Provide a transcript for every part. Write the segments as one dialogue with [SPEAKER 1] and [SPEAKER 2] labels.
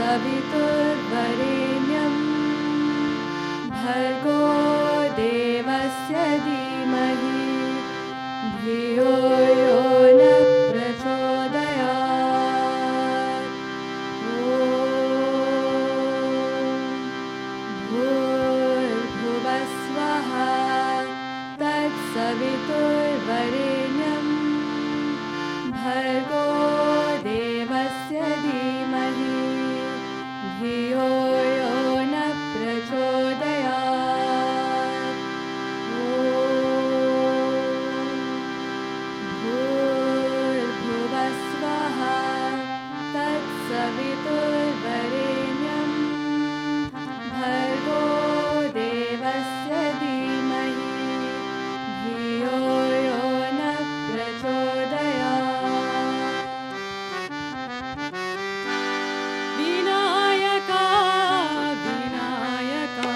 [SPEAKER 1] तत्सवितुर्वरेण्यं भर्गो देवस्य धीमहि धियो यो न प्रचोदयात्। भूर्भुवस्वः तत्सवितुर्वरेण्यं भर्गो देवस्य धीमहि धियो यो न प्रचोदयात्। भूर्भुवस्वः तत्सवितुर्वरेण्यं भर्गो देवस्य धीमहि धियो यो न प्रचोदयात्। विनायका विनायका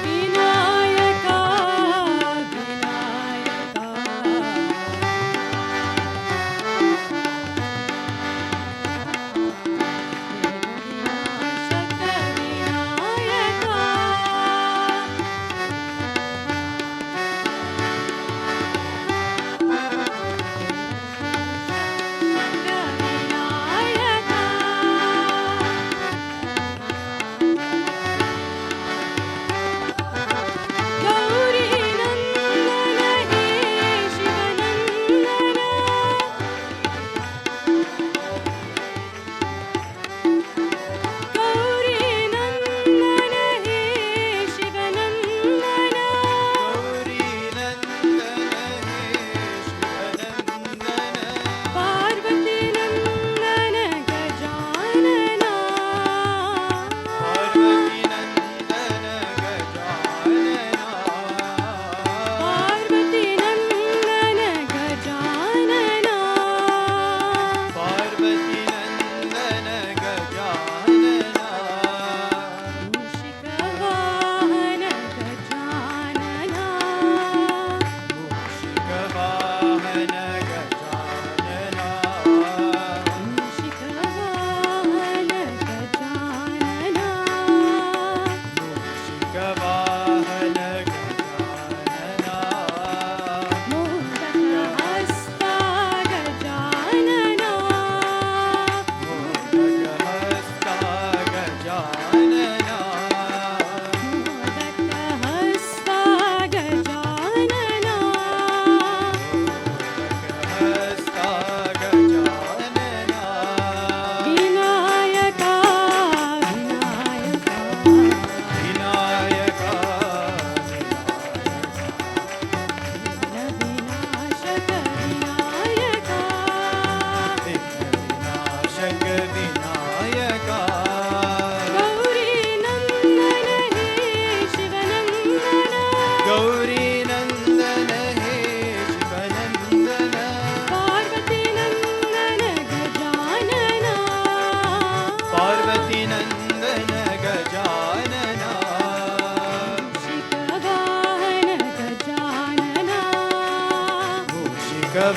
[SPEAKER 1] विनायका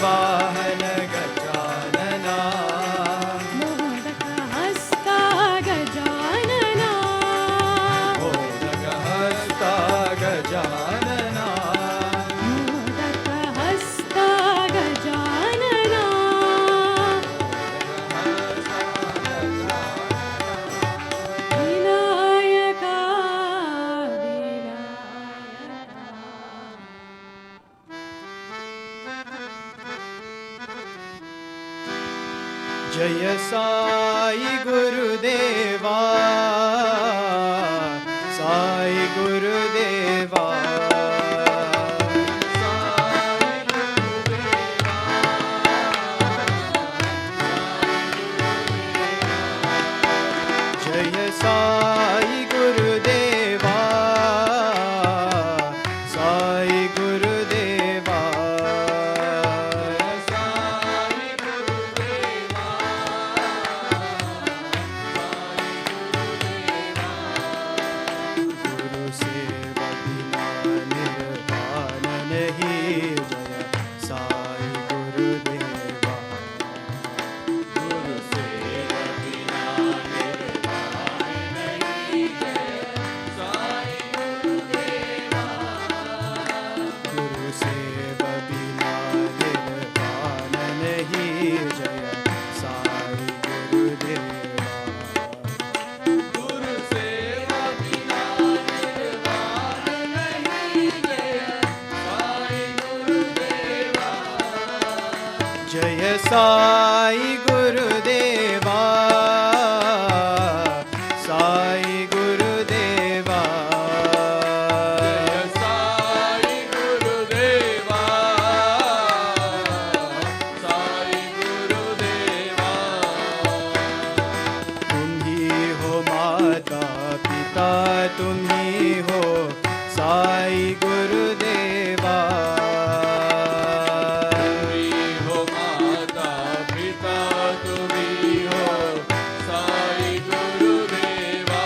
[SPEAKER 2] वाहन गजानना
[SPEAKER 1] मोदकहस्ता गजानना
[SPEAKER 2] मोदकहस्ता गजानना
[SPEAKER 1] मोदकहस्ता गजानना विनायका
[SPEAKER 2] जय साई गुरुदेवा साई गुरुदेवा जय साई गुरुदेवा साई गुरुदेवा जय साई गुरुदेवा साई गुरुदेवा
[SPEAKER 3] जय साई गुरुदेवा साई गुरुदेवा
[SPEAKER 2] तुम ही हो माता पिता तुम ही हो साई गुरुदेवा साई गुरुदेवा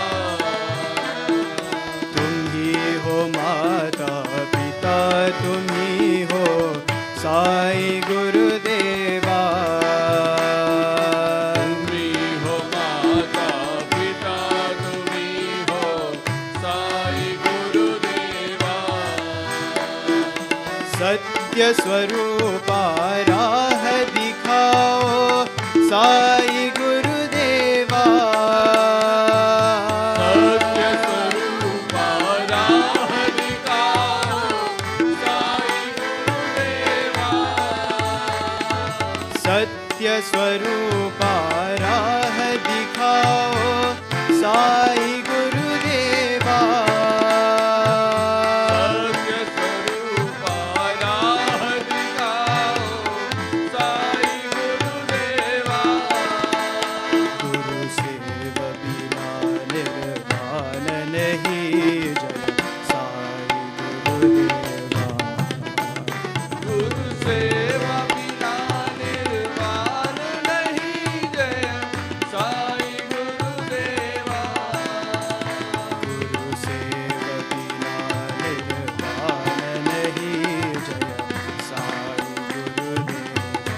[SPEAKER 3] तुम्ही हो माता पिता तुम्ही हो साई गुरुदेवा
[SPEAKER 2] सत्य स्वरूपा राह दिखाओ साई गुरुदेवा
[SPEAKER 3] सत्य स्वरूपा राह दिखाओ साई गुरुदेवा
[SPEAKER 2] सत्य स्वरूपा राह दिखाओ साई गुरुदेवा
[SPEAKER 3] सत्य स्वरूपा राह दिखाओ साई गुरुदेवा
[SPEAKER 2] गुरु सेव बिना निर्वाण नहीं जय साई गुरुदेवा
[SPEAKER 3] गुरु सेवा बिना निर्वाण नहीं जय साई गुरुदेवा
[SPEAKER 2] गुरु सेव बिना निर्वाण नहीं जय साई गुरुदेवा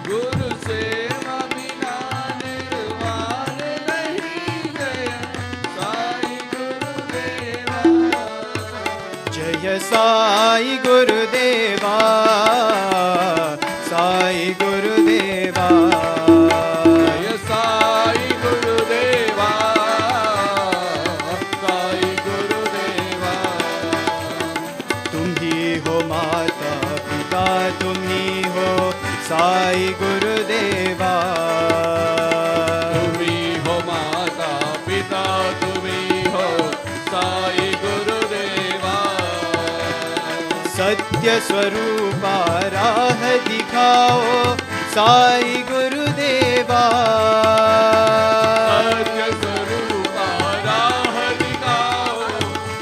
[SPEAKER 3] गुरु सेवा बिना निर्वाण नहीं जय साई गुरुदेवा
[SPEAKER 2] जय साई गुरुदेवा साई गुरुदेवा
[SPEAKER 3] जय साई गुरुदेवा साई गुरुदेवा
[SPEAKER 2] तुम ही हो माता पिता तुम ही हो साई गुरुदेवा
[SPEAKER 3] तुम्ही हो माता पिता तुम्ही हो साई गुरुदेवा
[SPEAKER 2] सत्य स्वरूपा राह दिखाओ साई गुरुदेवा
[SPEAKER 3] सत्य स्वरूपा राह दिखाओ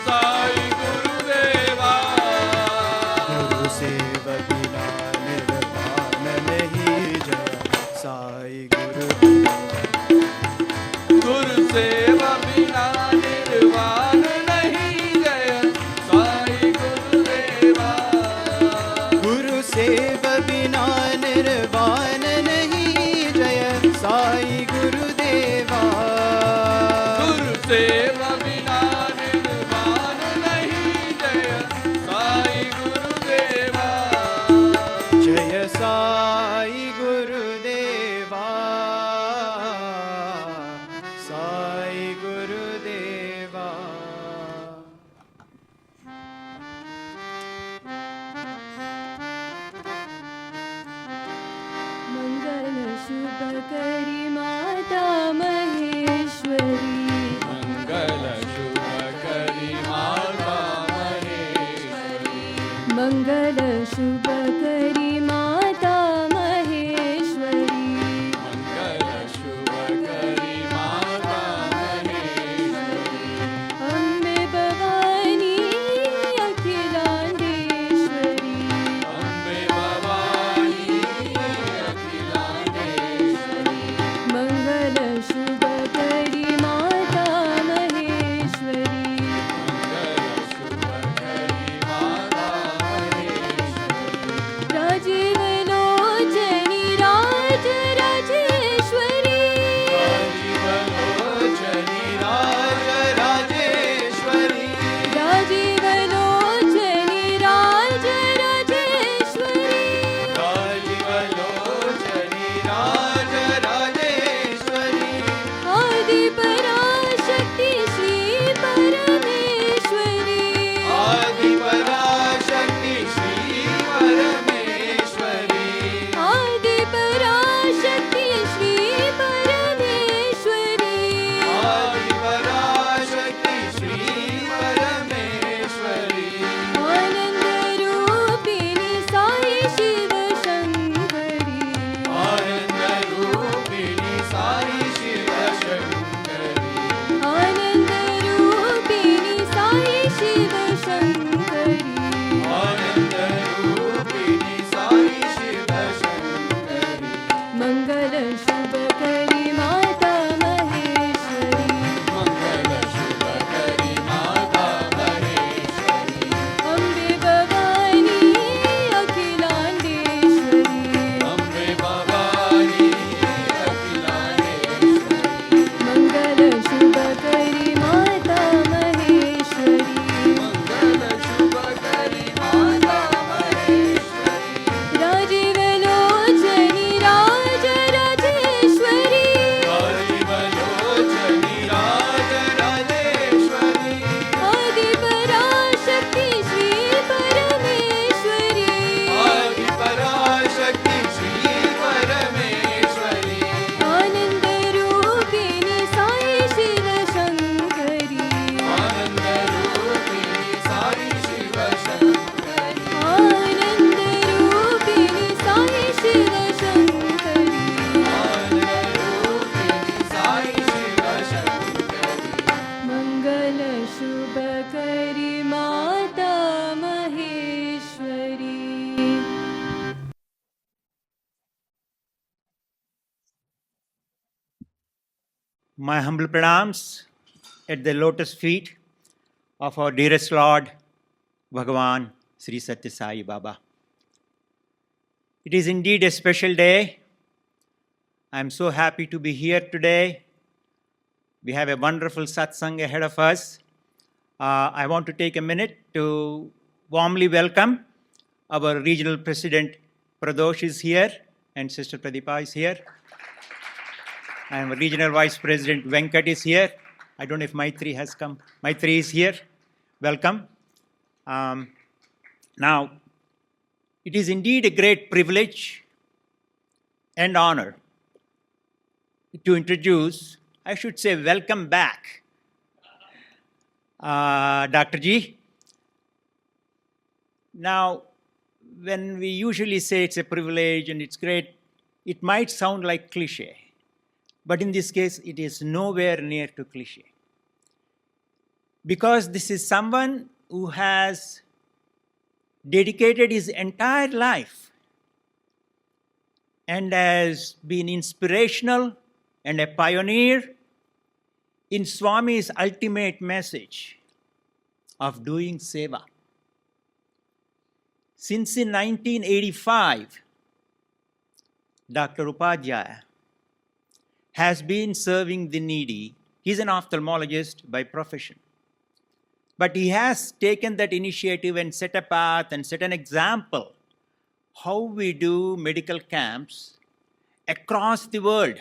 [SPEAKER 3] साई गुरुदेवा
[SPEAKER 2] गुरु सेव बिना निर्वाण नहीं जय साई गुरुदेवा
[SPEAKER 3] गुरु सेवा बिना निर्वाण नहीं जय साई गुरुदेवा
[SPEAKER 2] गुरु सेव बिना निर्वाण नहीं जय साई गुरुदेवा
[SPEAKER 3] गुरु सेवा बिना निर्वाण नहीं जय साई गुरुदेवा
[SPEAKER 2] जय साई गुरुदेवा साई गुरुदेवा
[SPEAKER 1] मंगल शुभ करी माता महेश्वरी
[SPEAKER 3] मंगल शुभ करी माता महेश्वरी
[SPEAKER 1] मंगल शुभ करी माता महेश्वरी
[SPEAKER 3] मंगल शुभ करी माता महेश्वरी
[SPEAKER 1] अम्बे भवानी अखिलांडेश्वरी
[SPEAKER 3] अम्बे भवानी अखिलांडेश्वरी
[SPEAKER 1] मंगल शुभ करी माता महेश्वरी
[SPEAKER 3] मंगल शुभ करी माता Maheshwari
[SPEAKER 1] Rajiv
[SPEAKER 4] My humble pranams at the lotus feet of our dearest Lord, Bhagavan Sri Sathya Sai Baba. It is indeed a special day. I am so happy to be here today. We have a wonderful satsang ahead of us. I want to take a minute to warmly welcome our regional president, Pradosh is here, and Sister Pradipa is here. And our regional vice president, Venkat is here. I don't know if Maitri has come. Maitri is here. Welcome. Now, it is indeed a great privilege and honor to introduce, I should say, welcome back, Dr. Ji. Now, when we usually say it's a privilege and it's great, it might sound like cliche. But in this case, it is nowhere near to cliche. Because this is someone who has dedicated his entire life and has been inspirational and a pioneer in Swami's ultimate message of doing seva. Since in 1985, Dr. Upadhyay has been serving the needy. He's an ophthalmologist by profession. But he has taken that initiative and set a path and set an example how we do medical camps across the world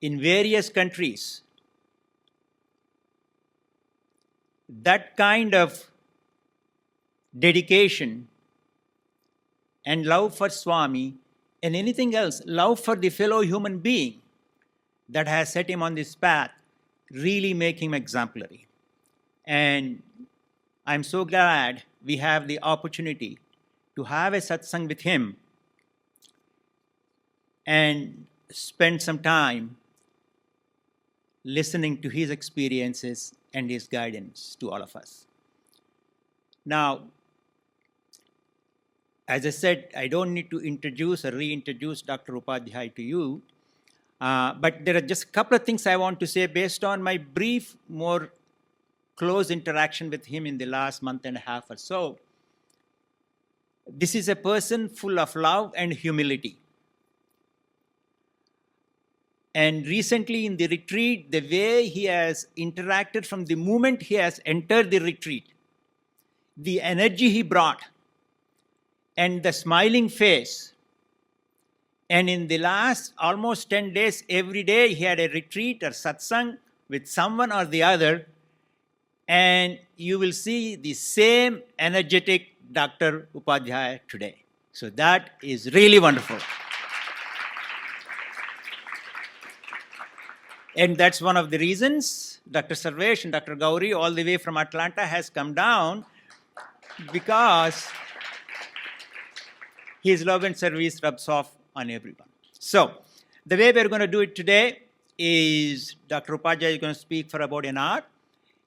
[SPEAKER 4] in various countries. That kind of dedication and love for Swami and anything else, love for the fellow human being that has set him on this path, really make him exemplary. And I'm so glad we have the opportunity to have a satsang with him and spend some time listening to his experiences and his guidance to all of us. Now, as I said, I don't need to introduce or reintroduce Dr. Upadhyay to you, but there are just a couple of things I want to say based on my brief, more close interaction with him in the last month and a half or so. This is a person full of love and humility. And recently in the retreat, the way he has interacted from the moment he has entered the retreat, the energy he brought, and the smiling face. And in the last almost 10 days, every day he had a retreat or satsang with someone or the other. And you will see the same energetic Dr. Upadhyay today. So that is really wonderful. And that's one of the reasons Dr. Sarvesh and Dr. Gauri, all the way from Atlanta, has come down, because his love and service rubs off on everyone. So, the way we're going to do it today is Dr. Upadhyay is going to speak for about an hour,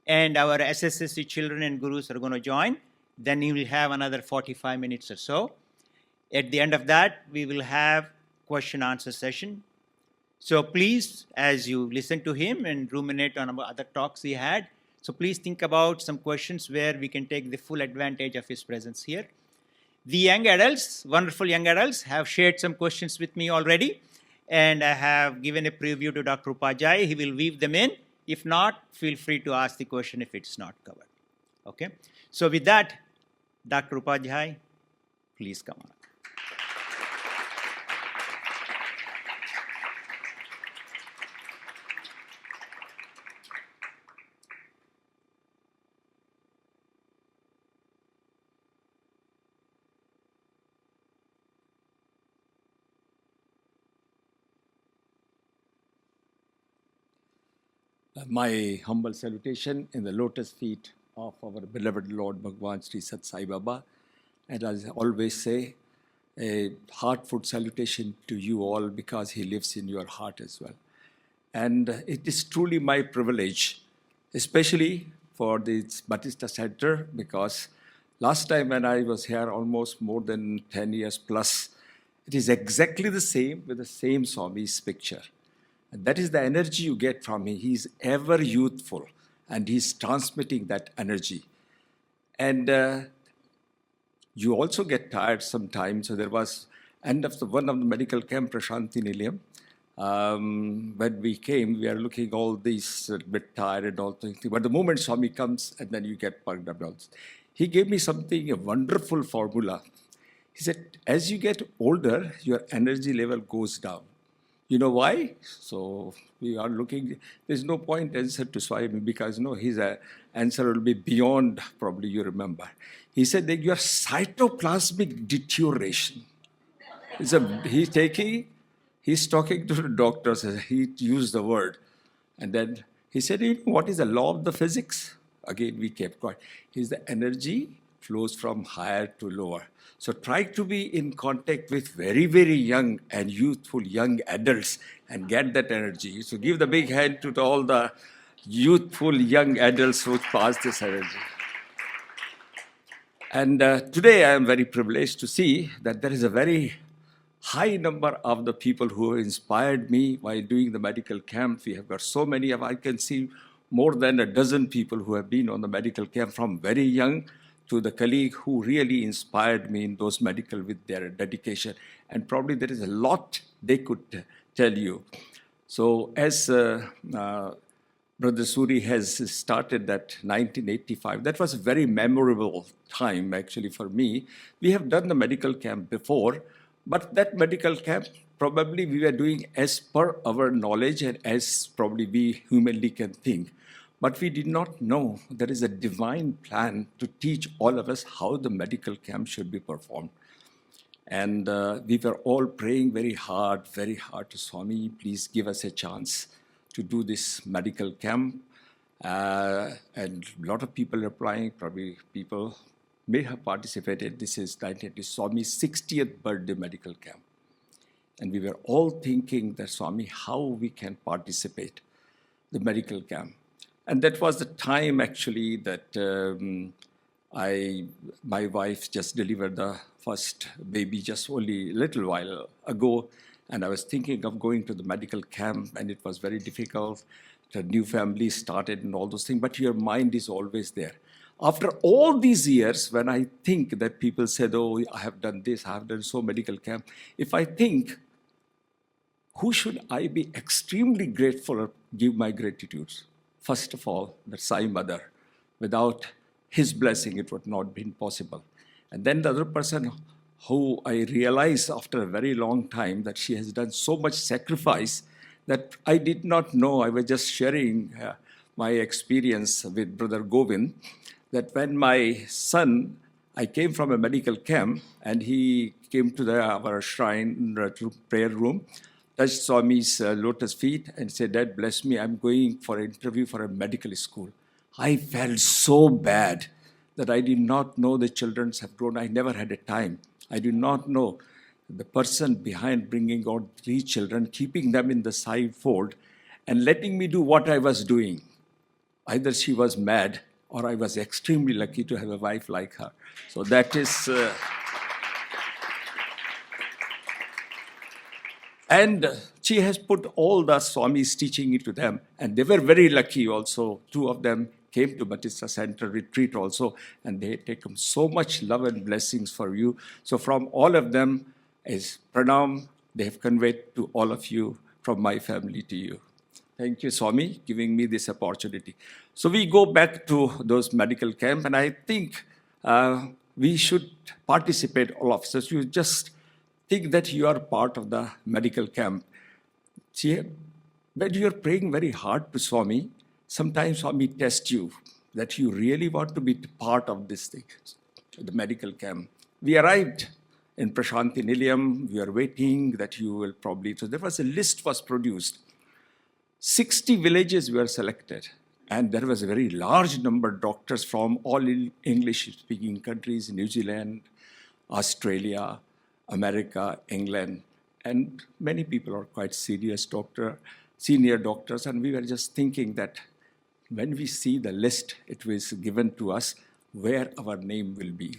[SPEAKER 4] and our SSSC children and gurus are going to join. Then he will have another 45 minutes or so. At the end of that, we will have question-answer session. So please, as you listen to him and ruminate on other talks he had, so please think about some questions where we can take the full advantage of his presence here. The young adults, wonderful young adults, have shared some questions with me already, and I have given a preview to Dr. Upadhyay. He will weave them in. If not, feel free to ask the question if it's not covered. Okay? So with that, Dr. Upadhyay, please come on.
[SPEAKER 3] My humble salutation in the lotus feet of our beloved Lord Bhagavan Sri Sathya Sai Baba. And as I always say, a heartfelt salutation to you all, because he lives in your heart as well. And it is truly my privilege, especially for this Bethesda Center, because last time when I was here, almost more than 10 years plus, it is exactly the same with the same Swami's picture. And that is the energy you get from him. He's ever youthful, and he's transmitting that energy. And you also get tired sometimes. So there was end of one of the medical camp, Prashanti Nilayam. When we came, we are looking all these a bit tired and all things. But the moment Swami comes, and then you get perked up. He gave me something, a wonderful formula. He said, as you get older, your energy level goes down. You know why? So we are looking, there's no point answer to Swami because his answer will be beyond probably you remember. He said that your cytoplasmic deterioration. He's talking to the doctors, he used the word. And then he said, what is the law of the physics? Again, we kept quiet. Is the energy flows from higher to lower. So try to be in contact with very, very young and youthful young adults and get that energy. So give the big hand to all the youthful young adults who pass this energy. And today I am very privileged to see that there is a very high number of the people who inspired me while doing the medical camp. We have got so many I can see more than a dozen people who have been on the medical camp from very young to the colleague who really inspired me in those medical with their dedication. And probably there is a lot they could tell you. So as Brother Suri has started that 1985, that was a very memorable time actually for me. We have done the medical camp before, but that medical camp, probably we were doing as per our knowledge and as probably we humanly can think. But we did not know there is a divine plan to teach all of us how the medical camp should be performed. And we were all praying very hard to Swami, please give us a chance to do this medical camp. And a lot of people applying, probably people may have participated. This is Swami's 60th birthday medical camp. And we were all thinking that Swami, how we can participate the medical camp. And that was the time actually that my wife just delivered the first baby just only a little while ago. And I was thinking of going to the medical camp, and it was very difficult. The new family started and all those things, but your mind is always there. After all these years, when I think that people said, oh, I have done this, I have done so medical camp. If I think, who should I be extremely grateful or give my gratitudes? First of all, the Sai Mother. Without his blessing, it would not have been possible. And then the other person who I realized after a very long time that she has done so much sacrifice that I did not know. I was just sharing my experience with Brother Govind, that when my son, I came from a medical camp, and he came to our shrine, to prayer room, touched Swami's lotus feet and said, Dad, bless me, I'm going for an interview for a medical school. I felt so bad that I did not know the children have grown. I never had a time. I did not know the person behind bringing out 3 children, keeping them in the side fold, and letting me do what I was doing. Either she was mad, or I was extremely lucky to have a wife like her. So that is... And she has put all the Swami's teaching into them. And they were very lucky also. 2 of them came to Bethesda Center retreat also. And they take so much love and blessings for you. So from all of them is pranam. They have conveyed to all of you from my family to you. Thank you, Swami, giving me this opportunity. So we go back to those medical camp. And I think we should participate, all of us. You just... think that you are part of the medical camp. See, when you are praying very hard to Swami, sometimes Swami tests you that you really want to be part of this thing, the medical camp. We arrived in Prashanti Nilayam. We are waiting that you will probably... So there was a list was produced. 60 villages were selected. And there was a very large number of doctors from all English-speaking countries, New Zealand, Australia, America, England, and many people are quite serious senior doctors, and we were just thinking that when we see the list, it was given to us where our name will be.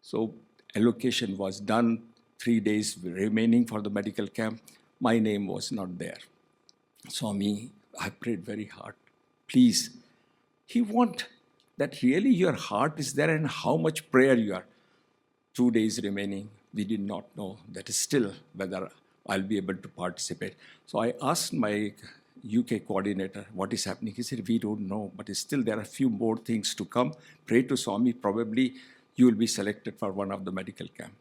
[SPEAKER 3] So allocation was done, 3 days remaining for the medical camp. My name was not there. Swami, I prayed very hard. Please, he want that really your heart is there and how much prayer you are. 2 days remaining, we did not know that is still whether I'll be able to participate. So I asked my UK coordinator what is happening. He said, we don't know, but still there are a few more things to come. Pray to Swami, probably you will be selected for one of the medical camp.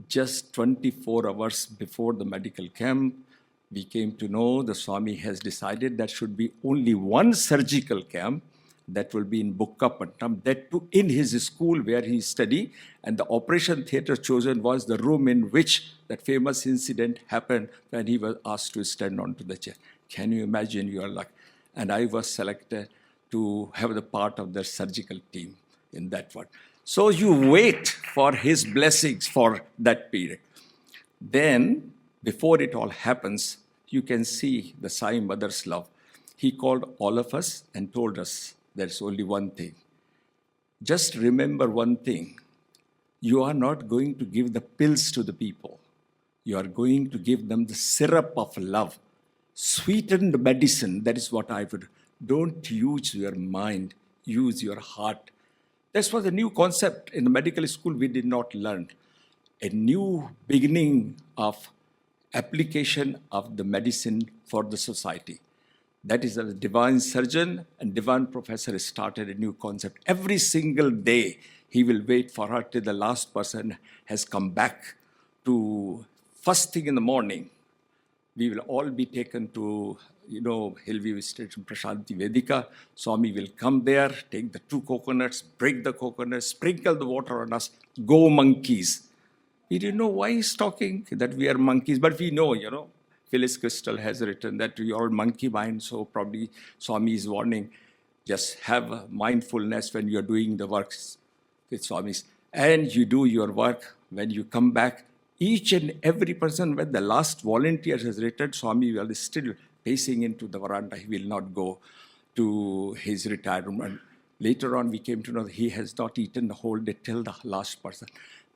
[SPEAKER 3] Just 24 hours before the medical camp, we came to know the Swami has decided there should be only one surgical camp that will be in Bukkapatnam, that too in his school where he studied, and the operation theatre chosen was the room in which that famous incident happened when he was asked to stand onto the chair. Can you imagine your luck? And I was selected to have the part of the surgical team in that one. So you wait for his blessings for that period. Then, before it all happens, you can see the Sai Mother's love. He called all of us and told us there's only one thing. Just remember one thing. You are not going to give the pills to the people. You are going to give them the syrup of love. Sweetened medicine, that is what I would. Don't use your mind, use your heart. This was a new concept in the medical school we did not learn. A new beginning of application of the medicine for the society. That is, a divine surgeon and divine professor started a new concept. Every single day, he will wait for her till the last person has come back to first thing in the morning. We will all be taken to, Hillview Station Prashanti Vedika. Swami will come there, take the 2 coconuts, break the coconuts, sprinkle the water on us, go monkeys. We didn't know why he's talking, that we are monkeys, but we know, Phyllis Crystal has written that we are monkey mind, so probably Swami is warning, just have mindfulness when you're doing the works with Swamis. And you do your work, when you come back, each and every person, when the last volunteer has written, Swami will still pacing into the veranda, he will not go to his retirement. Later on, we came to know that he has not eaten the whole day till the last person.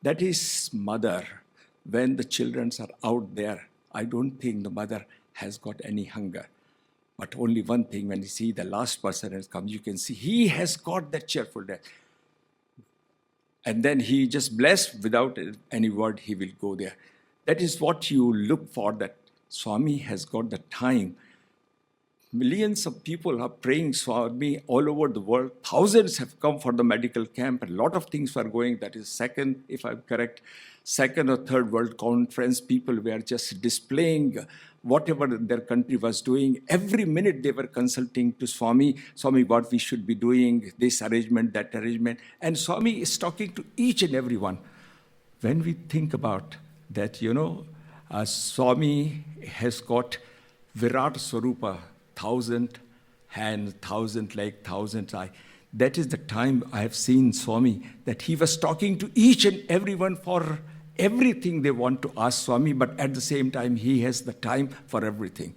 [SPEAKER 3] That is mother. When the children are out there, I don't think the mother has got any hunger. But only one thing, when you see the last person has come, you can see he has got that cheerfulness. And then he just blessed without any word, he will go there. That is what you look for, that Swami has got the time. Millions of people are praying Swami all over the world. Thousands have come for the medical camp. A lot of things were going. That is second, if I'm correct, second or third world conference. People were just displaying whatever their country was doing. Every minute they were consulting to Swami, Swami, what we should be doing, this arrangement, that arrangement. And Swami is talking to each and every one. When we think about that, Swami has got Virat Swarupa, 1,000 hands, 1,000 legs, 1,000 eyes. That is the time I have seen Swami, that he was talking to each and everyone for everything they want to ask Swami, but at the same time, he has the time for everything.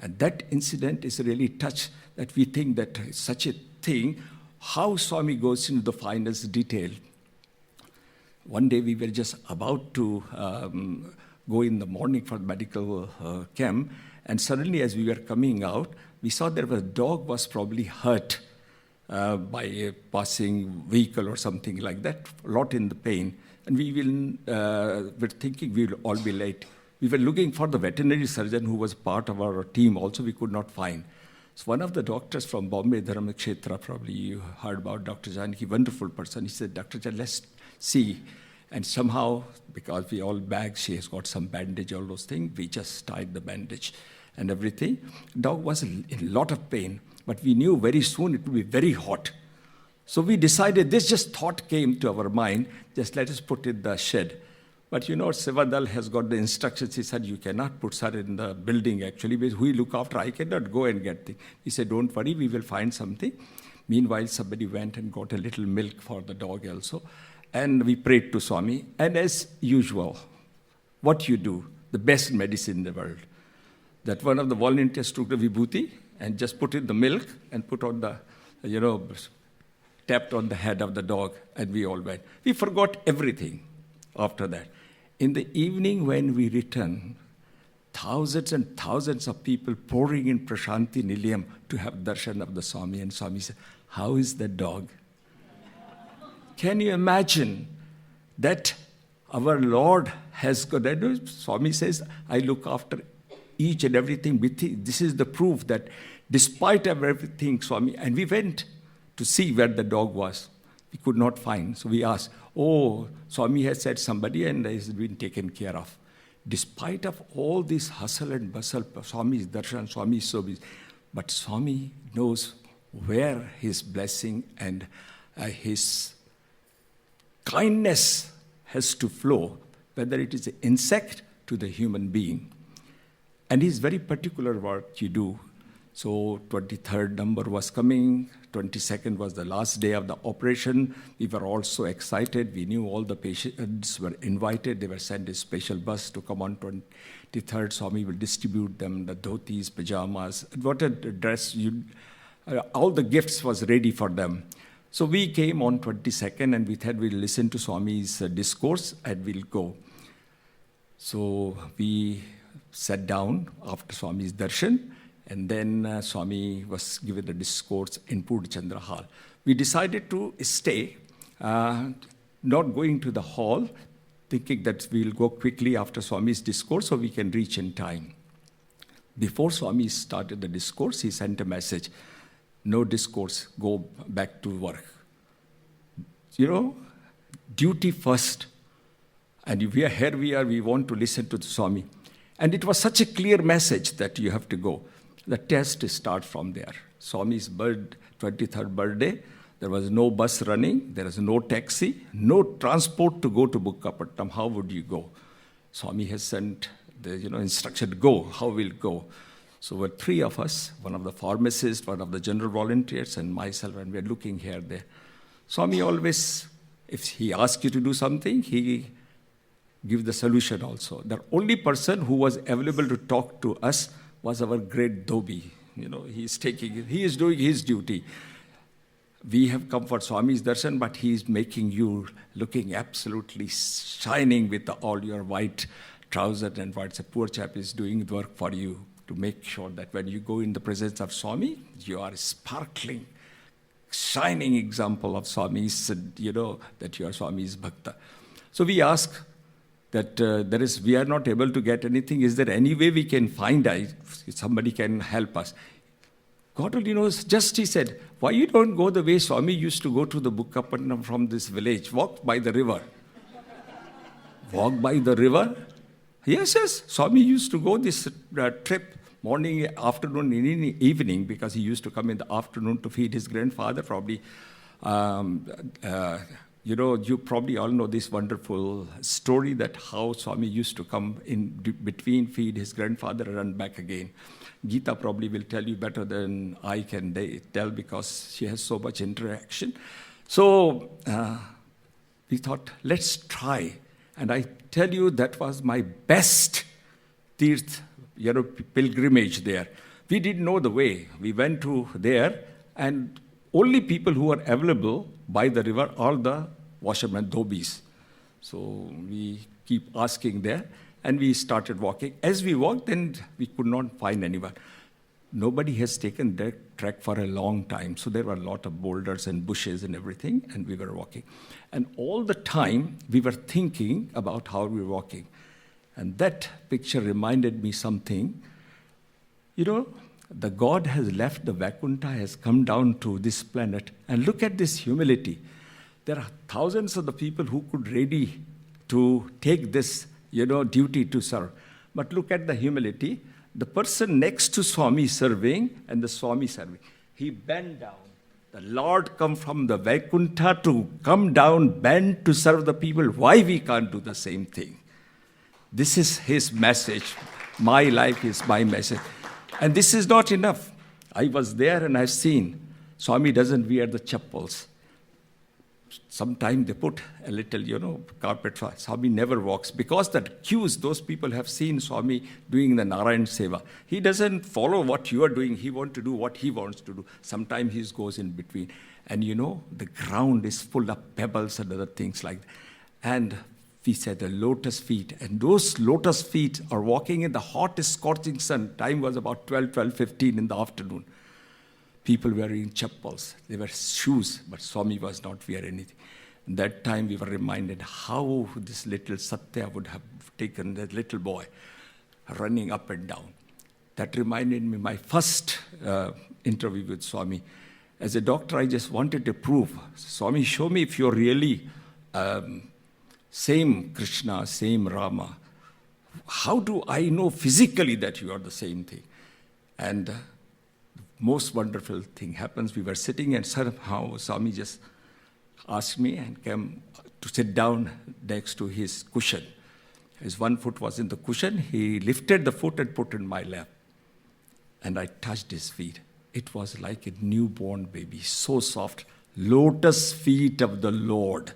[SPEAKER 3] And that incident is really touched, that we think that such a thing, how Swami goes into the finest detail. One day we were just about to go in the morning for the medical camp, and suddenly as we were coming out, we saw there was a dog was probably hurt by a passing vehicle or something like that, a lot in the pain. And we were thinking we will all be late. We were looking for the veterinary surgeon who was part of our team also, we could not find. So one of the doctors from Bombay, Dharmakshetra, probably you heard about Dr. Janki, wonderful person. He said, Dr. Jan, let's see. And somehow, because we all bagged, she has got some bandage, all those things, we just tied the bandage and everything. Dog was in a lot of pain, but we knew very soon it would be very hot. So we decided, this just thought came to our mind, just let us put it in the shed. But Sevadal has got the instructions. He said, you cannot put her in the building actually, because we look after, I cannot go and get things. He said, don't worry, we will find something. Meanwhile, somebody went and got a little milk for the dog also. And we prayed to Swami. And as usual, what you do, the best medicine in the world, that one of the volunteers took the vibhuti and just put in the milk and put on the, tapped on the head of the dog, and we all went. We forgot everything after that. In the evening when we returned, thousands and thousands of people pouring in Prashanti Nilayam to have darshan of the Swami. And Swami said, how is the dog? Can you imagine that our Lord has got, Swami says, I look after each and everything. This is the proof that despite of everything, Swami, and we went to see where the dog was. We could not find. So we asked, oh, Swami has said somebody and it has been taken care of. Despite of all this hustle and bustle, Swami's darshan, Swami is so busy. But Swami knows where his blessing and his kindness has to flow, whether it is an insect to the human being. And he's very particular what you do. So 23rd number was coming, 22nd was the last day of the operation. We were all so excited. We knew all the patients were invited. They were sent a special bus to come on 23rd. Swami will distribute them, the dhotis, pajamas, what a dress. All the gifts was ready for them. So we came on 22nd and we thought we'll listen to Swami's discourse and we'll go. So we sat down after Swami's darshan. And then Swami was given the discourse in Purnachandra Hall. We decided to stay, not going to the hall, thinking that we'll go quickly after Swami's discourse so we can reach in time. Before Swami started the discourse, he sent a message, no discourse, go back to work. You know, duty first. And if we want to listen to the Swami. And it was such a clear message that you have to go. The test starts from there. Swami's 23rd birthday, there was no bus running, there was no taxi, no transport to go to Bukkapatnam. How would you go? Swami has sent the instruction, go, how will go? So were three of us, one of the pharmacists, one of the general volunteers, and myself, and we're looking here, there. Swami always, if he asks you to do something, he gives the solution also. The only person who was available to talk to us was our great Dhobi. He is doing his duty. We have come for Swami's darshan, but he is making you looking absolutely shining with all your white trousers and what a poor chap is doing work for you to make sure that when you go in the presence of Swami, you are a sparkling, shining example of Swami's, that you are Swami's bhakta. So we ask that we are not able to get anything. Is there any way we can find somebody can help us? God only knows. Just he said, why you don't go the way Swami used to go to the Bukkapatnam from this village? Walk by the river. Walk by the river? Yes. Swami used to go this trip, morning, afternoon, evening, because he used to come in the afternoon to feed his grandfather, probably. You probably all know this wonderful story that how Swami used to come in between, feed his grandfather, and run back again. Geeta probably will tell you better than I can tell because she has so much interaction. So we thought, let's try. And I tell you, that was my best pilgrimage there. We didn't know the way. We went to there, and only people who are available by the river are the washermen, dhobis. So we keep asking there, and we started walking. As we walked, then we could not find anyone. Nobody has taken that trek for a long time, so there were a lot of boulders and bushes and everything, and we were walking. And all the time, we were thinking about how we were walking. And that picture reminded me something. The God has left the Vaikuntha, has come down to this planet. And look at this humility. There are thousands of the people who could ready to take this, duty to serve. But look at the humility. The person next to Swami serving and the Swami serving. He bent down. The Lord come from the Vaikuntha to come down, bend to serve the people. Why we can't do the same thing? This is his message. My life is my message. And this is not enough. I was there and I've seen Swami doesn't wear the chappals. Sometimes they put a little, carpet. Swami never walks because that cues, those people have seen Swami doing the Narayan Seva. He doesn't follow what you are doing. He wants to do what he wants to do. Sometimes he goes in between. And the ground is full of pebbles and other things like that. And we said the lotus feet. And those lotus feet are walking in the hottest scorching sun. Time was about 12:15 in the afternoon. People were wearing chappals. They were shoes, but Swami was not wearing anything. That time we were reminded how this little Sathya would have taken that little boy running up and down. That reminded me my first interview with Swami. As a doctor, I just wanted to prove, Swami, show me if you're really same Krishna, same Rama. How do I know physically that you are the same thing? And the most wonderful thing happens. We were sitting and somehow Swami just asked me and came to sit down next to his cushion. His one foot was in the cushion. He lifted the foot and put it in my lap. And I touched his feet. It was like a newborn baby, so soft. Lotus feet of the Lord.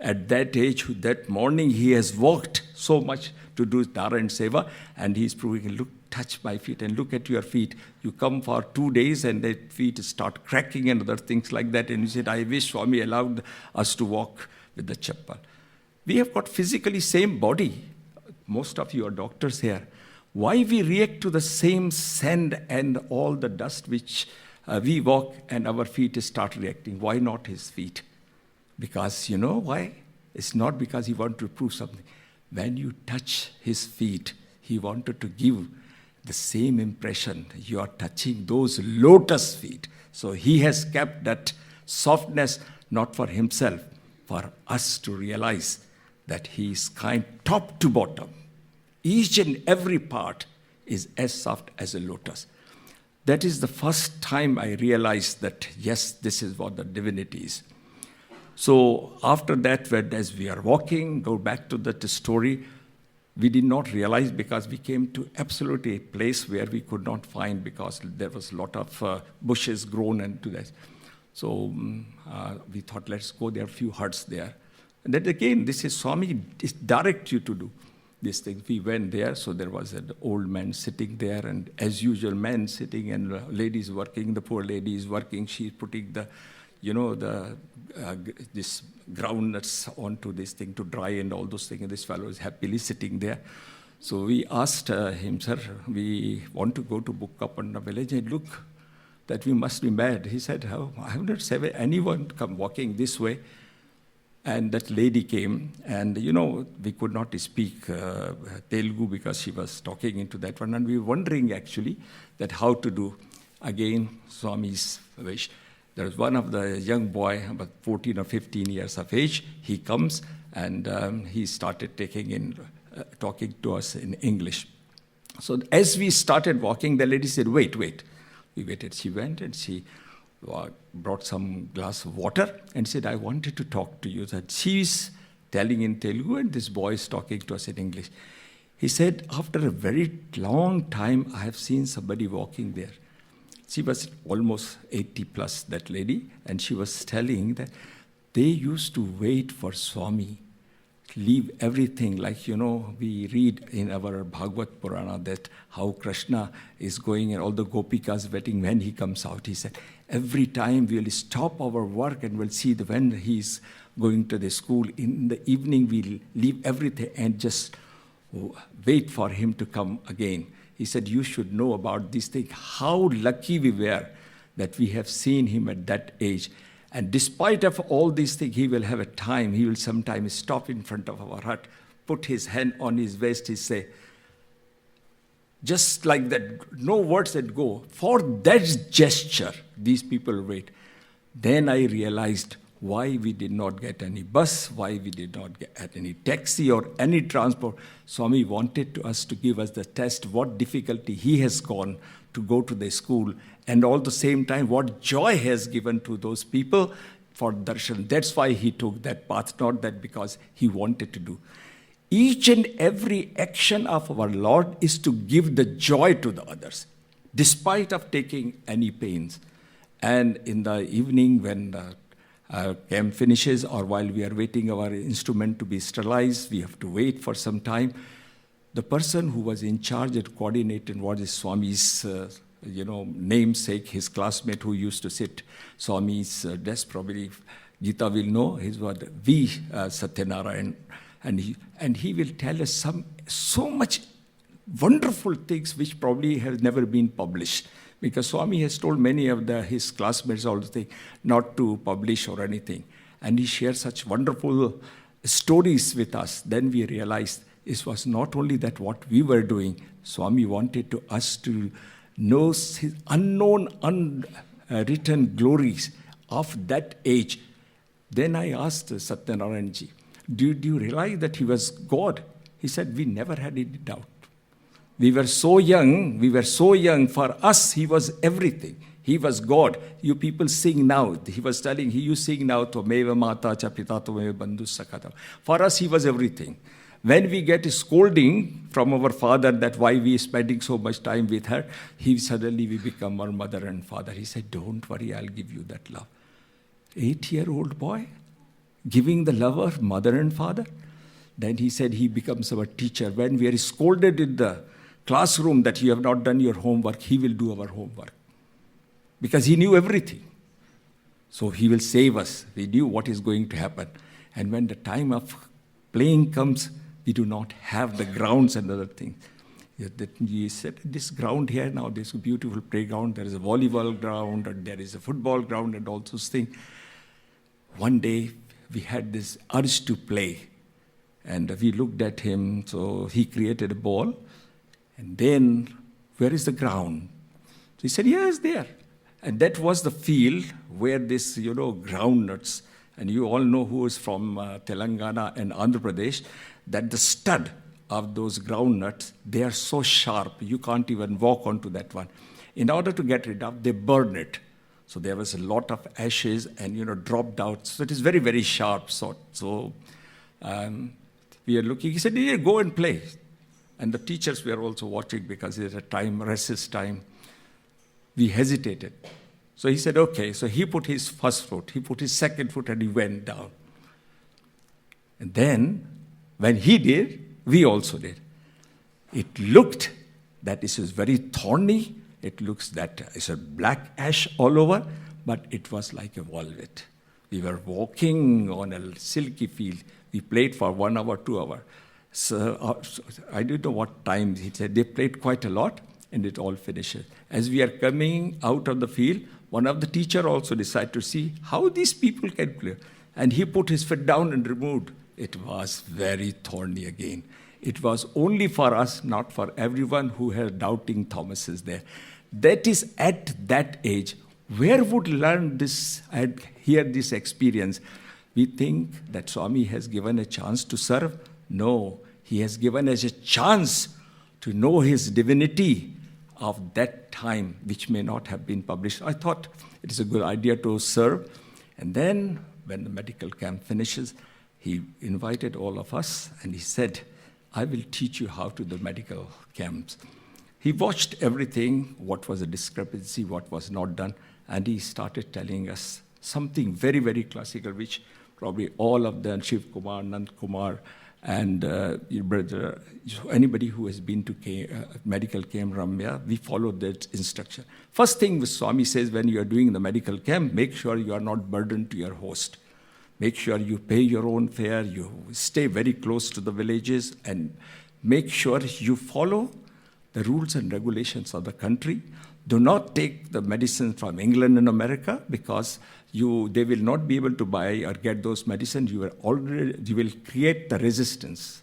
[SPEAKER 3] At that age, that morning, he has walked so much to do Narayan Seva, and he's proving, look, touch my feet and look at your feet. You come for 2 days and the feet start cracking and other things like that. And he said, I wish Swami allowed us to walk with the chappal. We have got physically same body. Most of you are doctors here. Why we react to the same sand and all the dust which we walk and our feet start reacting? Why not his feet? Because you know why? It's not because he wanted to prove something. When you touch his feet, he wanted to give the same impression. You are touching those lotus feet. So he has kept that softness not for himself, for us to realize that he is kind top to bottom. Each and every part is as soft as a lotus. That is the first time I realized that, yes, this is what the divinity is. So after that, as we are walking, go back to that story, we did not realize because we came to absolutely a place where we could not find because there was a lot of bushes grown into that. So we thought, let's go, there are a few huts there. And then again, this is Swami direct you to do this thing. We went there, so there was an old man sitting there, and as usual, men sitting and ladies working. The poor lady is working. She's putting the, this groundnuts onto this thing to dry and all those things. And this fellow is happily sitting there. So we asked him, sir, we want to go to Bukkapanda village. And look, that we must be mad. He said, I have not seen anyone come walking this way. And that lady came, and we could not speak Telugu because she was talking into that one. And we were wondering actually that how to do. Again, Swami's wish. There was one of the young boy, about 14 or 15 years of age. He comes and he started talking to us in English. So as we started walking, the lady said, wait. We waited. She went and she brought some glass of water and said, I wanted to talk to you. That she's telling in Telugu and this boy is talking to us in English. He said, after a very long time, I have seen somebody walking there. She was almost 80 plus, that lady, and she was telling that they used to wait for Swami, leave everything. Like, we read in our Bhagavad Purana that how Krishna is going and all the gopikas waiting when he comes out. He said, every time we'll stop our work and we'll see when he's going to the school. In the evening, we'll leave everything and just wait for him to come again. He said, you should know about this thing, how lucky we were that we have seen him at that age. And despite of all these things, he will have a time, he will sometimes stop in front of our hut, put his hand on his waist, he say, just like that, no words that go. For that gesture, these people wait. Then I realized why we did not get any bus, why we did not get any taxi or any transport. Swami wanted us to give us the test, what difficulty he has gone to go to the school, and all the same time, what joy has given to those people for darshan. That's why he took that path, not that because he wanted to do. Each and every action of our Lord is to give the joy to the others, despite of taking any pains. And in the evening when the camp finishes or while we are waiting our instrument to be sterilized, we have to wait for some time. The person who was in charge and coordinated what is Swami's namesake, his classmate who used to sit Swami's desk, probably Gita will know, his was V. Satyanarayan. And he will tell us so much wonderful things which probably have never been published. Because Swami has told many of his classmates all the thing not to publish or anything. And he shared such wonderful stories with us. Then we realized it was not only that what we were doing, Swami wanted us to know his unknown, unwritten glories of that age. Then I asked Satyanarayanji, did you realize that he was God? He said, we never had any doubt. We were so young, for us he was everything. He was God. You people sing now. He was telling, you sing now, Tvameva Mata cha Pita Tvameva Bandhu Sakata. For us he was everything. When we get a scolding from our father that why we are spending so much time with her, suddenly we become our mother and father. He said, don't worry, I'll give you that love. 8-year-old boy giving the love of mother and father. Then he said he becomes our teacher. When we are scolded in the classroom that you have not done your homework, he will do our homework. Because he knew everything. So he will save us. We knew what is going to happen. And when the time of playing comes, we do not have the grounds and other things. He said, this ground here now, this beautiful playground, there is a volleyball ground, and there is a football ground, and all those things. One day, we had this urge to play. And we looked at him, so he created a ball. And then, where is the ground? So he said, yeah, it's there. And that was the field where this, groundnuts, and you all know who is from Telangana and Andhra Pradesh, that the stud of those groundnuts, they are so sharp, you can't even walk onto that one. In order to get rid of, they burn it. So there was a lot of ashes and, dropped out. So it is very, very sharp sort. So we are looking. He said, yeah, go and play. And the teachers were also watching because it's a time, recess time. We hesitated. So he said, okay. So he put his first foot, he put his second foot, and he went down. And then, when he did, we also did. It looked that this is very thorny. It looks that it's a black ash all over, but it was like a velvet. We were walking on a silky field. We played for 1 hour, 2 hours. So I don't know what time. He said they played quite a lot, and it all finishes. As we are coming out of the field, one of the teacher also decided to see how these people can play. And he put his foot down and removed. It was very thorny again. It was only for us, not for everyone who had doubting Thomases there. That is at that age. Where would learn this and hear this experience? We think that Swami has given a chance to serve. No, he has given us a chance to know his divinity of that time, which may not have been published. I thought it is a good idea to serve. And then, when the medical camp finishes, he invited all of us, and he said, I will teach you how to do the medical camps. He watched everything, what was a discrepancy, what was not done, and he started telling us something very, very classical, which probably all of them, Shiv Kumar, Nand Kumar, and your brother, anybody who has been to medical camp, Ramya, we followed that instruction. First thing which Swami says when you are doing the medical camp, make sure you are not burdened to your host. Make sure you pay your own fare, you stay very close to the villages, and make sure you follow the rules and regulations of the country. Do not take the medicine from England and America because they will not be able to buy or get those medicines. You will create the resistance.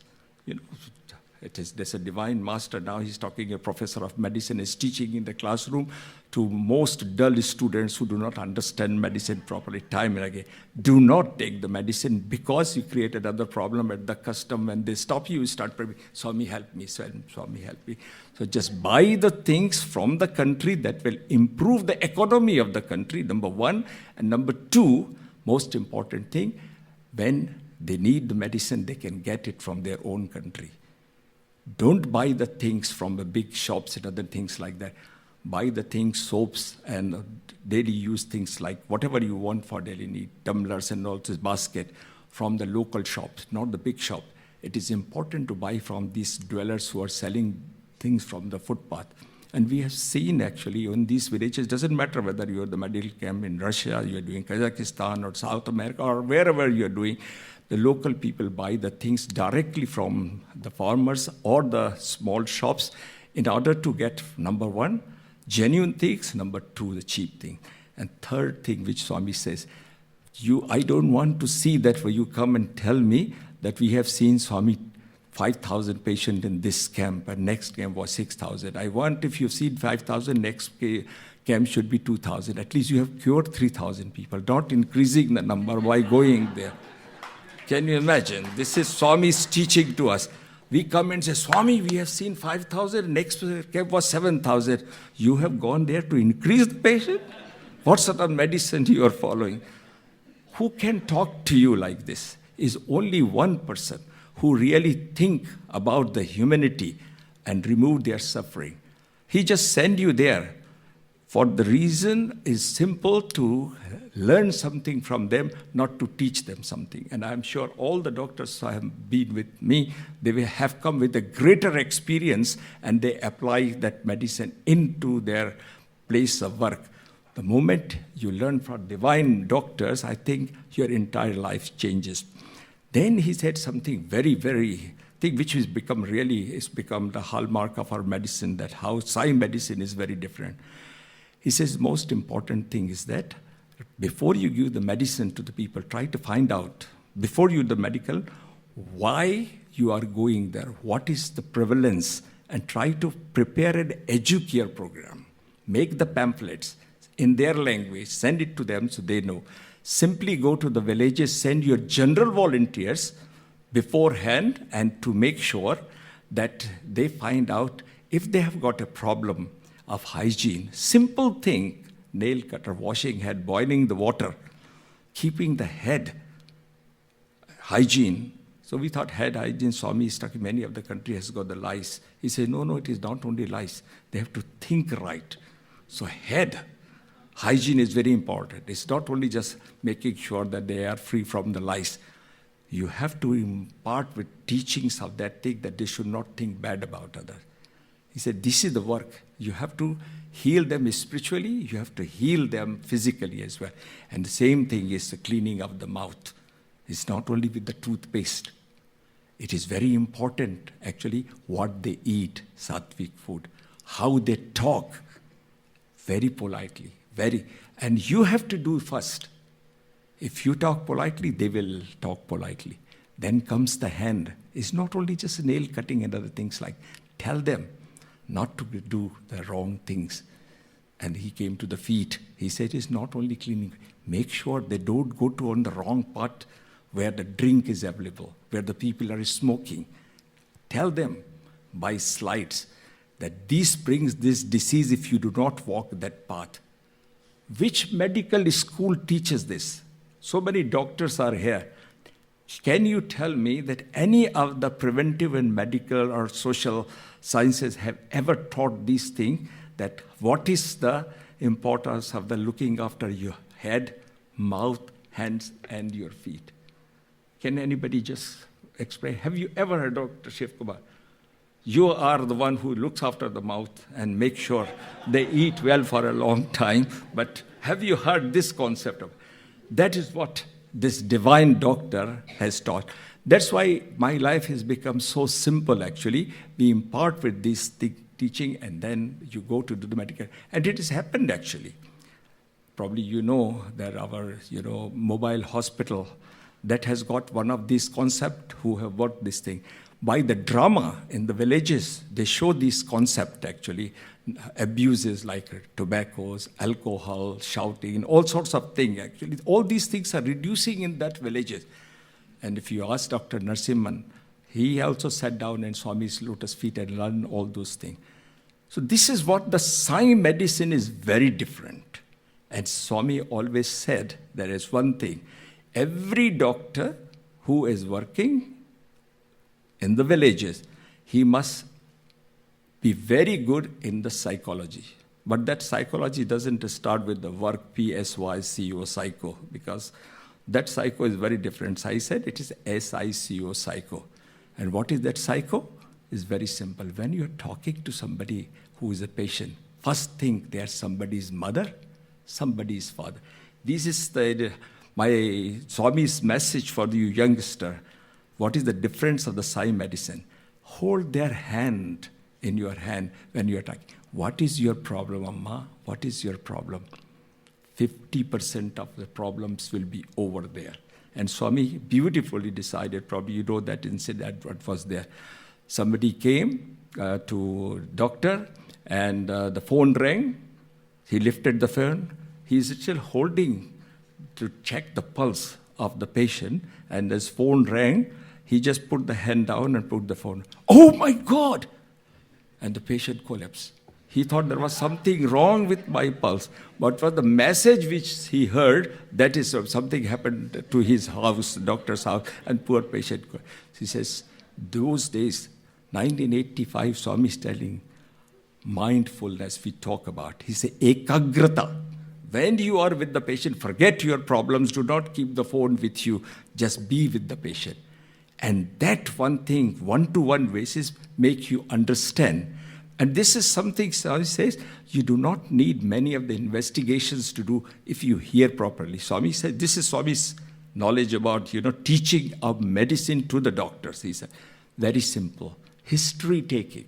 [SPEAKER 3] There's a divine master now. He's talking, a professor of medicine is teaching in the classroom to most dull students who do not understand medicine properly time and again. Do not take the medicine because you create another problem at the custom. When they stop you start praying, Swami help me, Swami help me. So just buy the things from the country that will improve the economy of the country, number one. And number two, most important thing, when they need the medicine, they can get it from their own country. Don't buy the things from the big shops and other things like that. Buy the things, soaps and daily use things like whatever you want for daily need, tumblers and all this basket from the local shops, not the big shop. It is important to buy from these dwellers who are selling things from the footpath. And we have seen actually in these villages, doesn't matter whether you're the medical camp in Russia, you're doing Kazakhstan or South America or wherever you're doing, the local people buy the things directly from the farmers or the small shops in order to get, number one, genuine things, number two, the cheap thing. And third thing, which Swami says, I don't want to see that where you come and tell me that we have seen Swami 5,000 patients in this camp, and next camp was 6,000. I want, if you've seen 5,000, next camp should be 2,000. At least you have cured 3,000 people, not increasing the number by going there. Can you imagine? This is Swami's teaching to us. We come and say, Swami, we have seen 5,000, next camp was 7,000. You have gone there to increase the patient? What sort of medicine you are following? Who can talk to you like this? Is only one person who really think about the humanity and remove their suffering. He just send you there. For the reason is simple, to learn something from them, not to teach them something. And I'm sure all the doctors who have been with me, they will have come with a greater experience and they apply that medicine into their place of work. The moment you learn from divine doctors, I think your entire life changes. Then he said something very, very thing which has become the hallmark of our medicine, that how Sai medicine is very different. He says most important thing is that before you give the medicine to the people, try to find out, before you do the medical, why you are going there, what is the prevalence, and try to prepare an educare program. Make the pamphlets in their language, send it to them so they know. Simply go to the villages, send your general volunteers beforehand, and to make sure that they find out if they have got a problem of hygiene. Simple thing, nail cutter, washing head, boiling the water, keeping the head hygiene. So we thought head hygiene, Swami is talking, many of the country has got the lice. He said, no, it is not only lice. They have to think right. So head hygiene is very important. It's not only just making sure that they are free from the lice. You have to impart with teachings of that thing, that they should not think bad about others. He said, this is the work. You have to heal them spiritually, you have to heal them physically as well. And the same thing is the cleaning of the mouth. It's not only with the toothpaste. It is very important, actually, what they eat, sattvic food, how they talk, very politely, and you have to do first. If you talk politely, they will talk politely. Then comes the hand. It's not only just nail cutting and other things like, tell them not to do the wrong things. And he came to the feet. He said, it's not only cleaning. Make sure they don't go to on the wrong part where the drink is available, where the people are smoking. Tell them by slides that this brings this disease if you do not walk that path. Which medical school teaches this? So many doctors are here. Can you tell me that any of the preventive and medical or social sciences have ever taught these things, that what is the importance of the looking after your head, mouth, hands, and your feet? Can anybody just explain? Have you ever heard, Dr. Shiv Kumar? You are the one who looks after the mouth and makes sure they eat well for a long time. But have you heard this concept of? That is what this divine doctor has taught. That's why my life has become so simple, actually. We impart with this teaching, and then you go to do the medical. And it has happened, actually. Probably you know that our mobile hospital that has got one of these concepts who have worked this thing. By the drama in the villages, they show this concept, actually. Abuses like tobaccos, alcohol, shouting, all sorts of things, actually. All these things are reducing in that villages. And if you ask Dr. Narasimhan, he also sat down in Swami's lotus feet and learned all those things. So this is what the Sai medicine is very different. And Swami always said there is one thing. Every doctor who is working in the villages, he must be very good in the psychology. But that psychology doesn't start with the work PSYCO psycho, because that psycho is very different. Sai said it is SICO psycho. And what is that psycho? It's very simple. When you're talking to somebody who is a patient, first think they are somebody's mother, somebody's father. This is the My Swami's message for you youngster, what is the difference of the Sai medicine? Hold their hand in your hand when you are talking. What is your problem, Amma? What is your problem? 50% of the problems will be over there. And Swami beautifully decided, probably you know that incident, what was there. Somebody came to doctor and the phone rang. He lifted the phone. He is still holding to check the pulse of the patient, and his phone rang. He just put the hand down and put the phone. Oh my God! And the patient collapsed. He thought there was something wrong with my pulse. But for the message which he heard, that is something happened to his house, doctor's house, and poor patient. He says, those days, 1985, Swami is telling, mindfulness we talk about. He said, ekagrata. When you are with the patient, forget your problems. Do not keep the phone with you. Just be with the patient. And that one thing, one-to-one basis, make you understand. And this is something Swami says, you do not need many of the investigations to do if you hear properly. Swami said, this is Swami's knowledge about, teaching of medicine to the doctors. He said, very simple. History taking.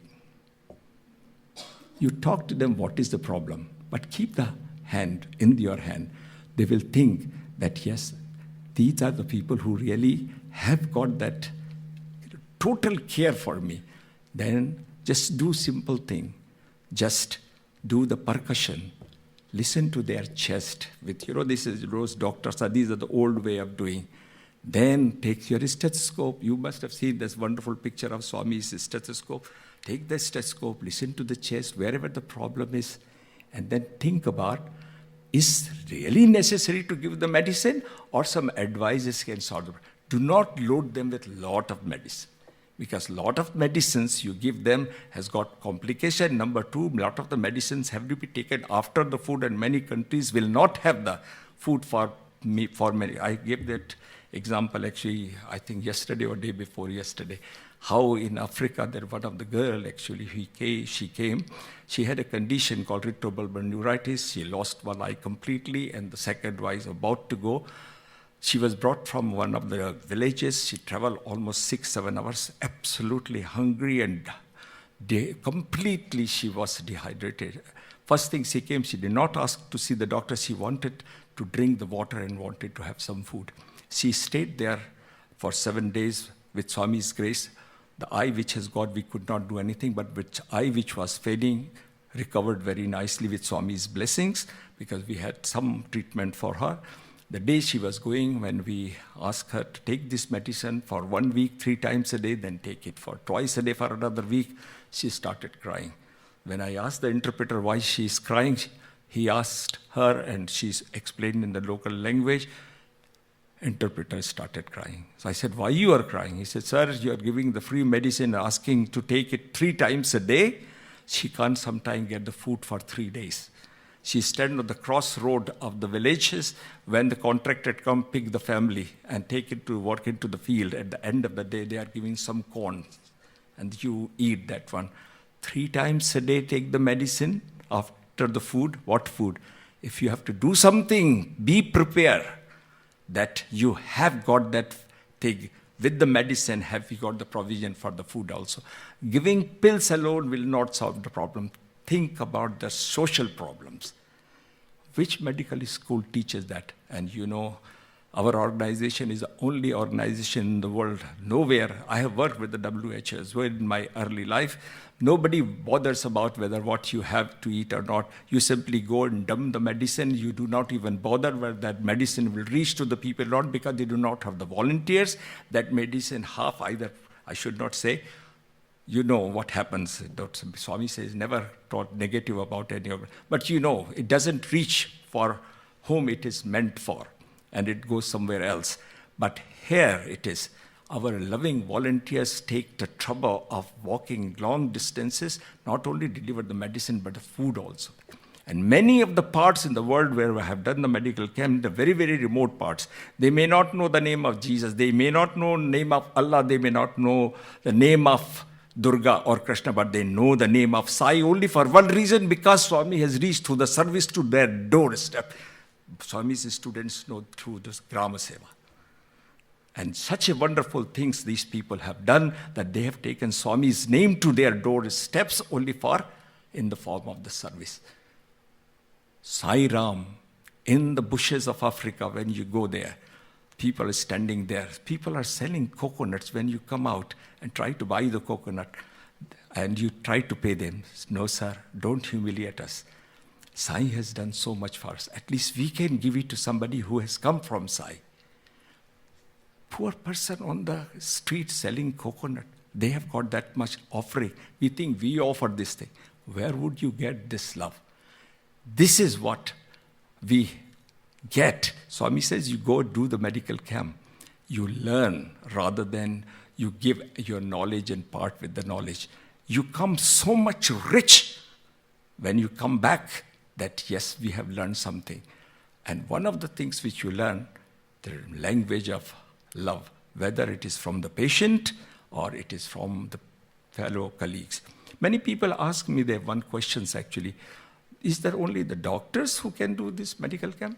[SPEAKER 3] You talk to them, what is the problem? But keep the hand in your hand. They will think that, yes, these are the people who really have got that total care for me. Then just do simple thing. Just do the percussion. Listen to their chest. With this is those doctors. These are the old way of doing. Then take your stethoscope. You must have seen this wonderful picture of Swami's stethoscope. Take the stethoscope. Listen to the chest wherever the problem is, and then think about: is really necessary to give the medicine, or some advices can solve it? Do not load them with lot of medicine. Because a lot of medicines you give them has got complication. Number two, a lot of the medicines have to be taken after the food, and many countries will not have the food for many. I gave that example actually, I think yesterday or day before yesterday, how in Africa there one of the girl actually, she came, she had a condition called retrobulbar neuritis. She lost one eye completely, and the second eye is about to go. She was brought from one of the villages. She traveled almost 6-7 hours, absolutely hungry, and completely she was dehydrated. First thing she came, she did not ask to see the doctor. She wanted to drink the water and wanted to have some food. She stayed there for 7 days with Swami's grace. The eye which has got, we could not do anything, but which eye which was failing recovered very nicely with Swami's blessings, because we had some treatment for her. The day she was going, when we asked her to take this medicine for 1 week, 3 times a day, then take it for twice a day for another week, she started crying. When I asked the interpreter why she is crying, he asked her, and she explained in the local language. Interpreter started crying. So I said, why you are crying? He said, sir, you are giving the free medicine, asking to take it 3 times a day. She can't sometimes get the food for 3 days. She stand on the crossroad of the villages when the contractor come pick the family and take it to work into the field. At the end of the day, they are giving some corn, and you eat that one. 3 times a day, take the medicine after the food. What food? If you have to do something, be prepared that you have got that thing. With the medicine, have you got the provision for the food also? Giving pills alone will not solve the problem. Think about the social problems. Which medical school teaches that? And our organization is the only organization in the world. Nowhere. I have worked with the WHO as well in my early life. Nobody bothers about whether what you have to eat or not. You simply go and dump the medicine. You do not even bother whether that medicine will reach to the people or not, because they do not have the volunteers. That medicine half either, I should not say, what happens. Dr. Swami says, never taught negative about any of it. But it doesn't reach for whom it is meant for, and it goes somewhere else. But here it is. Our loving volunteers take the trouble of walking long distances, not only deliver the medicine, but the food also. And many of the parts in the world where we have done the medical camp, the very, very remote parts, they may not know the name of Jesus. They may not know the name of Allah. They may not know the name of Durga or Krishna, but they know the name of Sai only for one reason, because Swami has reached through the service to their doorstep. Swami's students know through this Grama Seva. And such a wonderful things these people have done that they have taken Swami's name to their doorsteps only for in the form of the service. Sai Ram, in the bushes of Africa, when you go there, people are standing there. People are selling coconuts when you come out and try to buy the coconut and you try to pay them. No, sir, don't humiliate us. Sai has done so much for us. At least we can give it to somebody who has come from Sai. Poor person on the street selling coconut, they have got that much offering. We think we offer this thing. Where would you get this love? This is what we get. Swami says you go do the medical camp. You learn rather than you give your knowledge and part with the knowledge. You come so much rich when you come back that yes, we have learned something. And one of the things which you learn, the language of love, whether it is from the patient or it is from the fellow colleagues. Many people ask me, they have one question actually, is there only the doctors who can do this medical camp?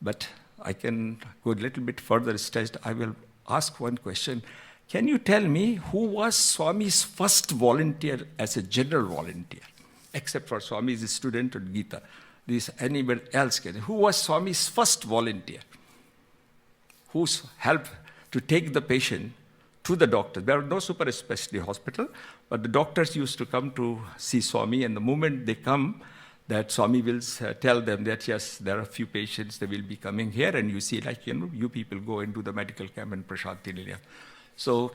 [SPEAKER 3] But I can go a little bit further stretched. I will ask one question. Can you tell me who was Swami's first volunteer as a general volunteer? Except for Swami's student at Gita. This anybody else can. Who was Swami's first volunteer? Who's helped to take the patient to the doctor? There are no super specialty hospital, but the doctors used to come to see Swami, and the moment they come, that Swami will tell them that, yes, there are a few patients, they will be coming here, and you see, like, you people go and do the medical camp in Prashanti Nilayam. So,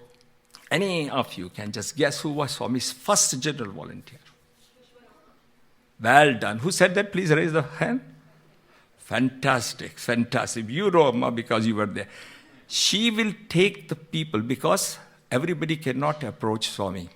[SPEAKER 3] any of you can just guess who was Swami's first general volunteer? Well done. Who said that? Please raise the hand. Fantastic, fantastic. You know, Amma, because you were there. She will take the people, because everybody cannot approach Swami.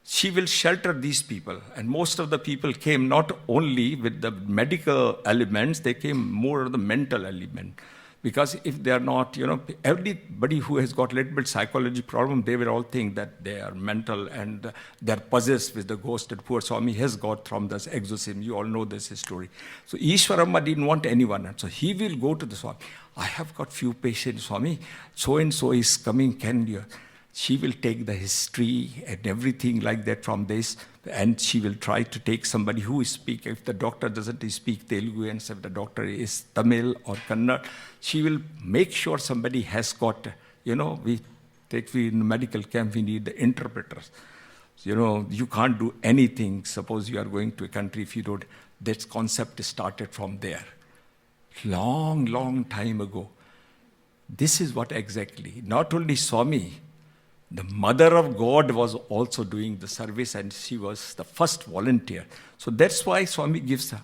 [SPEAKER 3] She will shelter these people. And most of the people came not only with the medical elements, they came more of the mental element. Because if they are not, everybody who has got a little bit psychology problem, they will all think that they are mental and they're possessed with the ghost that poor Swami has got from this exorcism. You all know this story. So Ishwaramma didn't want anyone. And so he will go to the Swami. I have got few patients, Swami. So-and-so is coming. Can you? She will take the history and everything like that from this, and she will try to take somebody who speaks. If the doctor doesn't speak Telugu, and if the doctor is Tamil or Kannada, she will make sure somebody has got, in the medical camp, we need the interpreters. You can't do anything. Suppose you are going to a country, if you don't, that concept started from there. Long, long time ago. This is what exactly, not only Swami, the Mother of God was also doing the service, and she was the first volunteer. So that's why Swami gives a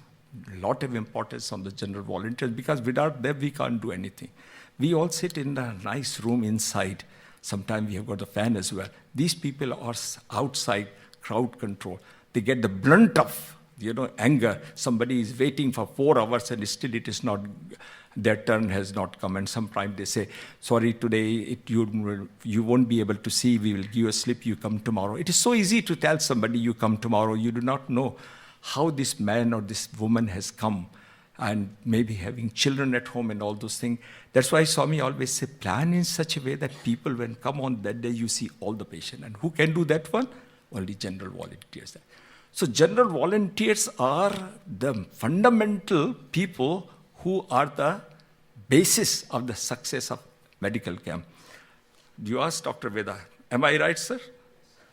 [SPEAKER 3] lot of importance on the general volunteers, because without them we can't do anything. We all sit in a nice room inside. Sometimes we have got a fan as well. These people are outside, crowd control. They get the brunt of, anger. Somebody is waiting for 4 hours and still it is not, their turn has not come. And sometimes they say, sorry, today you won't be able to see, we will give you a slip, you come tomorrow. It is so easy to tell somebody you come tomorrow. You do not know how this man or this woman has come, and maybe having children at home and all those things. That's why Swami always say, plan in such a way that people, when come on that day, you see all the patient. And who can do that one? Only general volunteers. So general volunteers are the fundamental people who are the basis of the success of medical camp. You asked Dr. Veda, am I right, sir?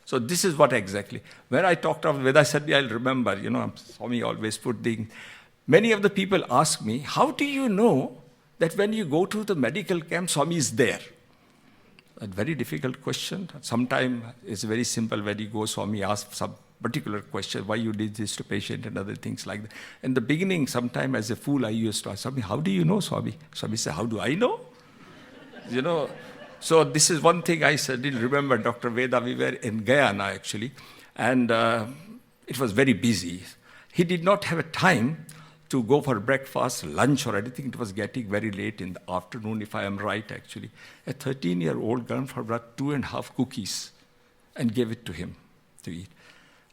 [SPEAKER 3] So this is what exactly. When I talked of Veda, suddenly I'll remember, Swami always put things. Many of the people ask me, how do you know that when you go to the medical camp, Swami is there? A very difficult question. Sometimes it's very simple. When you go, Swami asks some particular question, why you did this to patient and other things like that. In the beginning, sometimes as a fool, I used to ask Swami, how do you know, Swami? Swami said, how do I know? So this is one thing I didn't remember, Dr. Veda. We were in Guyana, actually, and it was very busy. He did not have a time to go for breakfast, lunch, or anything. It was getting very late in the afternoon, if I am right, actually. A 13-year-old grandfather brought 2.5 cookies and gave it to him to eat.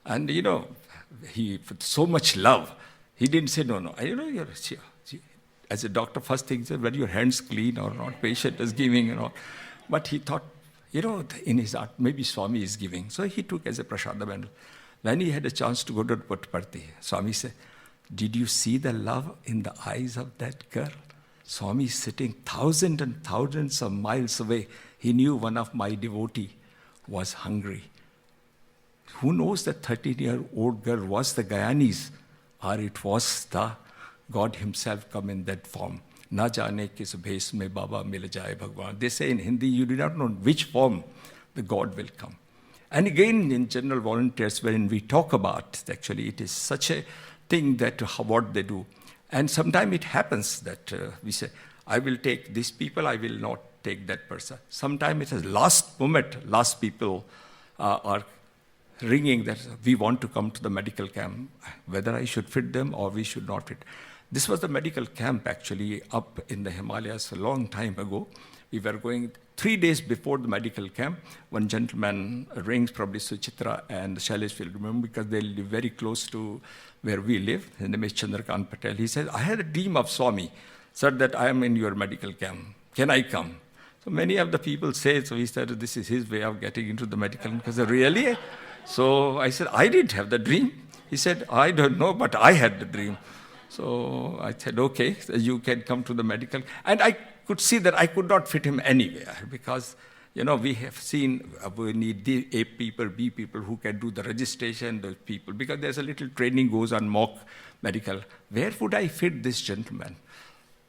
[SPEAKER 3] And, he, with so much love, he didn't say, no, you're here. as a doctor, first thing is, were your hands clean or not? Patient is giving, But he thought, in his heart, maybe Swami is giving. So he took as a prasadam. And when he had a chance to go to Puttaparthi, Swami said, did you see the love in the eyes of that girl? Swami is sitting thousands and thousands of miles away. He knew one of my devotee was hungry. Who knows that 13-year-old girl was the Gyanis, or it was the God himself come in that form. Na jaane kis bhes mein Baba mil jaye Bhagwan. They say in Hindi, you do not know which form the God will come. And again, in general volunteers, when we talk about, actually, it is such a thing that what they do. And sometimes it happens that we say, I will take these people, I will not take that person. Sometimes it is last moment, last people are ringing that we want to come to the medical camp, whether I should fit them or we should not fit. This was the medical camp actually up in the Himalayas a long time ago. We were going 3 days before the medical camp. One gentleman rings, probably Suchitra and Shailesh will remember because they live very close to where we live. His name is Chandrakant Patel. He says, I had a dream of Swami, sir, that I am in your medical camp. Can I come? So many of the people say, so he said, this is his way of getting into the medical camp. Because really? So I said, I didn't have the dream. He said, I don't know, but I had the dream. So I said, okay, so you can come to the medical. And I could see that I could not fit him anywhere because, we have seen we need the A people, B people who can do the registration, those people, because there's a little training goes on mock medical. Where would I fit this gentleman?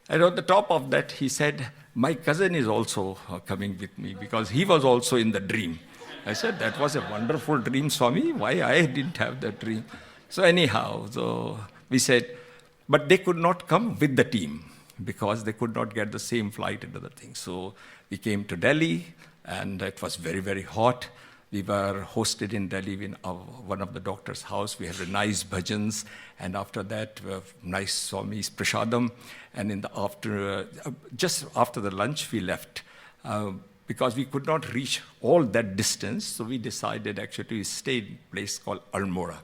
[SPEAKER 3] And on the top of that, he said, my cousin is also coming with me because he was also in the dream. I said, that was a wonderful dream, Swami. Why I didn't have that dream? So anyhow, so we said, but they could not come with the team because they could not get the same flight and other things. So we came to Delhi, and it was very, very hot. We were hosted in Delhi in one of the doctor's house. We had nice bhajans, and after that, nice Swami's prasadam. And in the just after the lunch, we left. Because we could not reach all that distance, so we decided actually to stay in a place called Almora.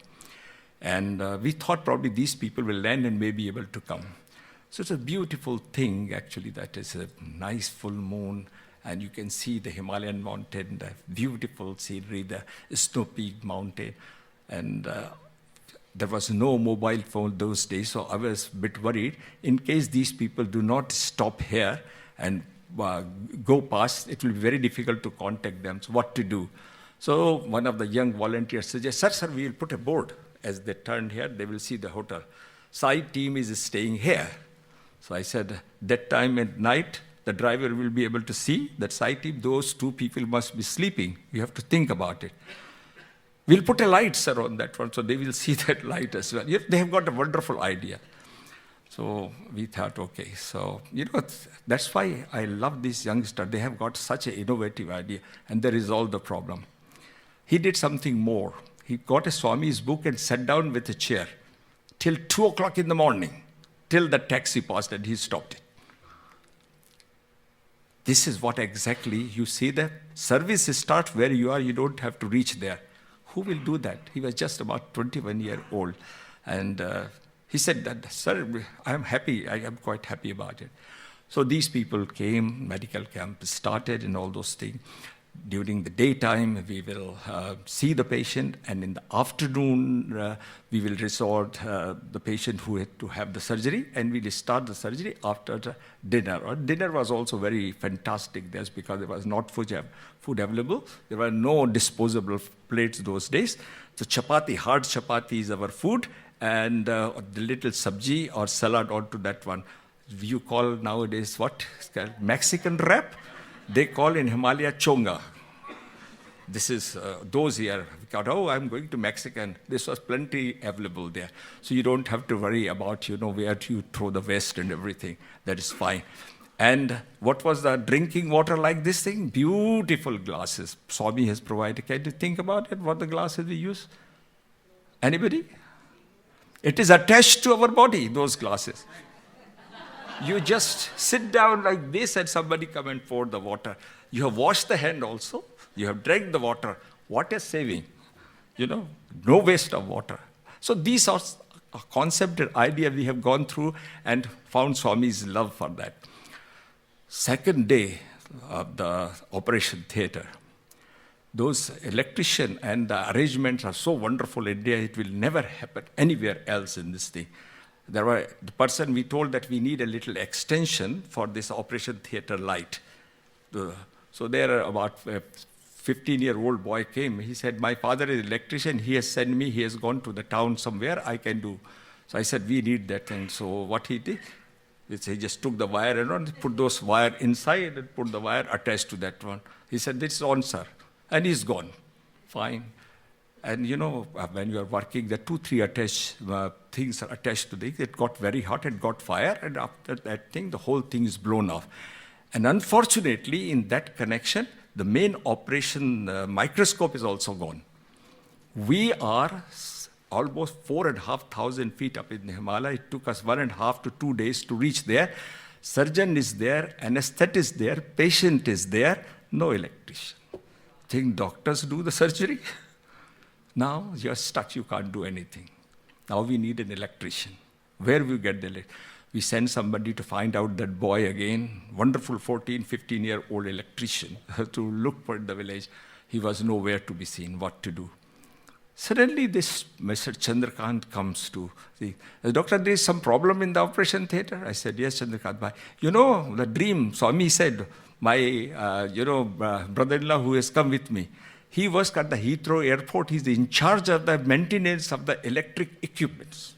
[SPEAKER 3] And we thought probably these people will land and may be able to come. So it's a beautiful thing, actually, that is a nice full moon, and you can see the Himalayan mountain, the beautiful scenery, the snow-peaked mountain. And there was no mobile phone those days, so I was a bit worried. In case these people do not stop here and go past, it will be very difficult to contact them. So what to do? So one of the young volunteers suggested, sir, we will put a board. As they turn here, they will see the hotel. Sai team is staying here. So I said, that time at night, the driver will be able to see that Sai team, those two people must be sleeping. You have to think about it. We'll put a light, sir, on that one, so they will see that light as well. They have got a wonderful idea. So we thought, okay, so, that's why I love these youngsters. They have got such an innovative idea, and they resolved the problem. He did something more. He got a Swami's book and sat down with a chair till 2 o'clock in the morning, till the taxi passed and he stopped it. This is what exactly, you see the service starts where you are, you don't have to reach there. Who will do that? He was just about 21-year-old. And he said that, sir, I am happy, I am quite happy about it. So these people came, medical camp started and all those things. During the daytime, we will see the patient, and in the afternoon, we will resort the patient who had to have the surgery, and we will start the surgery after the dinner. Dinner was also very fantastic there because there was not food available. There were no disposable plates those days. So chapati, hard chapati is our food, and the little sabji or salad onto that one. You call nowadays what? It's called Mexican wrap. They call in Himalaya chonga. This is those here. I'm going to Mexican. This was plenty available there. So you don't have to worry about, where you throw the waste and everything. That is fine. And what was the drinking water like this thing? Beautiful glasses. Swami has provided. Can you think about it, what the glasses we use? Anybody? It is attached to our body, those glasses. You just sit down like this and somebody come and pour the water. You have washed the hand also. You have drank the water. What is saving? No waste of water. So these are a concept, an idea we have gone through and found Swami's love for that. Second day of the operation theatre, those electrician and the arrangements are so wonderful in India, it will never happen anywhere else in this thing. There were the person we told that we need a little extension for this operation theatre light. So there about a 15-year-old boy came. He said, my father is an electrician. He has sent me. He has gone to the town somewhere. I can do. So I said, we need that thing. So what he did, he just took the wire and put those wire inside and put the wire attached to that one. He said, this is on, sir. And he's gone. Fine. And you know, when you are working, the 2-3 attached things are attached to it. It got very hot, it got fire, and after that thing, the whole thing is blown off. And unfortunately, in that connection, the main operation microscope is also gone. We are almost 4,500 feet up in the Himalaya. It took us 1.5 to 2 days to reach there. Surgeon is there, anesthetist is there, patient is there, no electrician. Think doctors do the surgery? Now you're stuck, you can't do anything. Now we need an electrician. Where we get the electrician? We send somebody to find out that boy again, wonderful 14, 15-year-old electrician to look for the village. He was nowhere to be seen, what to do. Suddenly this Mr. Chandrakant comes to see, doctor, there is some problem in the operation theatre. I said, yes, Chandrakant bhai. You know, the dream, Swami said, my brother-in-law who has come with me, he works at the Heathrow airport. He's in charge of the maintenance of the electric equipments.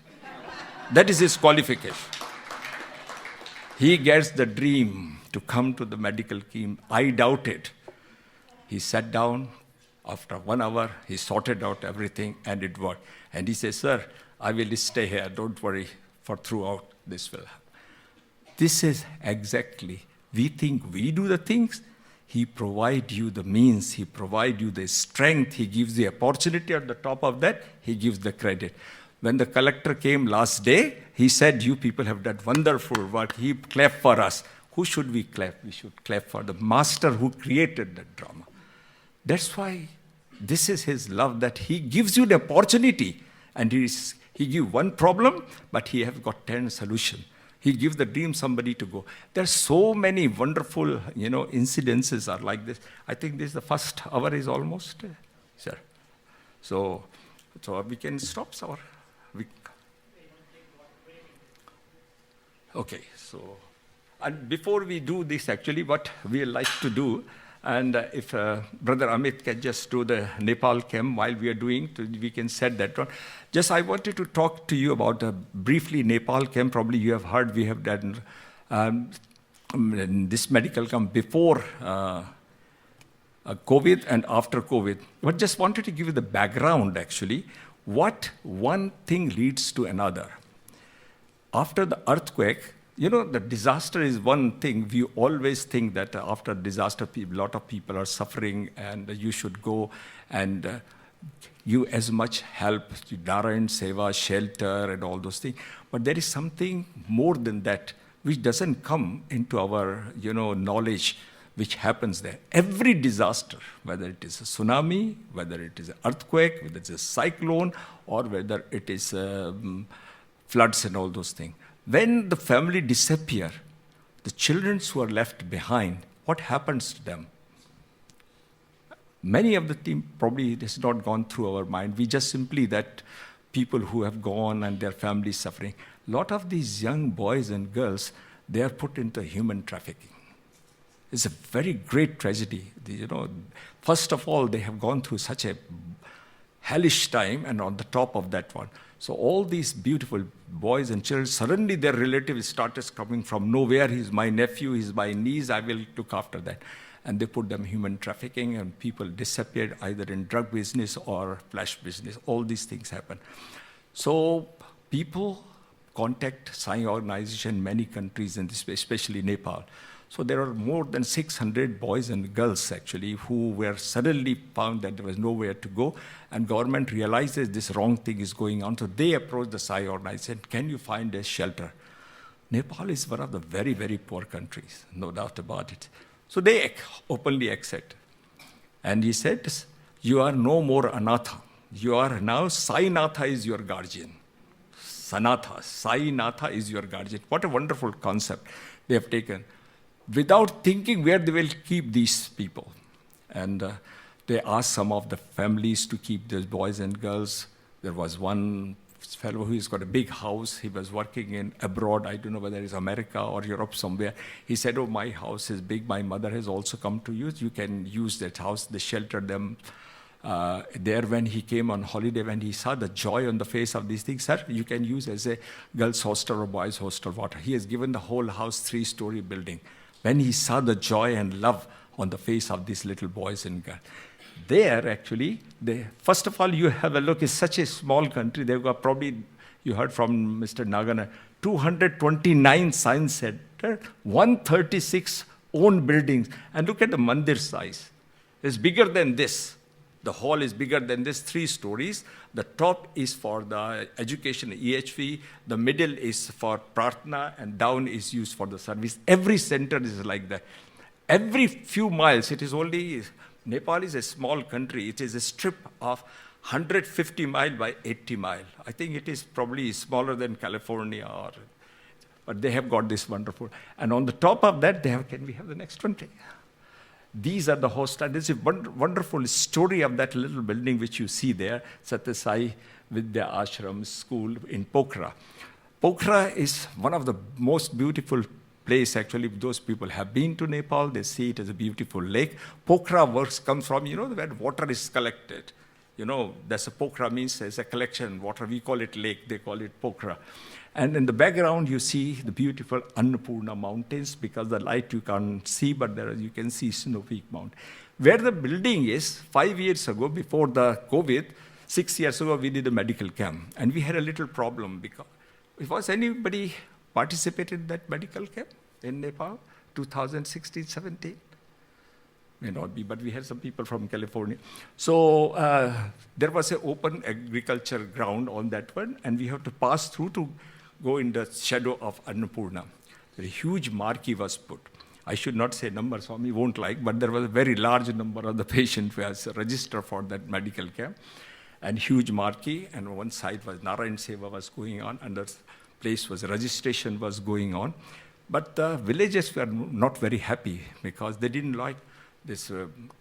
[SPEAKER 3] That is his qualification. He gets the dream to come to the medical team. I doubted. He sat down. After 1 hour, he sorted out everything and it worked. And he says, sir, I will stay here. Don't worry, for throughout this will happen. This is exactly, we think we do the things. He provides you the means. He provides you the strength. He gives the opportunity. At the top of that, he gives the credit. When the collector came last day, he said, you people have done wonderful work. He clapped for us. Who should we clap? We should clap for the master who created that drama. That's why this is his love, that he gives you the opportunity. And he gives one problem, but he has got 10 solutions. He gives the dream somebody to go. There are so many wonderful, incidences are like this. I think this is the first hour is almost, sir. So we can stop, sir. Okay, so, and before we do this, actually, what we like to do, and if Brother Amit can just do the Nepal camp while we are doing, we can set that one. Just I wanted to talk to you about briefly Nepal camp. Probably you have heard we have done this medical camp before COVID and after COVID. But just wanted to give you the background, actually, what one thing leads to another. After the earthquake, the disaster is one thing. We always think that after disaster, a lot of people are suffering and you should go and give as much help to Narayan Seva, shelter, and all those things. But there is something more than that which doesn't come into our knowledge, which happens there. Every disaster, whether it is a tsunami, whether it is an earthquake, whether it's a cyclone, or whether it is floods and all those things. When the family disappear, the children who are left behind, what happens to them? Many of the team probably it has not gone through our mind. We just simply that people who have gone and their families suffering. A lot of these young boys and girls, they are put into human trafficking. It's a very great tragedy. First of all, they have gone through such a hellish time, and on the top of that one. So all these beautiful boys and children, suddenly their relatives started coming from nowhere. He's my nephew, he's my niece, I will look after that. And they put them human trafficking, and people disappeared either in drug business or flesh business. All these things happen. So people contact Sai organization, many countries, and especially Nepal. So there are more than 600 boys and girls actually who were suddenly found that there was nowhere to go, and government realizes this wrong thing is going on. So they approached the Sai organization, can you find a shelter? Nepal is one of the very, very poor countries, no doubt about it. So they openly accept. And he said, you are no more anatha. You are now, Sai Natha is your guardian. Sanatha. Sai Natha is your guardian. What a wonderful concept they have taken. Without thinking where they will keep these people. And they asked some of the families to keep these boys and girls. There was one fellow who's got a big house. He was working in abroad. I don't know whether it's America or Europe somewhere. He said, oh, my house is big. My mother has also come to use. You can use that house. They sheltered them there when he came on holiday. When he saw the joy on the face of these things, sir, you can use as a girls' hostel or boys' hostel. What? He has given the whole house 3-story building. When he saw the joy and love on the face of these little boys and girls. There, actually, first of all, you have a look, it's such a small country. They've got probably, you heard from Mr. Nagana, 229 science center, 136 own buildings. And look at the mandir size. It's bigger than this. The hall is bigger than this, 3 stories. The top is for the education, EHV. The middle is for prarthana, and down is used for the service. Every center is like that. Every few miles, it is only... Nepal is a small country. It is a strip of 150 mile by 80 mile. I think it is probably smaller than California, but they have got this wonderful. And on the top of that, they have, can we have the next one? These are the hostels. This is a wonderful story of that little building which you see there, Sathya Sai Vidya Ashram School in Pokhara. Pokhara is one of the most beautiful place, actually. Those people have been to Nepal, they see it as a beautiful lake. Pokhara works comes from, where water is collected. That's a Pokhara means there's a collection water. We call it lake, they call it Pokhara. And in the background, you see the beautiful Annapurna mountains, because the light you can't see, but there you can see Snow Peak Mountain. Where the building is, 5 years ago, before the COVID, 6 years ago, we did a medical camp. And we had a little problem because, was anybody participated in that medical camp in Nepal, 2016-17? May not be, but we had some people from California. So there was an open agriculture ground on that one, and we have to pass through to go in the shadow of Annapurna. A huge marquee was put. I should not say number, Swami won't like, but there was a very large number of the patients who was registered for that medical camp, and huge marquee, and on one side was Narayan Seva was going on, and the place was registration was going on. But the villagers were not very happy because they didn't like this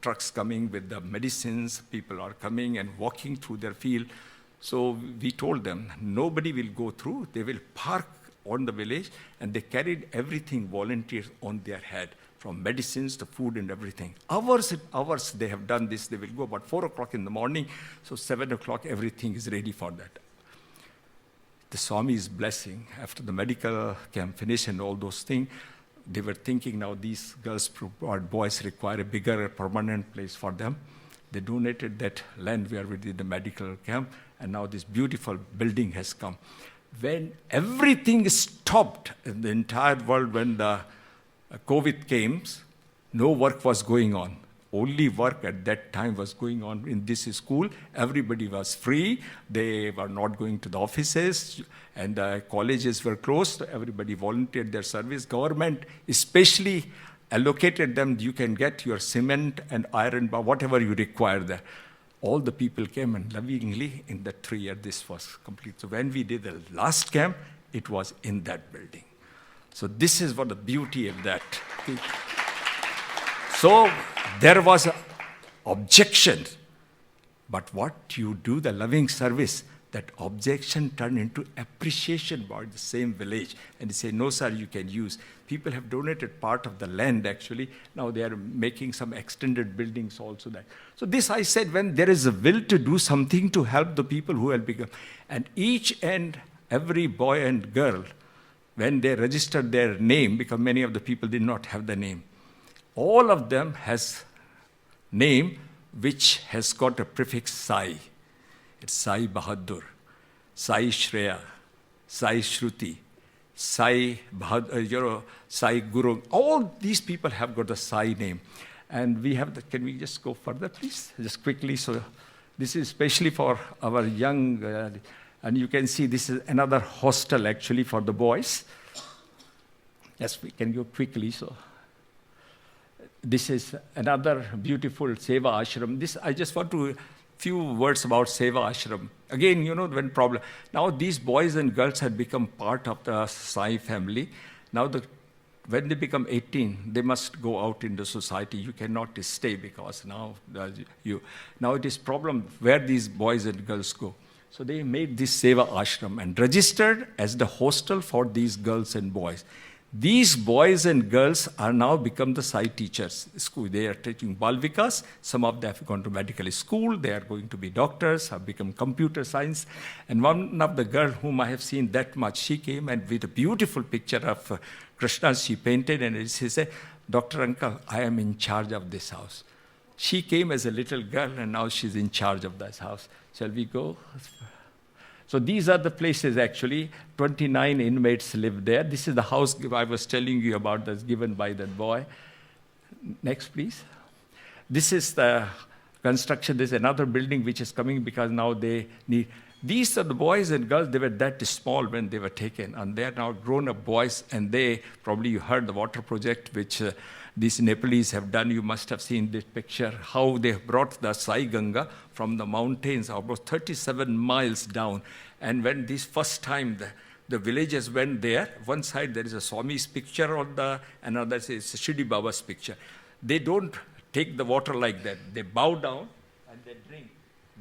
[SPEAKER 3] trucks coming with the medicines. People are coming and walking through their field. So we told them, nobody will go through. They will park on the village, and they carried everything, volunteers on their head, from medicines to food and everything. Hours and hours they have done this. They will go about 4 o'clock in the morning. So 7 o'clock, everything is ready for that. The Swami's blessing, after the medical camp finished and all those things, they were thinking now these girls or boys require a bigger permanent place for them. They donated that land where we did the medical camp, and now this beautiful building has come. When everything stopped in the entire world, when the COVID came, no work was going on. Only work at that time was going on in this school. Everybody was free. They were not going to the offices, and the colleges were closed. Everybody volunteered their service. Government especially allocated them. You can get your cement and iron, whatever you require there. All the people came, and lovingly in that 3 years, this was complete. So when we did the last camp, it was in that building. So this is what the beauty of that. So there was an objection, but what you do, the loving service, that objection turned into appreciation by the same village. And they say, no, sir, you can use. People have donated part of the land, actually. Now they are making some extended buildings also there. So this I said, when there is a will to do something to help the people who will become, and each and every boy and girl, when they registered their name, because many of the people did not have the name, all of them has name which has got a prefix Sai. It's Sai Bahadur, Sai Shreya, Sai Shruti, Sai Bahadur, Sai Guru. All these people have got the Sai name. And we have the, can we just go further, please? Just quickly. So this is especially for our young, and you can see this is another hostel actually for the boys. Yes, we can go quickly. So this is another beautiful Seva Ashram. This, I just want to, few words about Seva Ashram. Again, when problem, now these boys and girls had become part of the Sai family. Now when they become 18, they must go out in the society. You cannot stay because now it is problem where these boys and girls go. So they made this Seva Ashram and registered as the hostel for these girls and boys. These boys and girls are now become the Sai teachers. They are teaching Balvikas. Some of them have gone to medical school. They are going to be doctors, have become computer science. And one of the girls whom I have seen that much, she came and with a beautiful picture of Krishna she painted, and she said, "Dr. Uncle, I am in charge of this house." She came as a little girl and now she's in charge of this house. Shall we go? So these are the places actually. 29 inmates live there. This is the house I was telling you about that's given by that boy. Next, please. This is the construction. There's another building which is coming because now they need. These are the boys and girls. They were that small when they were taken, and they are now grown-up boys. And they probably you heard the water project which these Nepalese have done. You must have seen this picture, how they brought the Sai Ganga from the mountains about 37 miles down. And when this first time the villagers went there, one side there is a Swami's picture on another is Shidi Baba's picture. They don't take the water like that. They bow down and they drink.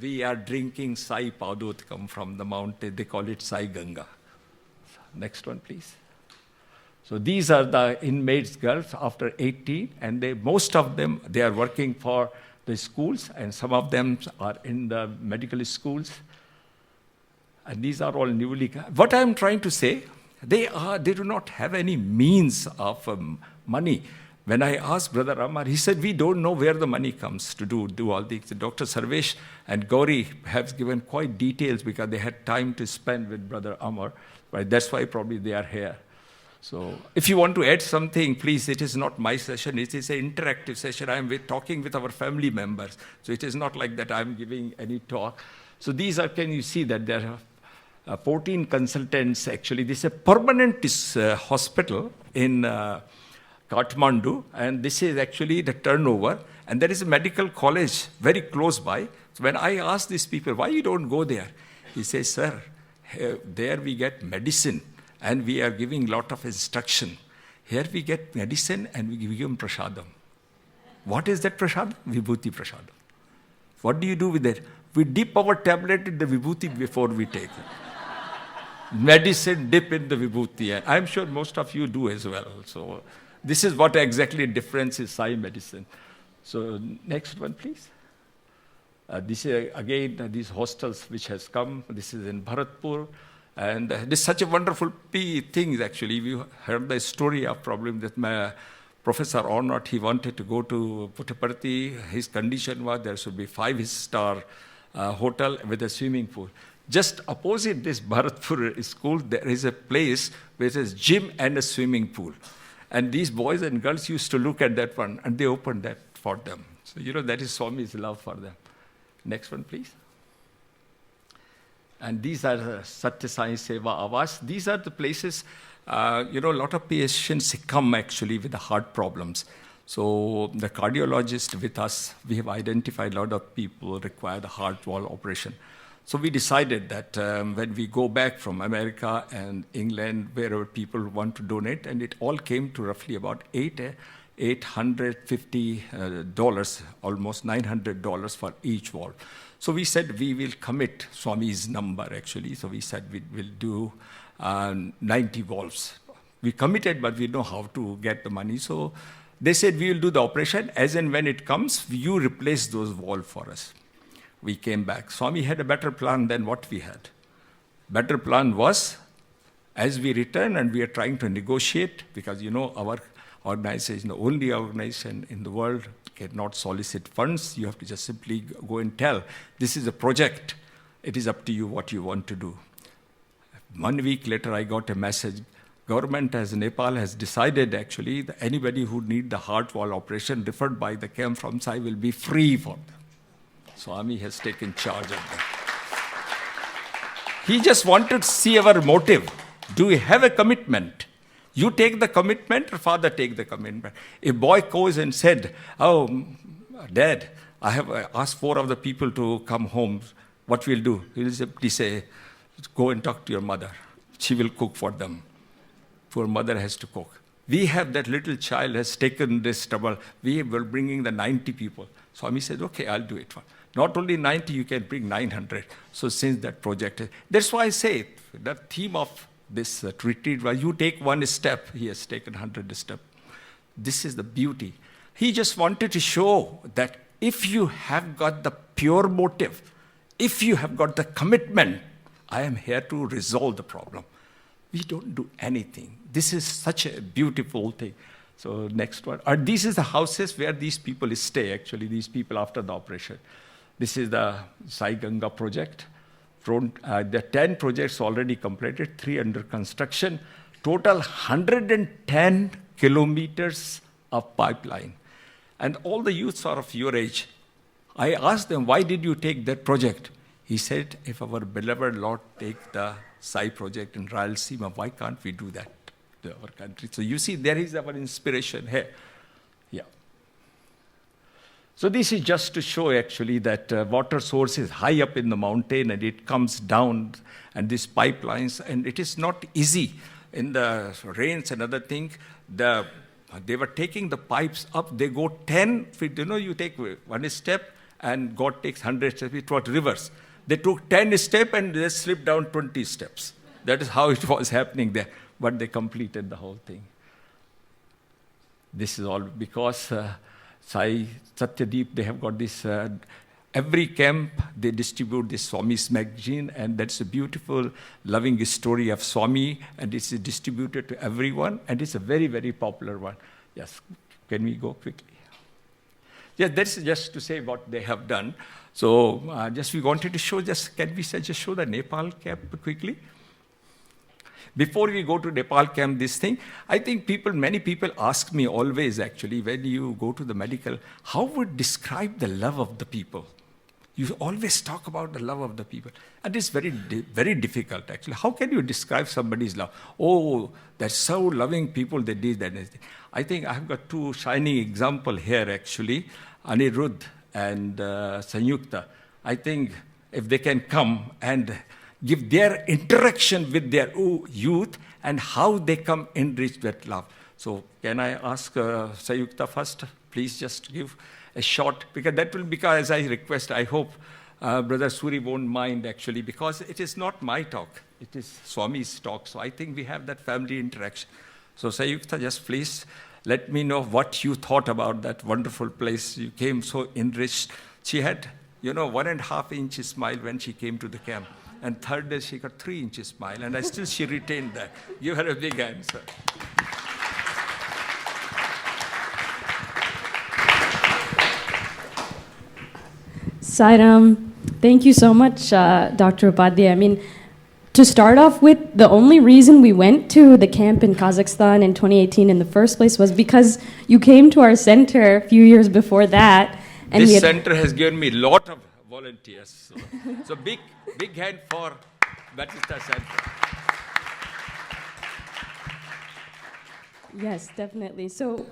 [SPEAKER 3] We are drinking Sai Padotkam from the mountain. They call it Sai Ganga. Next one, please. So these are the inmates, girls, after 18, and most of them, they are working for the schools, and some of them are in the medical schools. And these are all newly. What I am trying to say, they do not have any means of money. When I asked Brother Amar, he said, we don't know where the money comes to do all these. Dr. Sarvesh and Gauri have given quite details because they had time to spend with Brother Amar. Right? That's why probably they are here. So if you want to add something, please, it is not my session. It is an interactive session. I am talking with our family members. So it is not like that I am giving any talk. So these are, can you see that there are 14 consultants actually. This is a permanent hospital in Kathmandu. And this is actually the turnover. And there is a medical college very close by. So when I ask these people, why you don't go there? He says, sir, there we get medicine. And we are giving a lot of instruction. Here we get medicine and we give them prasadam. What is that prasadam? Vibhuti prasadam. What do you do with it? We dip our tablet in the vibhuti before we take it. Medicine dip in the vibhuti. And I'm sure most of you do as well. So this is what exactly difference is Sai medicine. So next one, please. This is again these hostels which has come. This is in Bharatpur. And this is such a wonderful thing, actually. We heard the story of problem that my professor or not, he wanted to go to Puttaparthi. His condition was there should be 5-star hotel with a swimming pool. Just opposite this Bharatpur school, there is a place where there is gym and a swimming pool. And these boys and girls used to look at that one, and they opened that for them. So, that is Swami's love for them. Next one, please. And these are Sathya Sai Seva Avas. These are the places, a lot of patients come actually with the heart problems. So the cardiologist with us, we have identified a lot of people require the heart wall operation. So we decided that when we go back from America and England, wherever people want to donate, and it all came to roughly about $850, almost $900 for each wall. So we said we will commit Swami's number actually. So we said we will do 90 valves. We committed, but we know how to get the money. So they said we will do the operation. As and when it comes, you replace those valves for us. We came back. Swami had a better plan than what we had. Better plan was, as we return and we are trying to negotiate, because our organization, the only organization in the world, cannot solicit funds. You have to just simply go and tell, this is a project. It is up to you what you want to do. 1 week later, I got a message. Government as Nepal has decided actually that anybody who need the heart wall operation referred by the camp from Sai will be free for them. Swami has taken charge of that. He just wanted to see our motive. Do we have a commitment? You take the commitment or father take the commitment? If boy goes and said, oh, Dad, I have asked 4 of the people to come home, what we'll do? He'll simply say, go and talk to your mother. She will cook for them. Poor mother has to cook. We have that little child has taken this trouble. We were bringing the 90 people. Swami said, okay, I'll do it. Not only 90, you can bring 900. So since that project, that's why I say the theme of this retreat was you take 1 step, he has taken 100 steps. This is the beauty. He just wanted to show that if you have got the pure motive, if you have got the commitment, I am here to resolve the problem. We don't do anything. This is such a beautiful thing. So next one. This is the houses where these people stay, actually, these people after the operation. This is the Sai Ganga project. There are 10 projects already completed, 3 under construction. Total 110 kilometers of pipeline. And all the youths are of your age. I asked them, why did you take that project? He said, if our beloved Lord take the Sai project in Rayalaseema, why can't we do that to our country? So you see, there is our inspiration here. Yeah. So this is just to show actually that water source is high up in the mountain and it comes down and these pipelines, and it is not easy in the rains and other things. They were taking the pipes up, they go 10 feet, you take 1 step and God takes 100 steps, it was reverse. They took 10 steps and they slipped down 20 steps. That is how it was happening there. But they completed the whole thing. This is all because Sai Sathya, they have got this, every camp they distribute this Swami's magazine, and that's a beautiful, loving story of Swami, and it's distributed to everyone, and it's a very, very popular one. Yes, can we go quickly? Yes, that's just to say what they have done. So just we wanted to show, can we just show the Nepal camp quickly? Before we go to Nepal camp, this thing, I think many people ask me always actually, when you go to the medical, how would describe the love of the people? You always talk about the love of the people. And it's very, very difficult actually. How can you describe somebody's love? Oh, they're so loving people, they did that. I think I've got 2 shining examples here actually, Anirudh and Sanyukta. I think if they can come and give their interaction with their youth and how they come enriched with love. So can I ask Sanyukta first? Please just give a short, because that will become, as I request, I hope Brother Suri won't mind actually, because it is not my talk, it is Swami's talk. So I think we have that family interaction. So Sanyukta, just please let me know what you thought about that wonderful place. You came so enriched. She had, 1.5 inch smile when she came to the camp. And third day, she got 3 inches smile. And she retained that. Give her a big hand, sir.
[SPEAKER 1] Sairam, thank you so much, Dr. Upadhyay. I mean, to start off with, the only reason we went to the camp in Kazakhstan in 2018 in the first place was because you came to our center a few years before that. And
[SPEAKER 3] this center has given me a lot of volunteers. So big hand for Bethesda Center.
[SPEAKER 1] Yes, definitely. So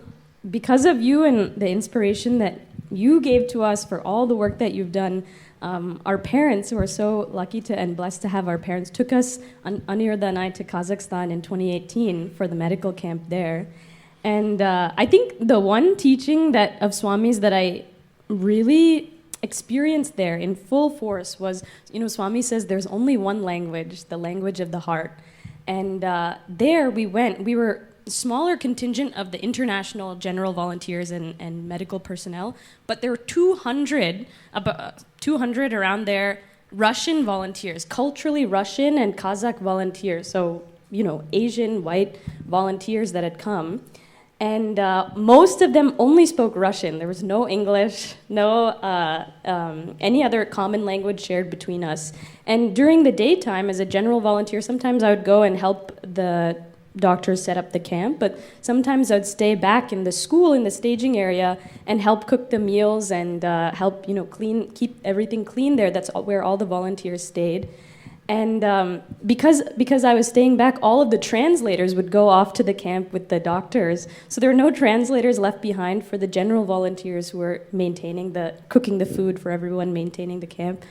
[SPEAKER 1] because of you and the inspiration that you gave to us for all the work that you've done, our parents, who are so lucky and blessed to have our parents, took us, Anirudh and I, to Kazakhstan in 2018 for the medical camp there. And I think the one teaching of Swami's that I really experienced there in full force was, Swami says there's only one language, the language of the heart. And there we went. We were a smaller contingent of the international general volunteers and medical personnel, but there were about 200 around there, Russian volunteers, culturally Russian and Kazakh volunteers, so, Asian, white volunteers that had come. And most of them only spoke Russian. There was no English, no any other common language shared between us. And during the daytime, as a general volunteer, sometimes I would go and help the doctors set up the camp, but sometimes I'd stay back in the school, in the staging area, and help cook the meals and help, keep everything clean there. That's where all the volunteers stayed. And because I was staying back, all of the translators would go off to the camp with the doctors. So there were no translators left behind for the general volunteers who were cooking the food for everyone, maintaining the camp.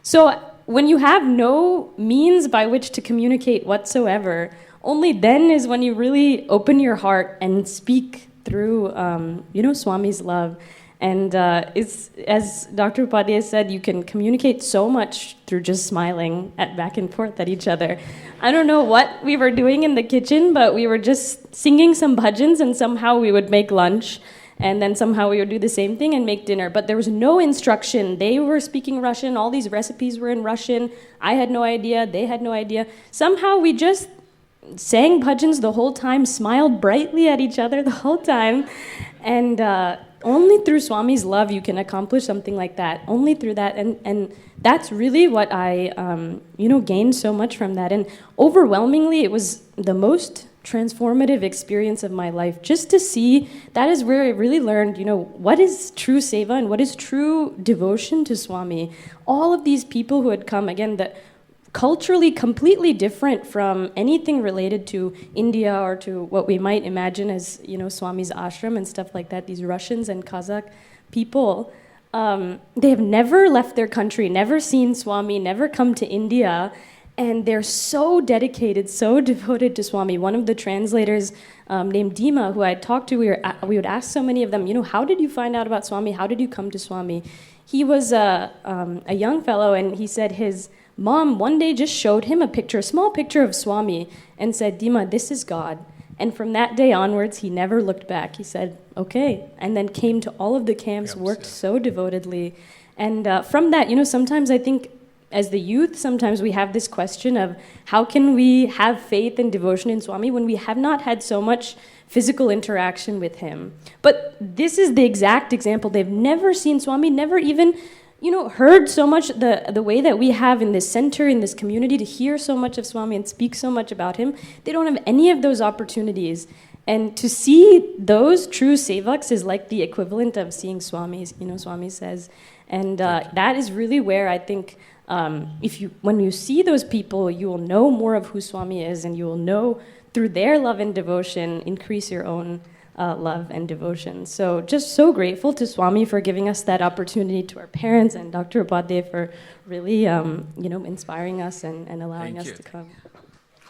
[SPEAKER 1] So when you have no means by which to communicate whatsoever, only then is when you really open your heart and speak through, Swami's love. And it's, as Dr. Upadhyay said, you can communicate so much through just smiling back and forth at each other. I don't know what we were doing in the kitchen, but we were just singing some bhajans, and somehow we would make lunch, and then somehow we would do the same thing and make dinner. But there was no instruction. They were speaking Russian. All these recipes were in Russian. I had no idea. They had no idea. Somehow we just sang bhajans the whole time, smiled brightly at each other the whole time, and only through Swami's love you can accomplish something like that. Only through that, and that's really what I gained so much from that. And overwhelmingly, it was the most transformative experience of my life. Just to see, that is where I really learned, what is true seva and what is true devotion to Swami. All of these people who had come, again, that culturally completely different from anything related to India or to what we might imagine as, Swami's ashram and stuff like that. These Russians and Kazakh people, they have never left their country, never seen Swami, never come to India, and they're so dedicated, so devoted to Swami. One of the translators named Dima, who I talked to, we would ask so many of them, how did you find out about Swami? How did you come to Swami? He was a young fellow, and he said his mom one day just showed him a small picture of Swami, and said, Dima, this is God. And from that day onwards, he never looked back. He said, okay, and then came to all of the camps, worked so devotedly. And from that, sometimes I think as the youth, sometimes we have this question of how can we have faith and devotion in Swami when we have not had so much physical interaction with him. But this is the exact example. They've never seen Swami, never even heard so much, the way that we have in this center, in this community, to hear so much of Swami and speak so much about him. They don't have any of those opportunities. And to see those true sevaks is like the equivalent of seeing Swamis, Swami says. And that is really where I think when you see those people, you will know more of who Swami is, and you will know through their love and devotion, increase your own love and devotion. So just so grateful to Swami for giving us that opportunity, to our parents and Dr. Upadhyay for really, inspiring us and allowing us to come.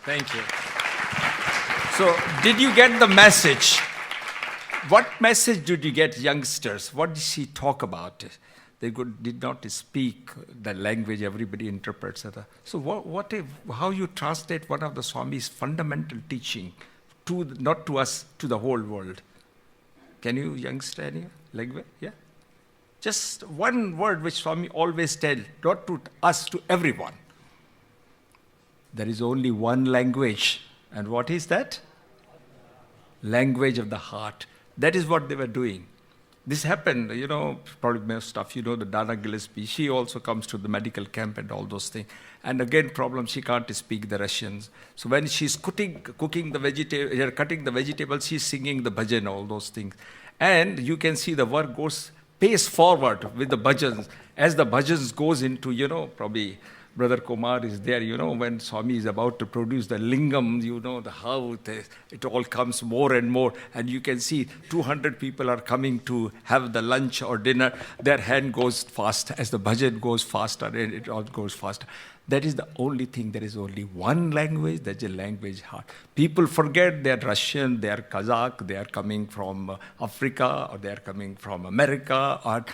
[SPEAKER 3] Thank you. So did you get the message? What message did you get, youngsters? What did she talk about? They did not speak the language everybody interprets. So how you translate one of the Swami's fundamental teaching not to us, to the whole world? Can you, youngster, any language? Yeah? Just one word which Swami always tells, not to us, to everyone. There is only one language. And what is that? Language of the heart. That is what they were doing. This happened, probably most of the Dana Gillespie, she also comes to the medical camp and all those things. And again, problem, she can't speak the Russians. So when she's cutting the vegetables, she's singing the bhajan, all those things. And you can see the work goes pace forward with the bhajans. As the bhajans goes into, probably Brother Kumar is there, when Swami is about to produce the lingam, how it all comes more and more. And you can see 200 people are coming to have the lunch or dinner. Their hand goes fast as the bhajan goes faster, and it all goes faster. That is the only thing. There is only one language, that's a language heart. People forget they are Russian, they are Kazakh, they are coming from Africa, or they are coming from America, or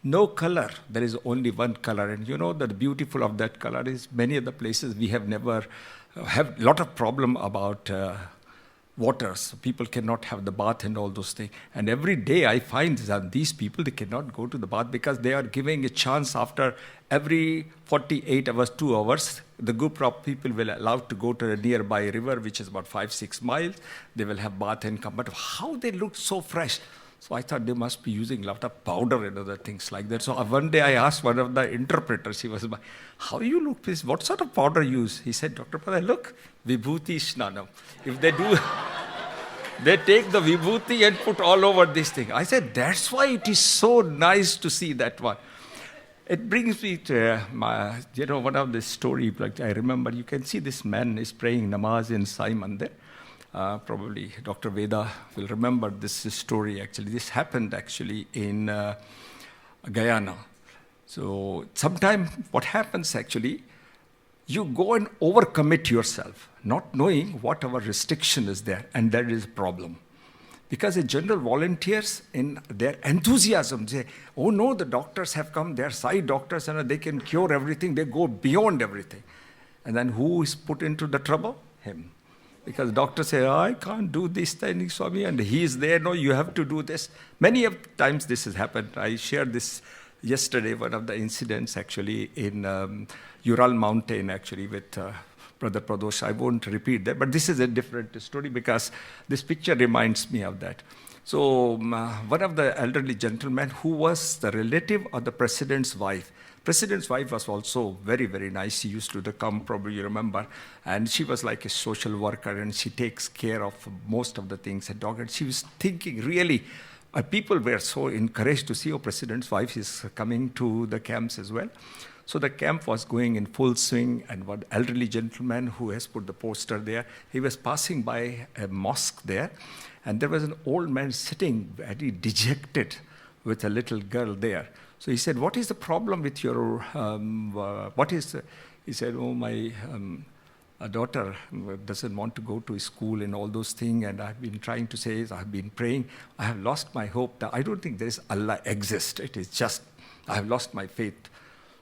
[SPEAKER 3] no color. There is only one color. And the beautiful of that color is many of the places we have never have a lot of problem about waters. People cannot have the bath and all those things. And every day I find that these people, they cannot go to the bath because they are giving a chance after every 48 hours, 2 hours, the group of people will allow to go to a nearby river, which is about 5-6 miles. They will have bath and come. But how they look so fresh. So I thought they must be using a lot of powder and other things like that. So one day I asked one of the interpreters, he was like, how you look, please? What sort of powder you use? He said, Dr. Upadhyay, look, vibhuti snanam. If they do, they take the vibhuti and put all over this thing. I said, that's why it is so nice to see that one. It brings me to, one of the story, like I remember, you can see this man is praying namaz in Sai Mandir. Probably Dr. Veda will remember this story actually. This happened actually in Guyana. So sometime what happens actually, you go and overcommit yourself, not knowing what our restriction is there, and that is a problem. Because the general volunteers, in their enthusiasm, say, oh no, the doctors have come, they're Sai doctors, and they can cure everything, they go beyond everything. And then who is put into the trouble? Him. Because doctors say, I can't do this thing, Swami, and he is there, no, you have to do this. Many of times this has happened. I shared this yesterday, one of the incidents actually in Ural Mountain actually with Brother Pradosh. I won't repeat that, but this is a different story because this picture reminds me of that. So one of the elderly gentlemen who was the relative of the president's wife. President's wife was also very, very nice. She used to come, probably you remember, and she was like a social worker, and she takes care of most of the things at dog. And she was thinking really, people were so encouraged to see, president's wife is coming to the camps as well. So the camp was going in full swing, and one elderly gentleman who has put the poster there, he was passing by a mosque there, and there was an old man sitting very dejected with a little girl there. So he said, what is the problem with your, he said, oh, my daughter doesn't want to go to school and all those things, and I've been trying to say, I've been praying, I have lost my hope. That I don't think there is Allah exists. It is just, I have lost my faith.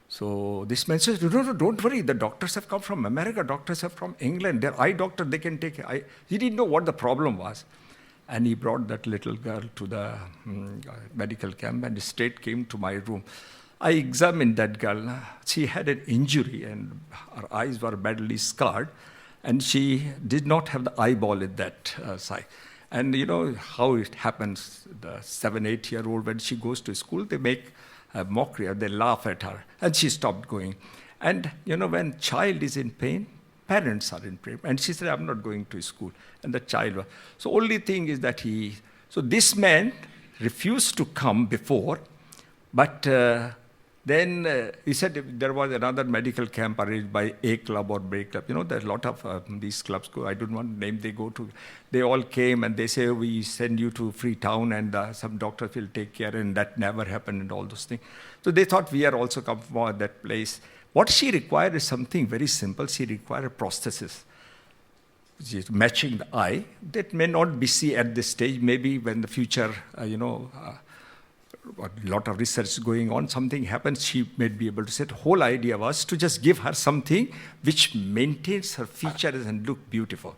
[SPEAKER 3] So this man says, no, don't worry. The doctors have come from America. Doctors have from England. They're eye doctor. They can take it. He didn't know what the problem was. And he brought that little girl to the medical camp, and straight came to my room. I examined that girl. She had an injury, and her eyes were badly scarred, and she did not have the eyeball in that side. And you know how it happens, the 7-8-year-old, when she goes to school, they make a mockery, or they laugh at her, and she stopped going. And you know, when child is in pain, parents are in pain. And she said, I'm not going to school. And the child was. So only thing is that so this man refused to come before, but then he said there was another medical camp arranged by A Club or B Club. You know, there's a lot of these clubs go. I don't want to name. They go to. They all came and they say, we send you to Freetown and some doctors will take care. And that never happened and all those things. So they thought we are also come from that place. What she required is something very simple. She required a prosthesis, which is matching the eye. That may not be seen at this stage. Maybe when the future, a lot of research going on, something happens, she may be able to say. The whole idea was to just give her something which maintains her features and look beautiful.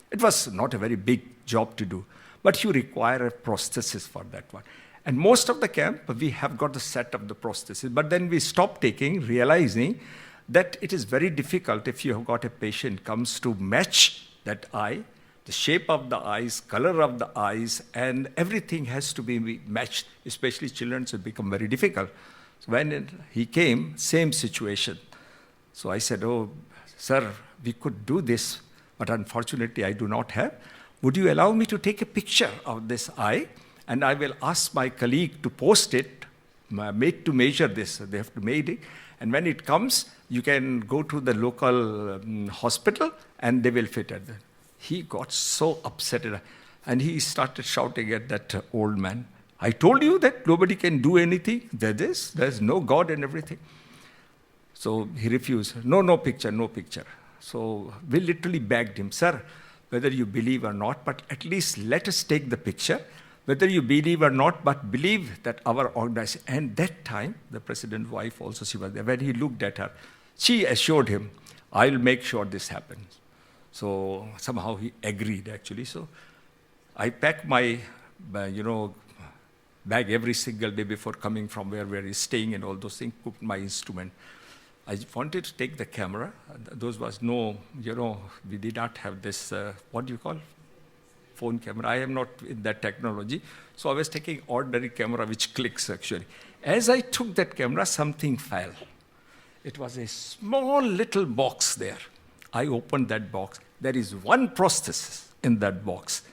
[SPEAKER 3] It was not a very big job to do, but you require a prosthesis for that one. And most of the camp, we have got the set of the prosthesis, but then we stopped taking, realizing that it is very difficult if you have got a patient comes to match that eye, the shape of the eyes, color of the eyes, and everything has to be matched, especially children, so it become very difficult. So when he came, same situation. So I said, oh, sir, we could do this, but unfortunately I do not have. Would you allow me to take a picture of this eye? And I will ask my colleague to post it, made to measure this. They have to make it. And when it comes, you can go to the local hospital and they will fit it. He got so upset and he started shouting at that old man. I told you that nobody can do anything. There's no God and everything. So he refused. No picture, no picture. So we literally begged him, sir, whether you believe or not, but at least let us take the picture. Whether you believe or not, but believe that our organization. And that time, the president's wife also, she was there. When he looked at her, she assured him, I'll make sure this happens. So somehow he agreed, actually. So I pack my, bag every single day before coming from where he's staying and all those things, put my instrument. I wanted to take the camera. Those was no, we did not have this, what do you call? Phone camera. I am not in that technology. So I was taking ordinary camera which clicks actually. As I took that camera, something fell. It was a small little box there. I opened that box. There is one prosthesis in that box.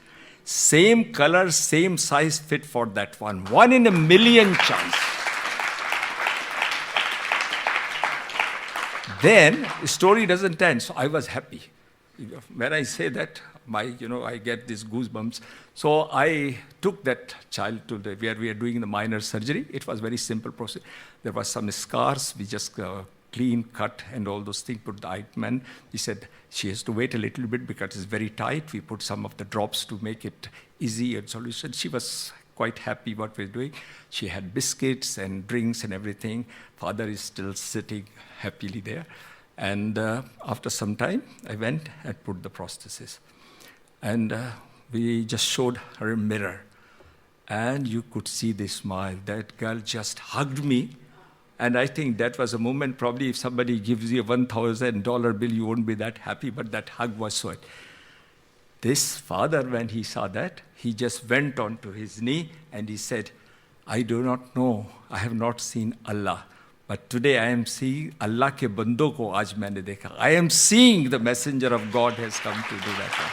[SPEAKER 3] Same color, same size fit for that one. 1 in a million chance. Then, the story doesn't end, so I was happy. When I say that, I get these goosebumps. So I took that child to where we are doing the minor surgery. It was very simple process. There was some scars. We just clean, cut, and all those things, put the ointment. He said she has to wait a little bit because it's very tight. We put some of the drops to make it easy and solution. She was quite happy what we're doing. She had biscuits and drinks and everything. Father is still sitting happily there. And after some time, I went and put the prosthesis. And we just showed her a mirror. And you could see the smile. That girl just hugged me. And I think that was a moment, probably if somebody gives you a $1,000 bill, you won't be that happy, but that hug was so. This father, when he saw that, he just went onto his knee and he said, I do not know, I have not seen Allah. But today I am seeing Allah ke bando ko aaj maine dekha. I am seeing the messenger of God has come to do that.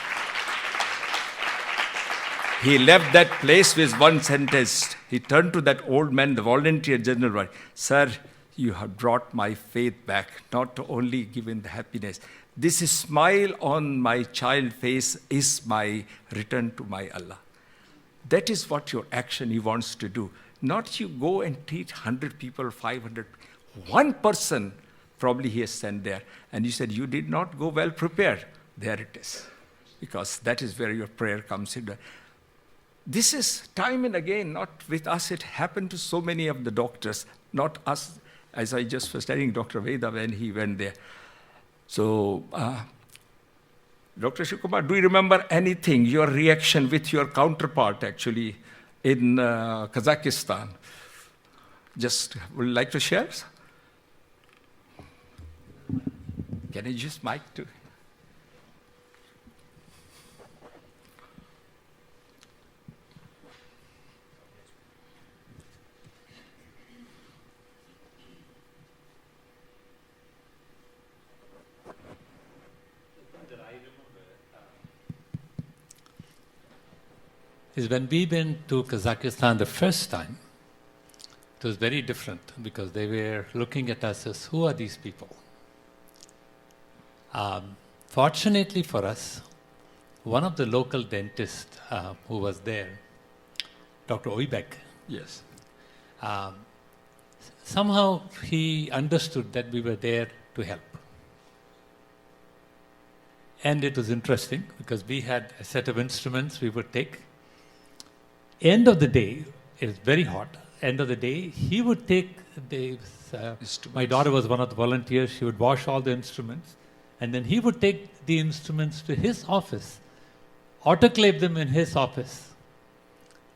[SPEAKER 3] He left that place with one sentence. He turned to that old man, the volunteer general, Sir, you have brought my faith back, not only given the happiness. This smile on my child face is my return to my Allah. That is what your action he wants to do. Not you go and treat 100 people, 500. One person probably he has sent there. And you said, you did not go well prepared. There it is. Because that is where your prayer comes in. This is time and again, not with us. It happened to so many of the doctors, not us. As I just was telling Dr. Veda when he went there. So, Dr. Shikumar, do you remember anything, your reaction with your counterpart actually in Kazakhstan? Just would you like to share? Can I just mic to?
[SPEAKER 5] Is when we went to Kazakhstan the first time, it was very different because they were looking at us as, who are these people? Fortunately for us, one of the local dentists who was there, Dr. Upadhyay,
[SPEAKER 3] Yes.
[SPEAKER 5] somehow he understood that we were there to help. And it was interesting because we had a set of instruments we would take. End of the day, it was very hot. End of the day, he would take my daughter was one of the volunteers. She would wash all the instruments. And then he would take the instruments to his office, autoclave them in his office,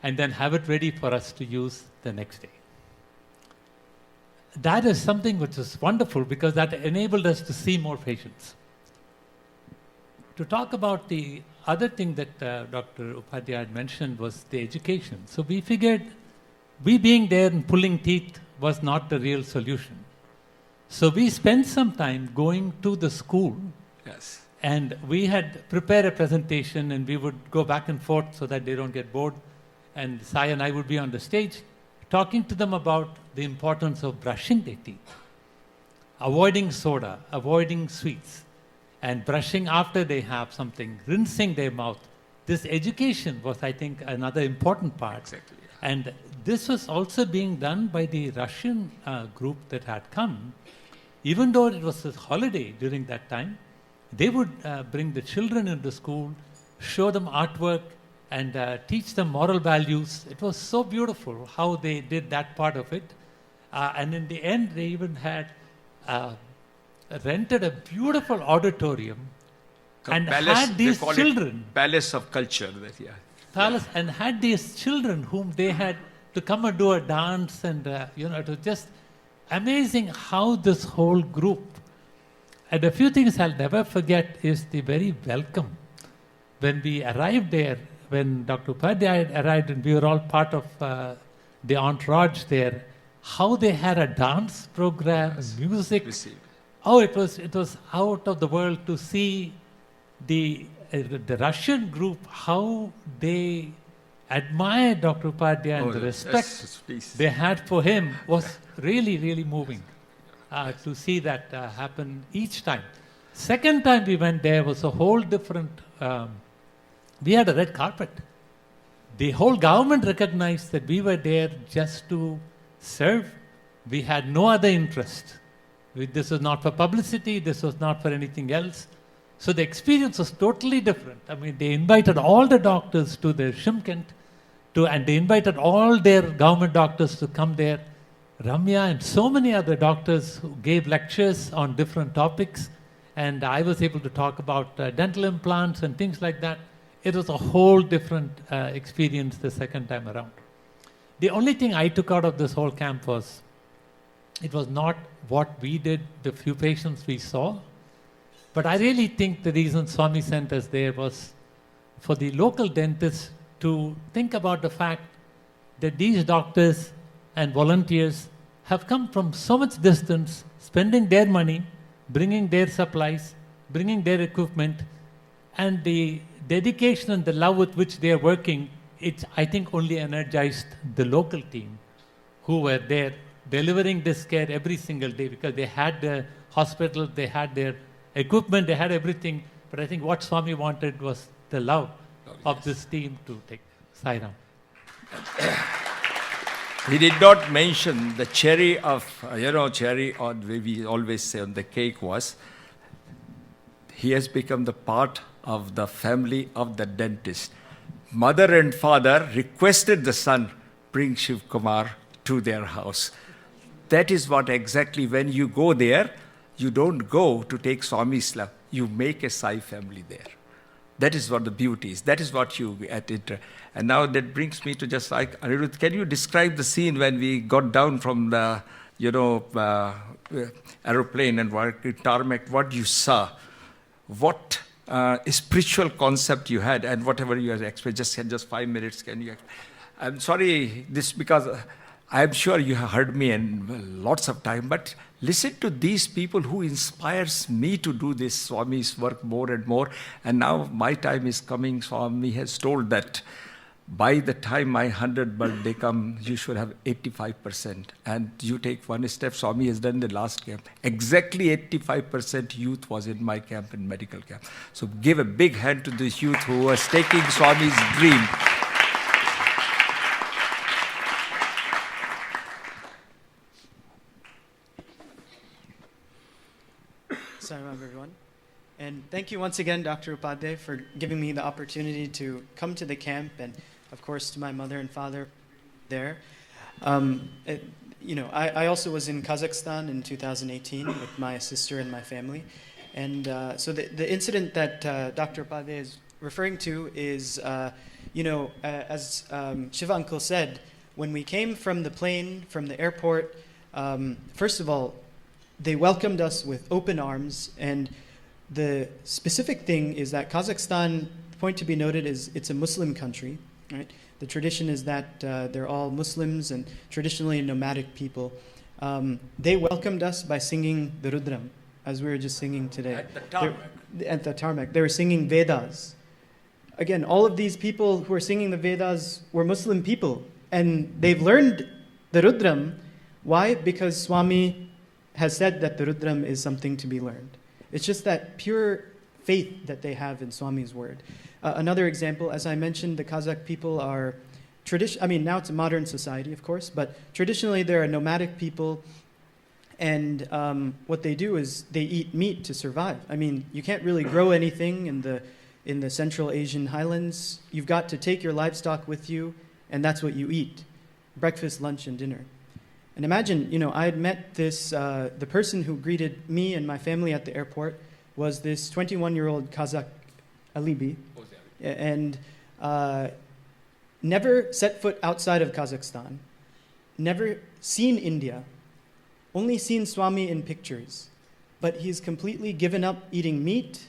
[SPEAKER 5] and then have it ready for us to use the next day. That is something which is wonderful because that enabled us to see more patients. To talk about the other thing that Dr. Upadhyay had mentioned was the education. So we figured we being there and pulling teeth was not the real solution. So we spent some time going to the school.
[SPEAKER 3] Yes.
[SPEAKER 5] And we had prepared a presentation and we would go back and forth so that they don't get bored. And Sai and I would be on the stage talking to them about the importance of brushing their teeth, avoiding soda, avoiding sweets, and brushing after they have something, rinsing their mouth. This education was, I think, another important part.
[SPEAKER 3] Exactly.
[SPEAKER 5] And this was also being done by the Russian group that had come. Even though it was a holiday during that time, they would bring the children into school, show them artwork, and teach them moral values. It was so beautiful how they did that part of it. And in the end, they even had rented a beautiful auditorium and had these children.
[SPEAKER 3] Palace of culture.
[SPEAKER 5] Palace, and had these children whom they had to come and do a dance. And, it was just amazing how this whole group. And a few things I'll never forget is the very welcome. When we arrived there, when Dr. Upadhyay arrived and we were all part of the entourage there, how they had a dance program, music. Oh, it was out of the world to see the Russian group, how they admired Dr. Upadhyay and the respect they had for him was really, really moving. to see that happen each time. Second time we went there was a whole different, we had a red carpet. The whole government recognized that we were there just to serve. We had no other interest. This was not for publicity, this was not for anything else. So the experience was totally different. I mean, they invited all the doctors to their Shimkent, and they invited all their government doctors to come there. Ramya and so many other doctors who gave lectures on different topics, and I was able to talk about dental implants and things like that. It was a whole different experience the second time around. The only thing I took out of this whole camp was, it was not what we did, the few patients we saw, but I really think the reason Swami sent us there was for the local dentists to think about the fact that these doctors and volunteers have come from so much distance, spending their money, bringing their supplies, bringing their equipment, and the dedication and the love with which they are working, it's, I think, only energized the local team who were there delivering this care every single day, because they had the hospital, they had their equipment, they had everything. But I think what Swami wanted was the love of this team to take. Sai Ram.
[SPEAKER 3] He did not mention the cherry of, cherry on, we always say on the cake was, he has become the part of the family of the dentist. Mother and father requested the son, bring Shiv Kumar to their house. That is what exactly, when you go there, you don't go to take Swami's love. You make a Sai family there. That is what the beauty is. That is what you at it. And now that brings me to just like, Anirudh, can you describe the scene when we got down from the, aeroplane and tarmac, what you saw? What spiritual concept you had, and whatever you had expressed, just 5 minutes, can you? I'm sorry, this because I'm sure you have heard me in lots of time, but listen to these people who inspires me to do this Swami's work more and more. And now my time is coming. Swami has told that by the time my 100th birthday come, you should have 85%. And you take one step, Swami has done the last camp. Exactly 85% youth was in my camp, in medical camp. So give a big hand to this youth who was taking Swami's dream.
[SPEAKER 2] Salam, everyone. And thank you once again, Dr. Upadhyay, for giving me the opportunity to come to the camp, and of course to my mother and father there. I also was in Kazakhstan in 2018 with my sister and my family. And so the incident that Dr. Upadhyay is referring to is, as Shiva Uncle said, when we came from the plane, from the airport, first of all, they welcomed us with open arms, and the specific thing is that Kazakhstan, point to be noted, is it's a Muslim country, right? The tradition is that they're all Muslims and traditionally nomadic people. They welcomed us by singing the Rudram, as we were just singing today. At the tarmac. They were singing Vedas. Again, all of these people who are singing the Vedas were Muslim people, and they've learned the Rudram. Why? Because Swami has said that the Rudram is something to be learned. It's just that pure faith that they have in Swami's word. Another example, as I mentioned, the Kazakh people are now it's a modern society, of course, but traditionally they're a nomadic people, and what they do is they eat meat to survive. I mean, you can't really grow anything in the Central Asian highlands. You've got to take your livestock with you, and that's what you eat: breakfast, lunch, and dinner. And imagine, I had met this, the person who greeted me and my family at the airport was this 21-year-old Kazakh Alibi, and never set foot outside of Kazakhstan, never seen India, only seen Swami in pictures, but he's completely given up eating meat,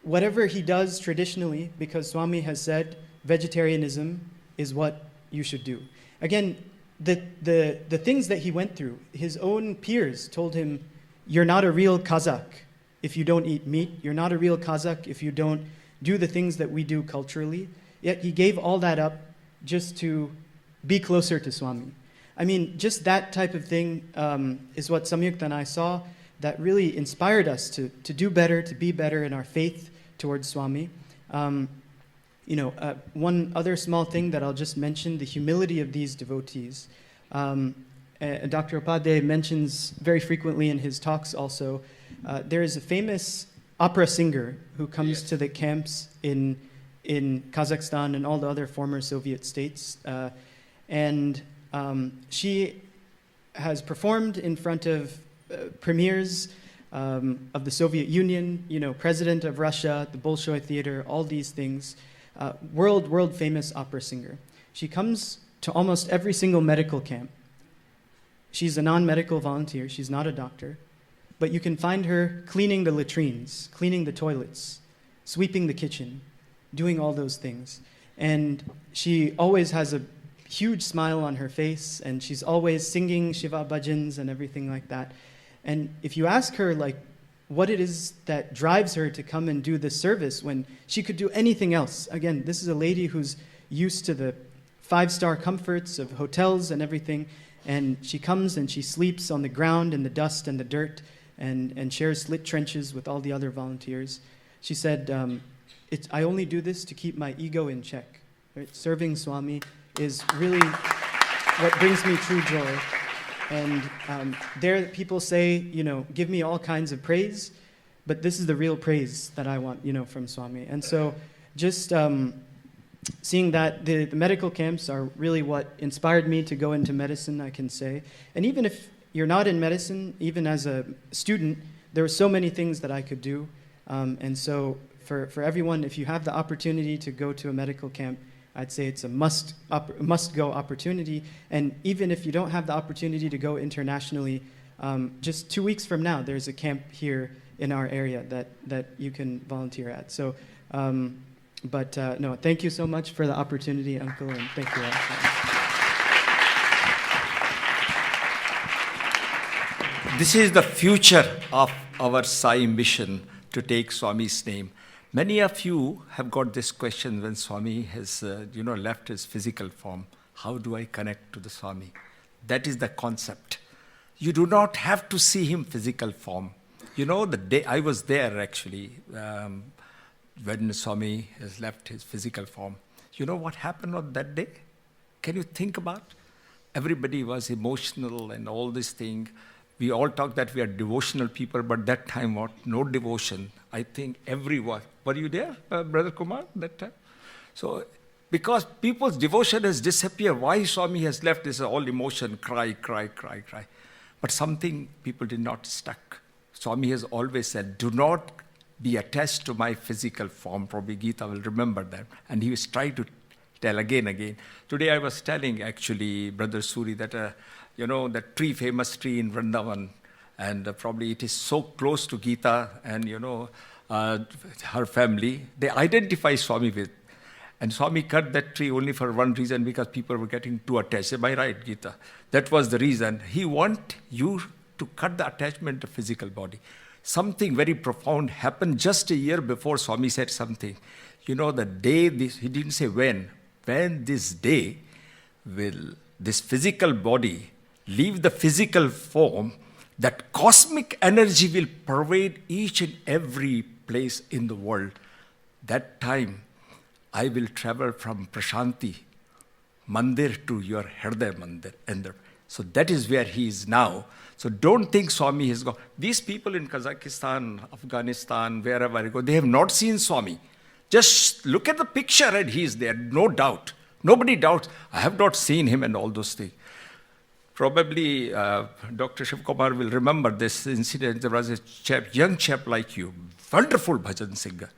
[SPEAKER 2] whatever he does traditionally, because Swami has said vegetarianism is what you should do. Again, the things that he went through, his own peers told him, you're not a real Kazakh if you don't eat meat. You're not a real Kazakh if you don't do the things that we do culturally. Yet he gave all that up just to be closer to Swami. I mean, just that type of thing is what Samyukta and I saw that really inspired us to do better, to be better in our faith towards Swami. One other small thing that I'll just mention, the humility of these devotees. Dr. Upadhyay mentions very frequently in his talks also, there is a famous opera singer who comes to the camps in Kazakhstan and all the other former Soviet states. And she has performed in front of premiers of the Soviet Union, President of Russia, the Bolshoi Theater, all these things. World famous opera singer. She comes to almost every single medical camp. She's a non-medical volunteer. She's not a doctor. But you can find her cleaning the latrines, cleaning the toilets, sweeping the kitchen, doing all those things. And she always has a huge smile on her face, and she's always singing Shiva bhajans and everything like that. And if you ask her, what it is that drives her to come and do this service when she could do anything else. Again, this is a lady who's used to the 5-star comforts of hotels and everything, and she comes and she sleeps on the ground in the dust and the dirt and shares slit trenches with all the other volunteers. She said, I only do this to keep my ego in check. Right? Serving Swami is really what brings me true joy. And there people say, give me all kinds of praise, but this is the real praise that I want, from Swami. And so just seeing that the medical camps are really what inspired me to go into medicine, I can say. And even if you're not in medicine, even as a student, there were so many things that I could do. And so for everyone, if you have the opportunity to go to a medical camp, I'd say it's a must-go opportunity. And even if you don't have the opportunity to go internationally, just 2 weeks from now, there's a camp here in our area that you can volunteer at. So, no, thank you so much for the opportunity, Uncle, and thank you all.
[SPEAKER 3] This is the future of our Sai mission, to take Swami's name. Many of you have got this question when Swami has, left his physical form. How do I connect to the Swami? That is the concept. You do not have to see him physical form. The day I was there actually, when Swami has left his physical form. You know what happened on that day? Can you think about? Everybody was emotional and all this thing. We all talk that we are devotional people, but that time what? No devotion. I think everyone. Were you there, Brother Kumar, that time? So, because people's devotion has disappeared, why Swami has left this all emotion, cry. But something people did not stuck. Swami has always said, do not be attached to my physical form. Probably Gita will remember that. And he was trying to tell again. Today I was telling actually, Brother Suri, that that tree, famous tree in Vrindavan, and probably it is so close to Gita and, her family, they identify Swami with. And Swami cut that tree only for one reason, because people were getting too attached. Am I right, Gita? That was the reason. He want you to cut the attachment to physical body. Something very profound happened just a year before Swami said something. The day, he didn't say when this day will this physical body leave the physical form, that cosmic energy will pervade each and every place in the world. That time, I will travel from Prashanti Mandir to your Hriday Mandir. So that is where he is now. So don't think Swami has gone. These people in Kazakhstan, Afghanistan, wherever I go, they have not seen Swami. Just look at the picture and he is there, no doubt. Nobody doubts. I have not seen him and all those things. Probably Dr. Shiv Kumar will remember this incident. There was a young chap like you, wonderful bhajan singer.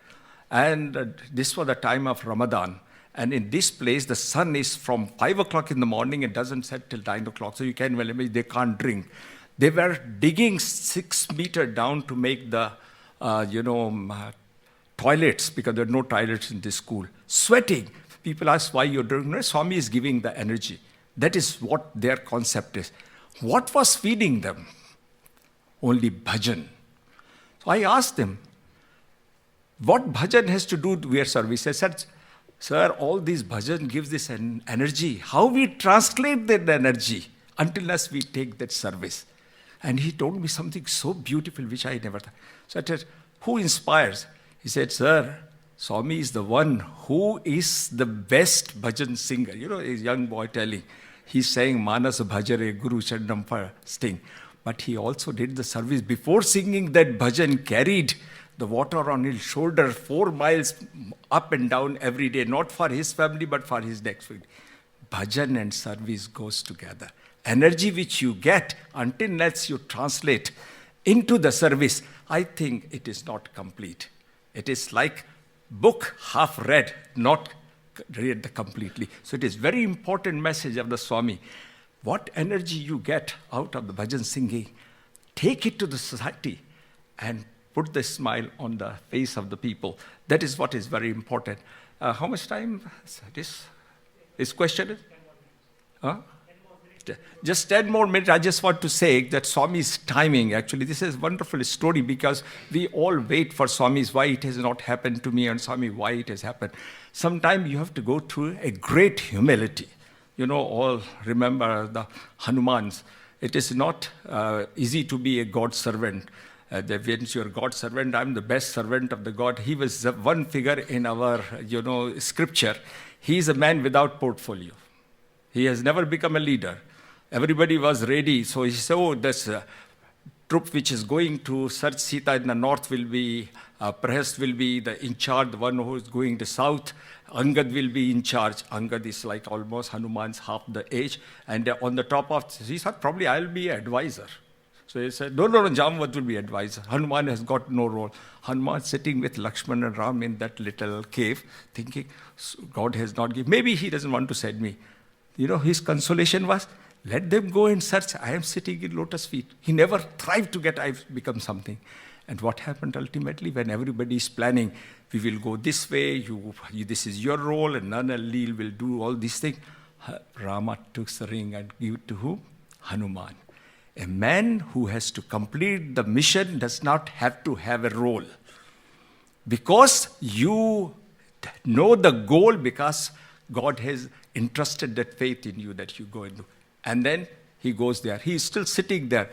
[SPEAKER 3] And this was the time of Ramadan. And in this place, the sun is from 5 o'clock in the morning, it doesn't set till 9 o'clock. So you can well imagine they can't drink. They were digging 6 meters down to make the, toilets, because there are no toilets in this school. Sweating. People ask why you're doing it. Swami is giving the energy. That is what their concept is. What was feeding them? Only bhajan. So I asked them, what bhajan has to do with your service? I said, sir, all these bhajan gives this energy. How we translate that energy? until unless we take that service. And he told me something so beautiful, which I never thought. So I said, who inspires? He said, sir, Swami is the one who is the best bhajan singer. You know, a young boy telling, he's saying Manas Bhajare Guru Chandam fasting. But he also did the service. Before singing that bhajan, carried the water on his shoulder 4 miles up and down every day, not for his family, but for his next family. Bhajan and service goes together. Energy which you get until unless you translate into the service, I think it is not complete. It is like book half read, not read completely. So it is very important message of the Swami. What energy you get out of the bhajan singing, take it to the society and put the smile on the face of the people. That is what is very important. How much time this question is? Huh? Just 10 more minutes. I just want to say that Swami's timing, actually, this is a wonderful story because we all wait for Swami's why it has not happened to me and Swami why it has happened. Sometimes you have to go through a great humility. You know, all remember the Hanumans. It is not easy to be a God servant. When you're a God servant, I'm the best servant of the God. He was one figure in our, scripture. He is a man without portfolio. He has never become a leader. Everybody was ready. So he said, oh, this troop which is going to search Sita in the north will be, Prahast will be in charge, the one who is going to south. Angad will be in charge. Angad is like almost Hanuman's half the age. And on the top of, he thought probably I'll be an advisor. So he said, no, Jamvat will be advisor. Hanuman has got no role. Hanuman sitting with Lakshman and Ram in that little cave, thinking, God has not given. Maybe he doesn't want to send me. His consolation was, let them go and search. I am sitting in lotus feet. He never thrived to get I've become something. And what happened ultimately when everybody is planning, we will go this way, this is your role, and Nana Leel will do all these things. Rama took the ring and gave it to whom? Hanuman. A man who has to complete the mission does not have to have a role. Because you know the goal, because God has entrusted that faith in you that you go and do. And then he goes there. He is still sitting there.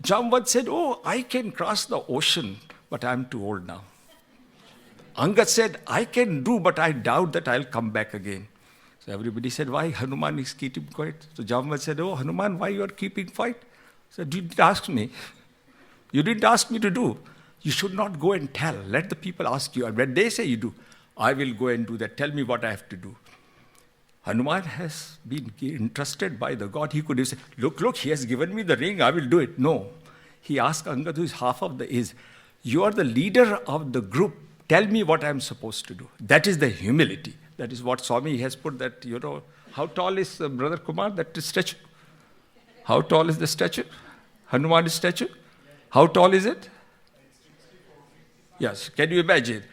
[SPEAKER 3] Jamvat said, oh, I can cross the ocean, but I'm too old now. Angad said, I can do, but I doubt that I'll come back again. So everybody said, why? Hanuman is keeping quiet. So Jamvat said, oh, Hanuman, why you are keeping quiet? So you didn't ask me. You didn't ask me to do. You should not go and tell. Let the people ask you. And when they say you do, I will go and do that. Tell me what I have to do. Hanuman has been entrusted by the God. He could have said, look, he has given me the ring, I will do it. No. He asked Angad, who is half of the age, you are the leader of the group. Tell me what I am supposed to do. That is the humility. That is what Swami has put that, how tall is Brother Kumar, that statue? How tall is the statue? Hanuman's statue? How tall is it? Yes, can you imagine?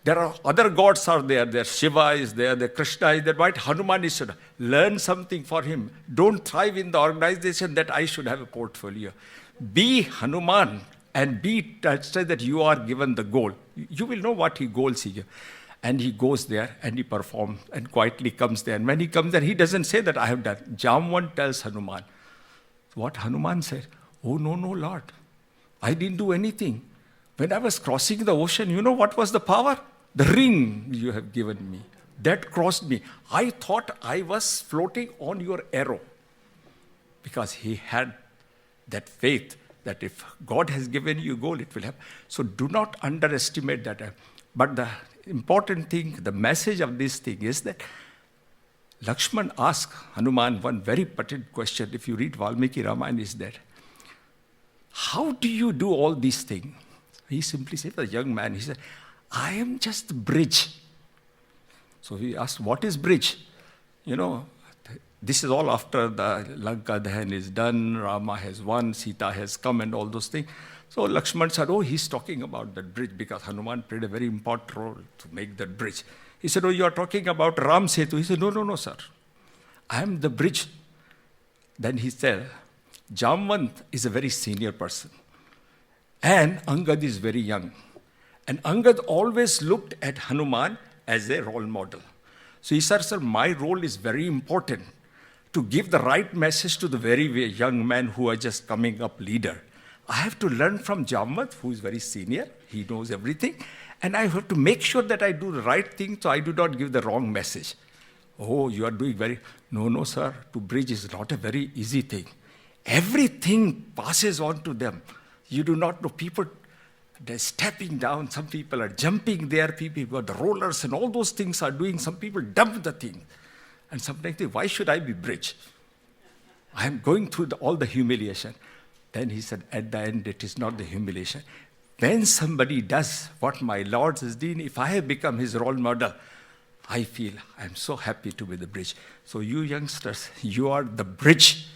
[SPEAKER 3] There are other gods are there. There Shiva is there, the Krishna is there. Right? Hanuman is should learn something for him. Don't thrive in the organization that I should have a portfolio. Be Hanuman and be trusted that you are given the goal. You will know what he goals he gives. And he goes there and he performs and quietly comes there. And when he comes there, he doesn't say that I have done. Jamvan tells Hanuman. What Hanuman said? Oh, no, Lord. I didn't do anything. When I was crossing the ocean, you know what was the power? The ring you have given me. That crossed me. I thought I was floating on your arrow. Because he had that faith that if God has given you a goal, it will happen. So do not underestimate that. But the important thing, the message of this thing is that Lakshman asked Hanuman one very pertinent question. If you read Valmiki Ramayana, is that, how do you do all these things? He simply said, the young man, he said, I am just the bridge. So he asked, what is bridge? This is all after the Lanka Dahan is done, Rama has won, Sita has come and all those things. So Lakshman said, oh, he's talking about that bridge because Hanuman played a very important role to make that bridge. He said, oh, you are talking about Ram Setu. He said, no, sir. I am the bridge. Then he said, Jamvant is a very senior person. And Angad is very young. And Angad always looked at Hanuman as a role model. So he said, sir, my role is very important to give the right message to the very young men who are just coming up leader. I have to learn from Jammat, who is very senior. He knows everything. And I have to make sure that I do the right thing so I do not give the wrong message. Oh, you are doing very... No, sir. To bridge is not a very easy thing. Everything passes on to them. You do not know. People, they're stepping down. Some people are jumping there. People got the rollers and all those things are doing. Some people dump the thing. And sometimes think, why should I be bridge? I am going through all the humiliation. Then he said, at the end, it is not the humiliation. When somebody does what my Lord has done, if I have become his role model, I feel I'm so happy to be the bridge. So you youngsters, you are the bridge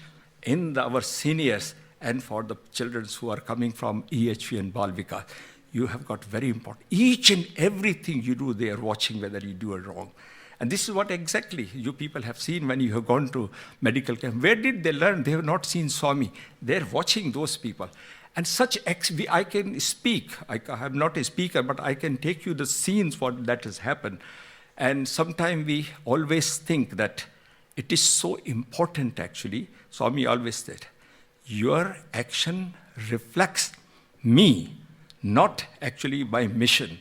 [SPEAKER 3] in our seniors and for the children who are coming from EHV and Bal Vikas. You have got very important. Each and everything you do, they are watching whether you do it wrong. And this is what exactly you people have seen when you have gone to medical camp. Where did they learn? They have not seen Swami. They're watching those people. And such, I can speak. I am not a speaker, but I can take you the scenes what that has happened. And sometimes we always think that it is so important actually. Swami always said, your action reflects me, not actually my mission.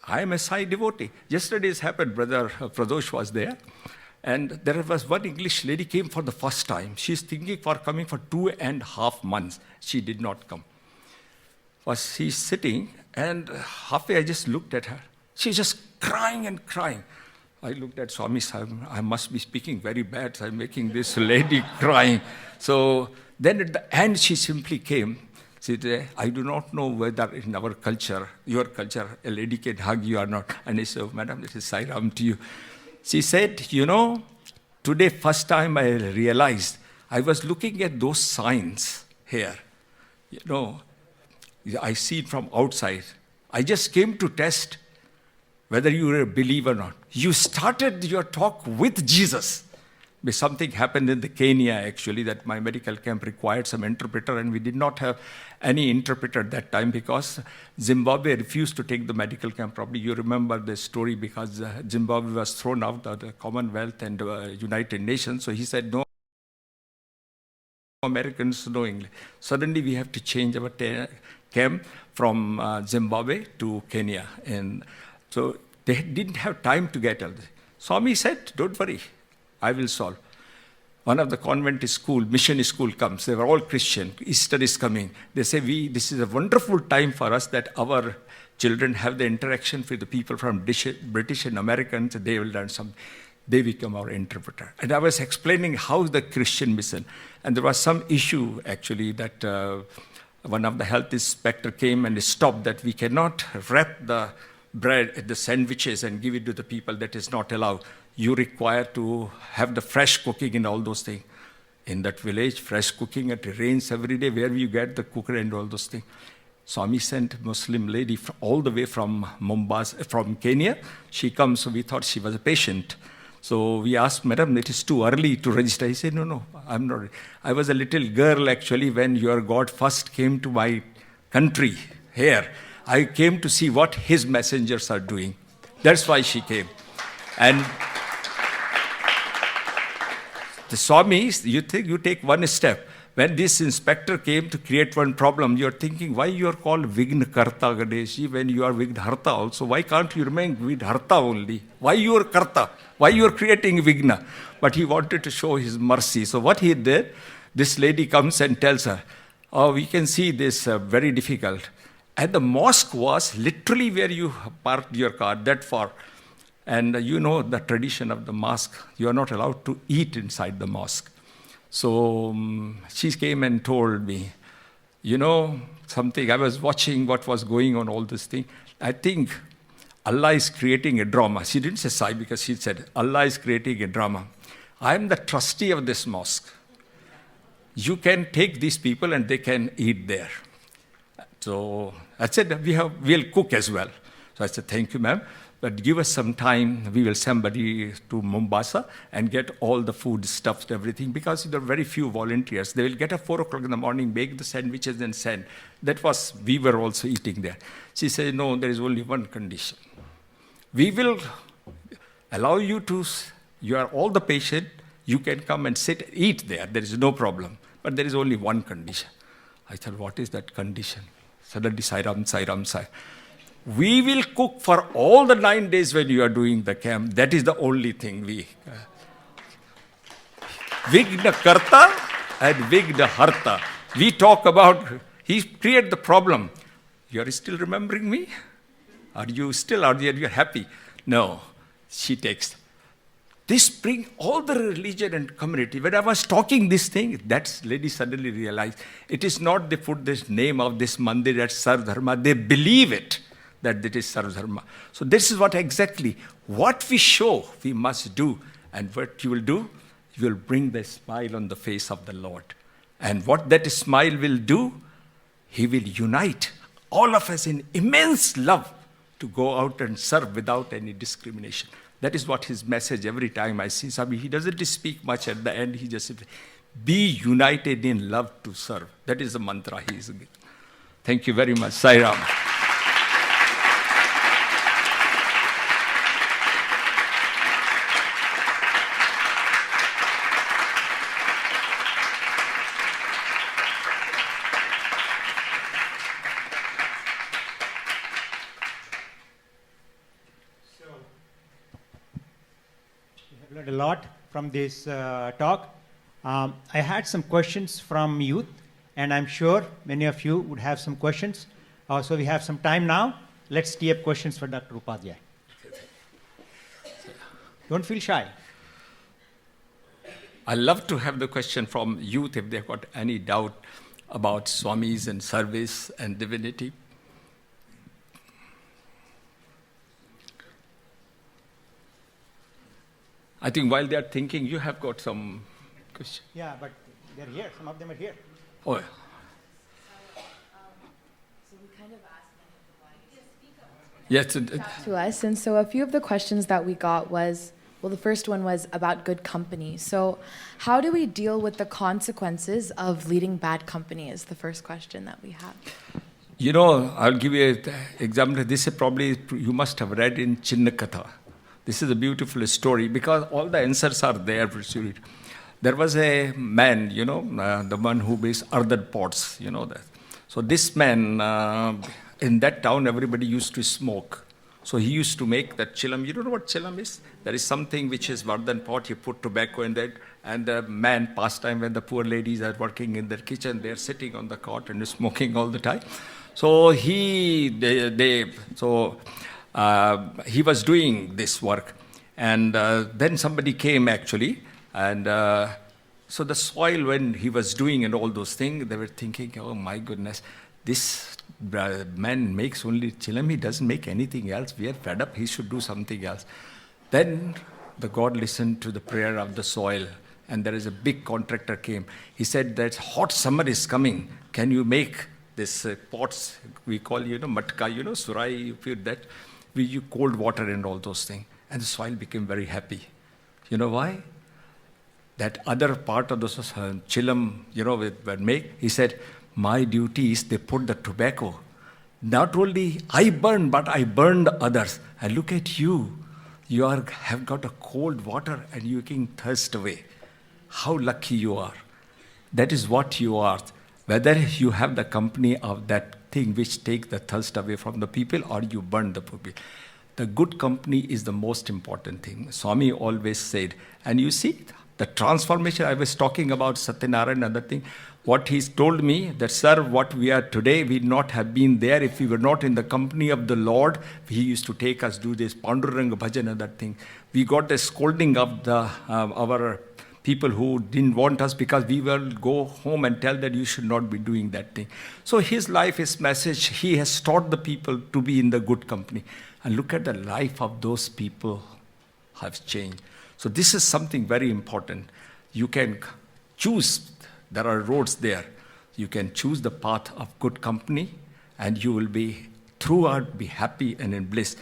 [SPEAKER 3] I am a Sai devotee. Yesterday's happened, Brother Pradosh was there. And there was one English lady came for the first time. She's thinking for coming for 2.5 months. She did not come. She's sitting, and halfway I just looked at her. She's just crying and crying. I looked at Swami, I must be speaking very bad. I'm making this lady crying. So then at the end, she simply came. She said, I do not know whether in our culture, your culture, a lady can hug you or not. And I said, oh, Madam, this is Sai Ram to you. She said, today first time I realized, I was looking at those signs here. I see it from outside. I just came to test whether you were a believer or not. You started your talk with Jesus. But something happened in the Kenya, actually, that my medical camp required some interpreter, and we did not have any interpreter at that time because Zimbabwe refused to take the medical camp. Probably you remember the story because Zimbabwe was thrown out of the Commonwealth and United Nations. So he said, no Americans, no English. Suddenly we have to change our camp from Zimbabwe to Kenya. And so they didn't have time to get all this. Swami said, don't worry. I will solve. One of the convent school, mission school comes. They were all Christian. Easter is coming. They say, this is a wonderful time for us that our children have the interaction with the people from British and Americans. They will learn something. They become our interpreter. And I was explaining how the Christian mission. And there was some issue, actually, that one of the health inspector came and stopped that we cannot wrap the bread, the sandwiches, and give it to the people. That is not allowed. You require to have the fresh cooking and all those things. In that village, fresh cooking, it rains every day. Where you get the cooker and all those things? Swami sent a Muslim lady all the way from Mombasa, from Kenya. She comes, so we thought she was a patient. So we asked, Madam, it is too early to register. He said, no, I'm not. I was a little girl, actually, when your God first came to my country here. I came to see what his messengers are doing. That's why she came. And the Swamis, you think you take one step. When this inspector came to create one problem, you're thinking, why you are called Vigna Karta Ganeshi when you are Vigna Harta also? Why can't you remain Vigna Harta only? Why you are Karta? Why you are creating Vigna? But he wanted to show his mercy. So what he did, this lady comes and tells her, oh, we can see this very difficult. And the mosque was literally where you parked your car, that far. And you know the tradition of the mosque, you are not allowed to eat inside the mosque. So she came and told me, something, I was watching what was going on, all this thing. I think Allah is creating a drama. She didn't say Sai because she said, Allah is creating a drama. I am the trustee of this mosque. You can take these people and they can eat there. So I said, we'll cook as well. So I said, thank you, ma'am. But give us some time, we will send somebody to Mombasa and get all the food stuffs, everything, because there are very few volunteers. They will get at 4 o'clock in the morning, make the sandwiches and send. We were also eating there. She said, no, there is only one condition. We will allow you are all the patient, You can come and sit, eat there. There is no problem. But there is only one condition. I thought, what is that condition? Suddenly, Sai Ram, Sai Ram, Sai. We will cook for all the 9 days when you are doing the camp. That is the only thing we... Vigna Karta and Vigna Harta. We talk about, he created the problem. You are still remembering me? Are you happy? No. She takes. This brings all the religion and community. When I was talking this thing, that lady suddenly realized, it is not they put this name of this mandir as Sarv Dharma. They believe it, that it is Sarv Dharma. So this is what exactly, what we show, we must do. And what you will do, you will bring the smile on the face of the Lord. And what that smile will do, he will unite all of us in immense love to go out and serve without any discrimination. That is what his message, every time I see Swami, he doesn't speak much at the end, he just says, be united in love to serve. That is the mantra he is giving. Thank you very much. Sai Ram.
[SPEAKER 4] Learned a lot from this talk. I had some questions from youth, and I'm sure many of you would have some questions. So we have some time now. Let's tee up questions for Dr. Upadhyay. Don't feel shy.
[SPEAKER 3] I love to have the question from youth if they've got any doubt about Swamis and service and divinity. I think while they are thinking, you have got some questions.
[SPEAKER 4] Yeah, but they're here. Some of them are here.
[SPEAKER 3] Oh,
[SPEAKER 6] So we kind of asked
[SPEAKER 3] yes.
[SPEAKER 6] to us, and so a few of the questions that we got was, well, the first one was about good company. So how do we deal with the consequences of leading bad company is the first question that we have.
[SPEAKER 3] You know, I'll give you an example. This is probably, you must have read in Chinnakatha. This is a beautiful story because all the answers are there. There was a man, you know, the one who makes earthen pots, you know that. So this man, in that town, everybody used to smoke. So he used to make that chilam. You don't know what chilam is? There is something which is earthen pot. You put tobacco in that. And the man, pastime, when the poor ladies are working in their kitchen, they're sitting on the cot and smoking all the time. So he was doing this work, and then somebody came actually, and so the soil when he was doing and all those things, they were thinking, oh my goodness, this man makes only chilam, he doesn't make anything else, we are fed up, he should do something else. Then the God listened to the prayer of the soil, and there is a big contractor came. He said that hot summer is coming, can you make this pots, we call, matka, surai, you feel that, we use cold water and all those things. And the soil became very happy. You know why? That other part of the chilam, when make, he said, my duty is they put the tobacco. Not only I burn, but I burned others. And look at you. You have got a cold water and you can thirst away. How lucky you are. That is what you are. Whether you have the company of that thing which take the thirst away from the people or you burn the people. The good company is the most important thing. Swami always said, and you see the transformation, I was talking about Satyanarayana and other thing, what he's told me, that sir, what we are today, we not have been there if we were not in the company of the Lord. He used to take us do this Panduranga bhajan and that thing. We got the scolding of our people who didn't want us because we will go home and tell that you should not be doing that thing. So his life, his message, he has taught the people to be in the good company. And look at the life of those people have changed. So this is something very important. You can choose, there are roads there. You can choose the path of good company and you will be throughout be happy and in bliss.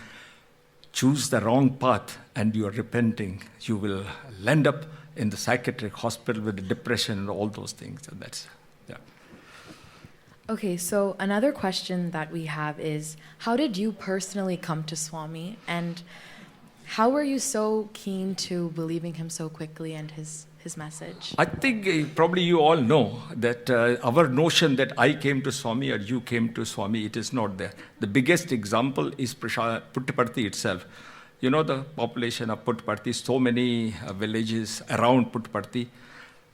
[SPEAKER 3] Choose the wrong path and you are repenting. You will end up in the psychiatric hospital with the depression and all those things. And that's, yeah.
[SPEAKER 6] Okay, so another question that we have is, how did you personally come to Swami? And how were you so keen to believing him so quickly and his his message?
[SPEAKER 3] I think probably you all know that our notion that I came to Swami or you came to Swami, it is not there. The biggest example is Puttaparthi itself. You know the population of Puttaparthi, so many villages around Puttaparthi.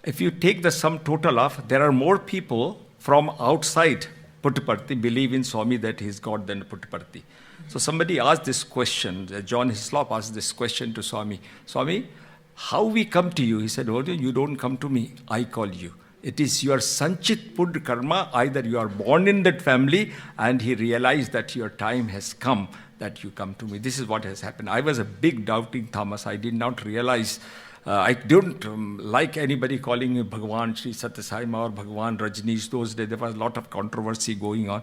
[SPEAKER 3] If you take the sum total of, there are more people from outside Puttaparthi believe in Swami that he is God than Puttaparthi. So somebody asked this question, John Hislop asked this question to Swami. Swami, how we come to you? He said, oh, you don't come to me, I call you. It is your sanchit pud karma, either you are born in that family and he realized that your time has come that you come to me. This is what has happened. I was a big doubting Thomas. I did not realize, I don't like anybody calling me Bhagwan Sri Sathya Sai or Bhagwan Rajneesh. Those days there was a lot of controversy going on.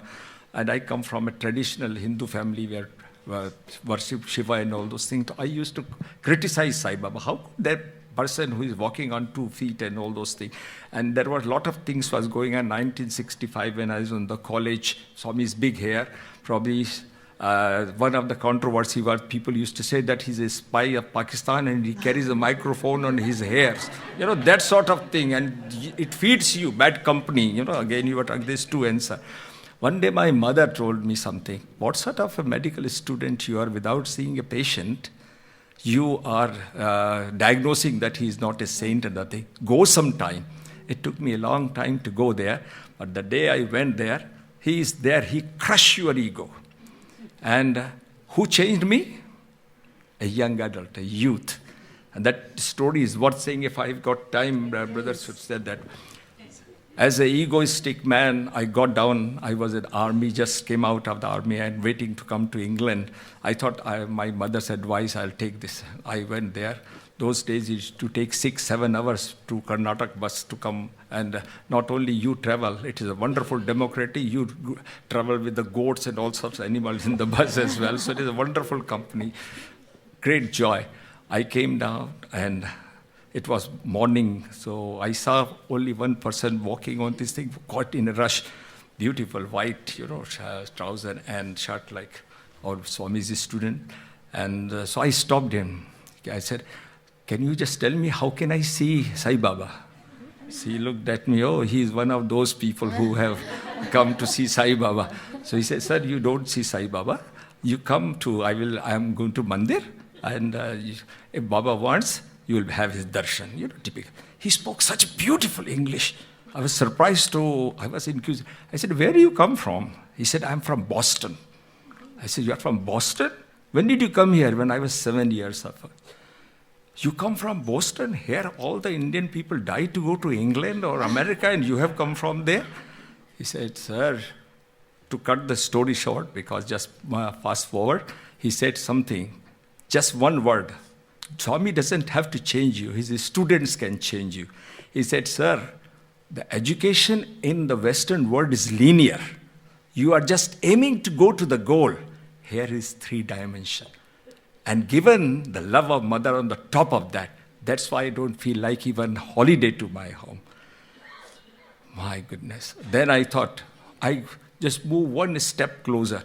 [SPEAKER 3] And I come from a traditional Hindu family where worship Shiva and all those things. I used to criticize Sai Baba. How could that person who is walking on 2 feet and all those things? And there were a lot of things was going on. 1965 when I was in the college, Swami's big hair, probably one of the controversy was people used to say that he's a spy of Pakistan and he carries a microphone on his hairs. You know, that sort of thing. And it feeds you bad company. You know, again, you were talking this to answer. One day my mother told me something. What sort of a medical student you are without seeing a patient? You are diagnosing that he is not a saint and nothing. Go sometime. It took me a long time to go there. But the day I went there, he is there. He crushed your ego. And who changed me? A young adult, a youth. And that story is worth saying. If I've got time, brothers should say that. As an egoistic man, I got down. I was in army, just came out of the army and waiting to come to England. I thought my mother's advice, I'll take this. I went there. Those days it used to take 6-7 hours to Karnataka bus to come. And not only you travel, it is a wonderful democracy. You travel with the goats and all sorts of animals in the bus as well. So it is a wonderful company. Great joy. I came down and it was morning, so I saw only one person walking on this thing, caught in a rush. Beautiful white, trouser and shirt like our Swami's student. And so I stopped him. I said, can you just tell me how can I see Sai Baba? So he looked at me, oh, he is one of those people who have come to see Sai Baba. So he said, sir, you don't see Sai Baba. You come to, I am going to Mandir, and if Baba wants, you will have his darshan. Typical. He spoke such beautiful English. I was surprised I was inquisitive. I said, where do you come from? He said, I'm from Boston. I said, you are from Boston? When did you come here? When I was 7 years old. You come from Boston? Here all the Indian people die to go to England or America and you have come from there? He said, sir, to cut the story short, because just fast forward, he said something, just one word. Swami doesn't have to change you. His students can change you. He said, sir, the education in the Western world is linear. You are just aiming to go to the goal. Here is 3 dimension. And given the love of mother on the top of that, that's why I don't feel like even holiday to my home. My goodness. Then I thought, I just move one step closer.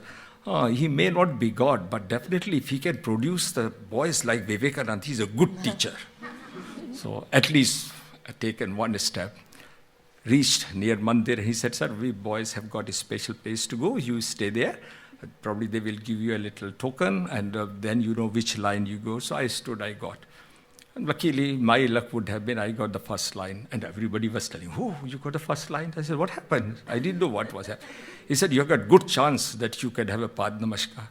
[SPEAKER 3] He may not be God, but definitely if he can produce the boys like Vivekananda, he's a good teacher. So at least I've taken one step. Reached near Mandir. He said, sir, we boys have got a special place to go. You stay there. Probably they will give you a little token, and then you know which line you go. So I stood, I got. And luckily, my luck would have been I got the first line. And everybody was telling, oh, you got the first line? I said, what happened? I didn't know what was happening. He said, you have got good chance that you can have a Pad Namaskar.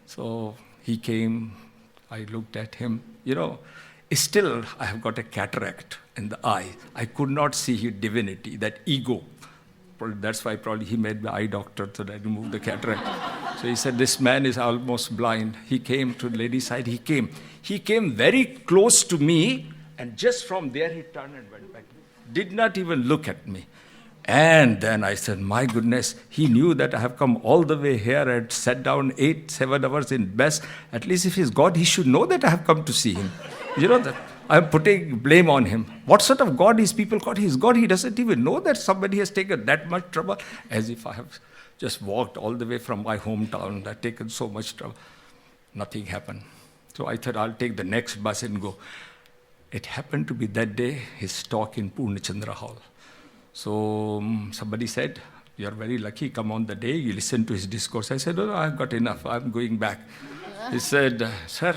[SPEAKER 3] So he came, I looked at him. Still I have got a cataract in the eye. I could not see his divinity, that ego. That's why probably he made the eye doctor so that I removed the cataract. So he said, this man is almost blind. He came to the lady's side. He came very close to me, and just from there he turned and went back. Did not even look at me. And then I said, my goodness, he knew that I have come all the way here and sat down 8-7 hours in best. At least if he's God, he should know that I have come to see him. That I'm putting blame on him. What sort of God is people called? He's God. He doesn't even know that somebody has taken that much trouble, as if I have just walked all the way from my hometown. I've taken so much trouble. Nothing happened. So I thought I'll take the next bus and go. It happened to be that day his talk in Purnachandra Hall. So somebody said, "You're very lucky, come on the day, you listen to his discourse." I said, "Oh, no, I've got enough, I'm going back." He said, "Sir,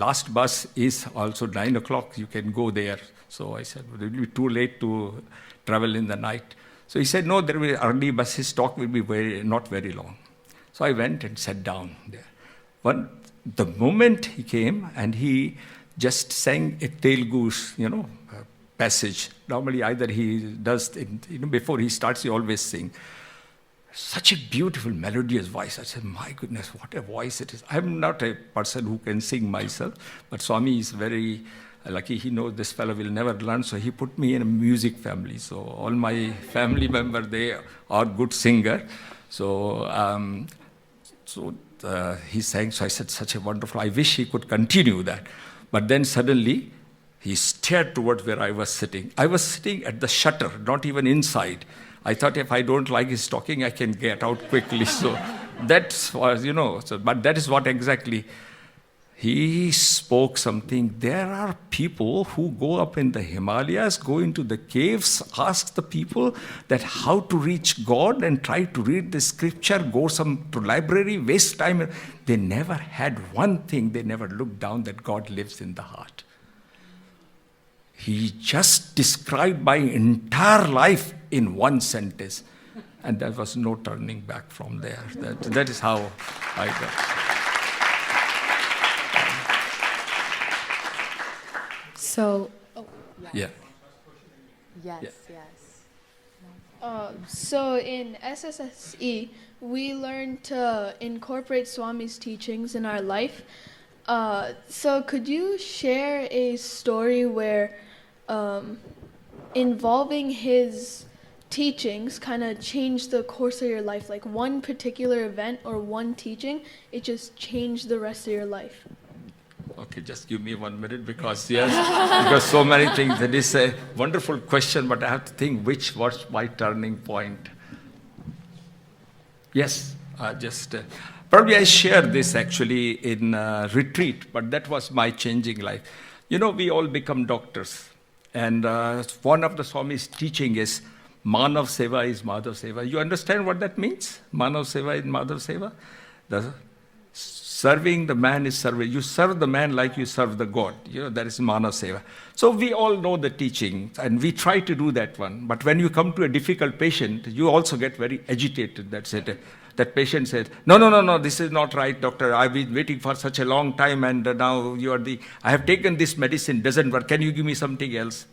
[SPEAKER 3] last bus is also 9 o'clock, you can go there." So I said, "Well, it will be too late to travel in the night." So he said, "No, there will be early bus, his talk will be not very long." So I went and sat down there. The moment he came and he just sang a Telugu, passage. Normally either he does, before he starts, he always sing. Such a beautiful, melodious voice. I said, "My goodness, what a voice it is." I'm not a person who can sing myself, but Swami is very lucky. He knows this fellow will never learn, so he put me in a music family. So all my family members, they are good singer. So he sang. So I said, "Such a wonderful, I wish he could continue that." But then suddenly, he stared towards where I was sitting. I was sitting at the shutter, not even inside. I thought if I don't like his talking, I can get out quickly. So that was, but that is what exactly. He spoke something. There are people who go up in the Himalayas, go into the caves, ask the people that how to reach God and try to read the scripture, go to library, waste time. They never had one thing. They never looked down that God lives in the heart. He just described my entire life in one sentence. And there was no turning back from there. That is how I got.
[SPEAKER 6] So,
[SPEAKER 3] Yeah.
[SPEAKER 6] yes.
[SPEAKER 7] So in SSSE, we learned to incorporate Swami's teachings in our life. So could you share a story where involving his teachings kind of changed the course of your life? Like one particular event or one teaching, it just changed the rest of your life.
[SPEAKER 3] Okay, just give me 1 minute because so many things. That is a wonderful question, but I have to think which was my turning point. Yes, probably I shared this actually in retreat, but that was my changing life. We all become doctors, and one of the Swami's teaching is Manav Seva is Madhav Seva. You understand what that means? Manav Seva is Madhav Seva. Serving the man is serving. You serve the man like you serve the God. That is Manav Seva. So we all know the teaching, and we try to do that one. But when you come to a difficult patient, you also get very agitated. That's it. That patient says, no, this is not right, doctor. I've been waiting for such a long time, and now I have taken this medicine, doesn't work. Can you give me something else?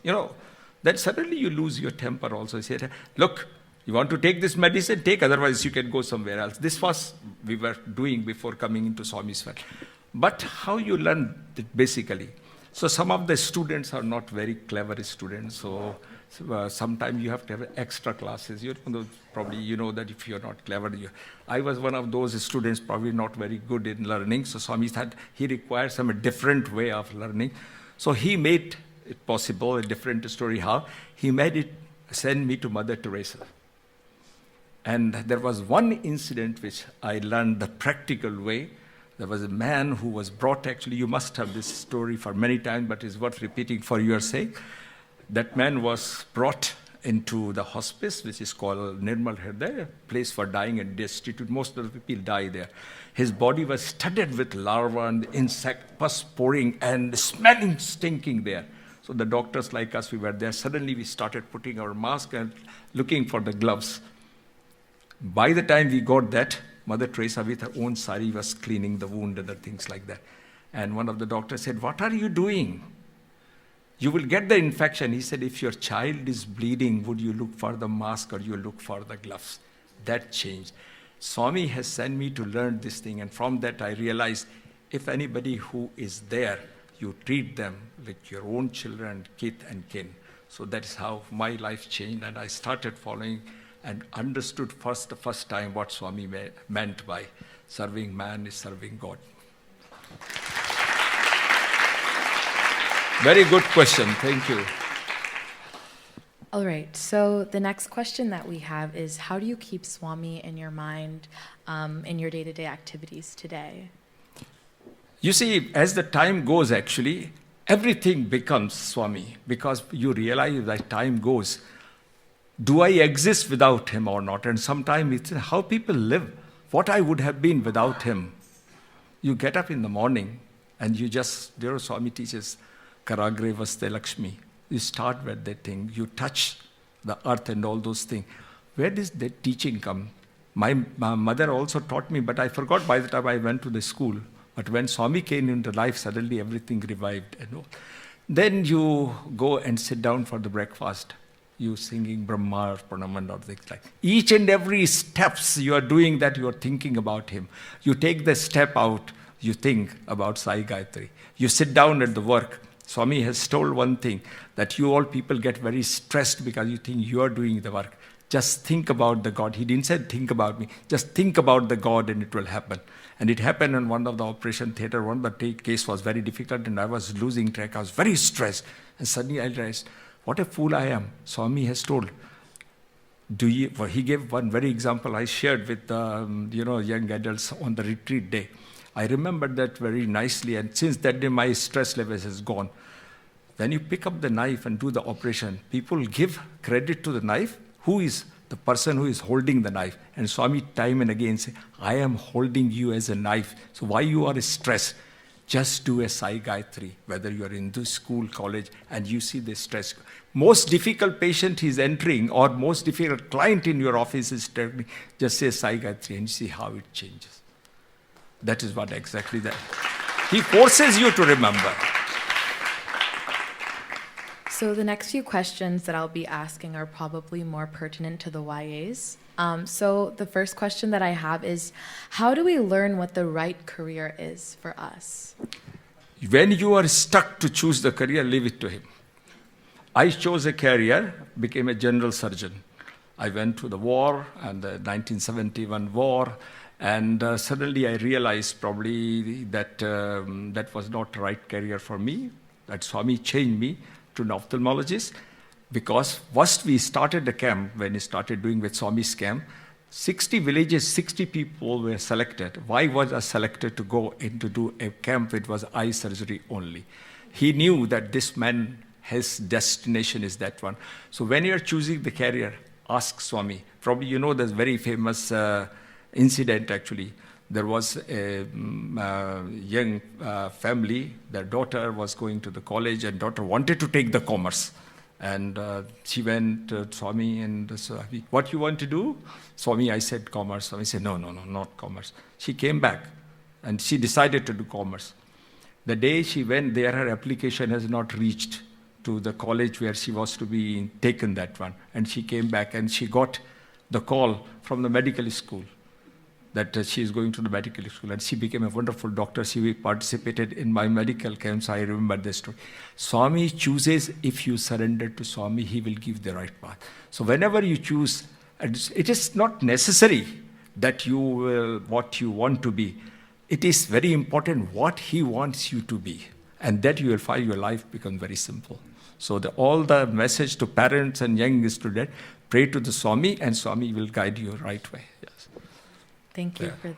[SPEAKER 3] Then suddenly you lose your temper also. You say, "Look, you want to take this medicine? Take, otherwise you can go somewhere else." This was we were doing before coming into Swami's Well. But how you learn it basically. So some of the students are not very clever students. So sometimes you have to have extra classes. Probably you know that if you're not clever. I was one of those students probably not very good in learning. So Swami said he required some different way of learning. So he made it possible, a different story how. He made it send me to Mother Teresa. And there was one incident which I learned the practical way. There was a man who was brought, actually, you must have this story for many times, but it's worth repeating for your sake. That man was brought into the hospice, which is called Nirmal Hriday, a place for dying and destitute. Most of the people die there. His body was studded with larvae and insect, pus pouring and smelling, stinking there. So the doctors like us, we were there. Suddenly we started putting our mask and looking for the gloves. By the time we got that, Mother Teresa with her own sari was cleaning the wound and other things like that. And one of the doctors said, "What are you doing? You will get the infection." He said, "If your child is bleeding, would you look for the mask or you look for the gloves?" That changed. Swami has sent me to learn this thing, and from that I realized if anybody who is there, you treat them like your own children, kith and kin. So that is how my life changed, and I started following and understood the first time what Swami meant by serving man is serving God. Very good question. Thank you.
[SPEAKER 6] All right. So the next question that we have is, how do you keep Swami in your mind in your day-to-day activities today?
[SPEAKER 3] You see, as the time goes, actually, everything becomes Swami, because you realize as time goes, do I exist without him or not? And sometimes it's how people live, what I would have been without him. You get up in the morning and you just, Swami teaches Karagre Vaste Lakshmi. You start with that thing, you touch the earth and all those things. Where does that teaching come? My mother also taught me, but I forgot by the time I went to the school. But when Swami came into life, suddenly everything revived. Then you go and sit down for the breakfast. You singing Brahma, Pranaman, or things like that. Each and every steps you are doing that, you are thinking about him. You take the step out, you think about Sai Gayatri. You sit down at the work. Swami has told one thing, that you all people get very stressed because you think you are doing the work. Just think about the God. He didn't say, think about me. Just think about the God and it will happen. And it happened in one of the operation theater. One of the case was very difficult and I was losing track. I was very stressed. And suddenly I realized, what a fool I am. Swami has told. He gave one very example I shared with young adults on the retreat day. I remembered that very nicely, and since that day my stress levels has gone. When you pick up the knife and do the operation, people give credit to the knife. Who is the person who is holding the knife? And Swami time and again say, I am holding you as a knife. So why you are stressed? Just do a Sai Gayatri, whether you are in the school, college, and you see the stress. Most difficult patient is entering, or most difficult client in your office is telling, just say Sai Gayatri and see how it changes. That is what exactly that. He forces you to remember.
[SPEAKER 6] So the next few questions that I'll be asking are probably more pertinent to the YAs. So the first question that I have is, how do we learn what the right career is for us?
[SPEAKER 3] When you are stuck to choose the career, leave it to him. I chose a career, became a general surgeon. I went to the war, and the 1971 war, and suddenly I realized probably that that was not the right career for me. That Swami changed me to an ophthalmologist, because first we started the camp, when he started doing with Swami's camp, 60 villages, 60 people were selected. Why was I selected to go in to do a camp which was eye surgery only? He knew that this man, his destination is that one. So when you're choosing the career, ask Swami. Probably you know this very famous incident actually. There was a young family, their daughter was going to the college and daughter wanted to take the commerce. And she went to Swami and Swami, what you want to do? Swami, I said commerce. Swami said, no, not commerce. She came back and she decided to do commerce. The day she went there, her application has not reached to the college where she was to be taken, that one. And she came back and she got the call from the medical school that she is going to the medical school, and she became a wonderful doctor. She participated in my medical camps. I remember this story. Swami chooses, if you surrender to Swami, he will give the right path. So whenever you choose, it is not necessary that you will what you want to be. It is very important what he wants you to be, and that you will find your life becomes very simple. So all the message to parents and young students, pray to the Swami, and Swami will guide you right way. Yes.
[SPEAKER 6] Thank you for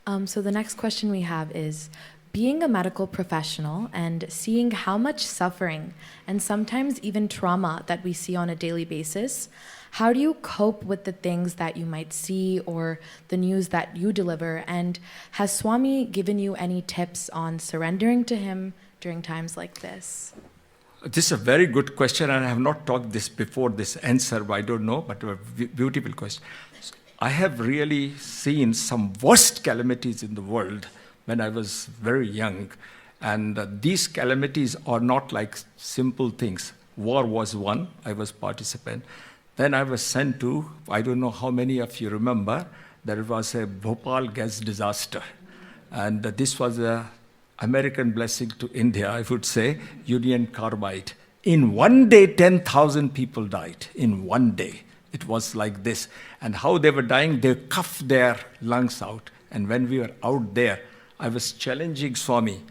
[SPEAKER 6] that. So the next question we have is, being a medical professional and seeing how much suffering and sometimes even trauma that we see on a daily basis, how do you cope with the things that you might see or the news that you deliver? And has Swami given you any tips on surrendering to him during times like this?
[SPEAKER 3] This is a very good question, and I have not talked this before, this answer, I don't know, but a beautiful question. I have really seen some worst calamities in the world when I was very young, and these calamities are not like simple things. War was one, I was participant. Then I was sent to, I don't know how many of you remember, there was a Bhopal gas disaster, and this was a American blessing to India, I would say, Union Carbide. In one day, 10,000 people died. In one day. It was like this. And how they were dying, they coughed their lungs out. And when we were out there, I was challenging Swami,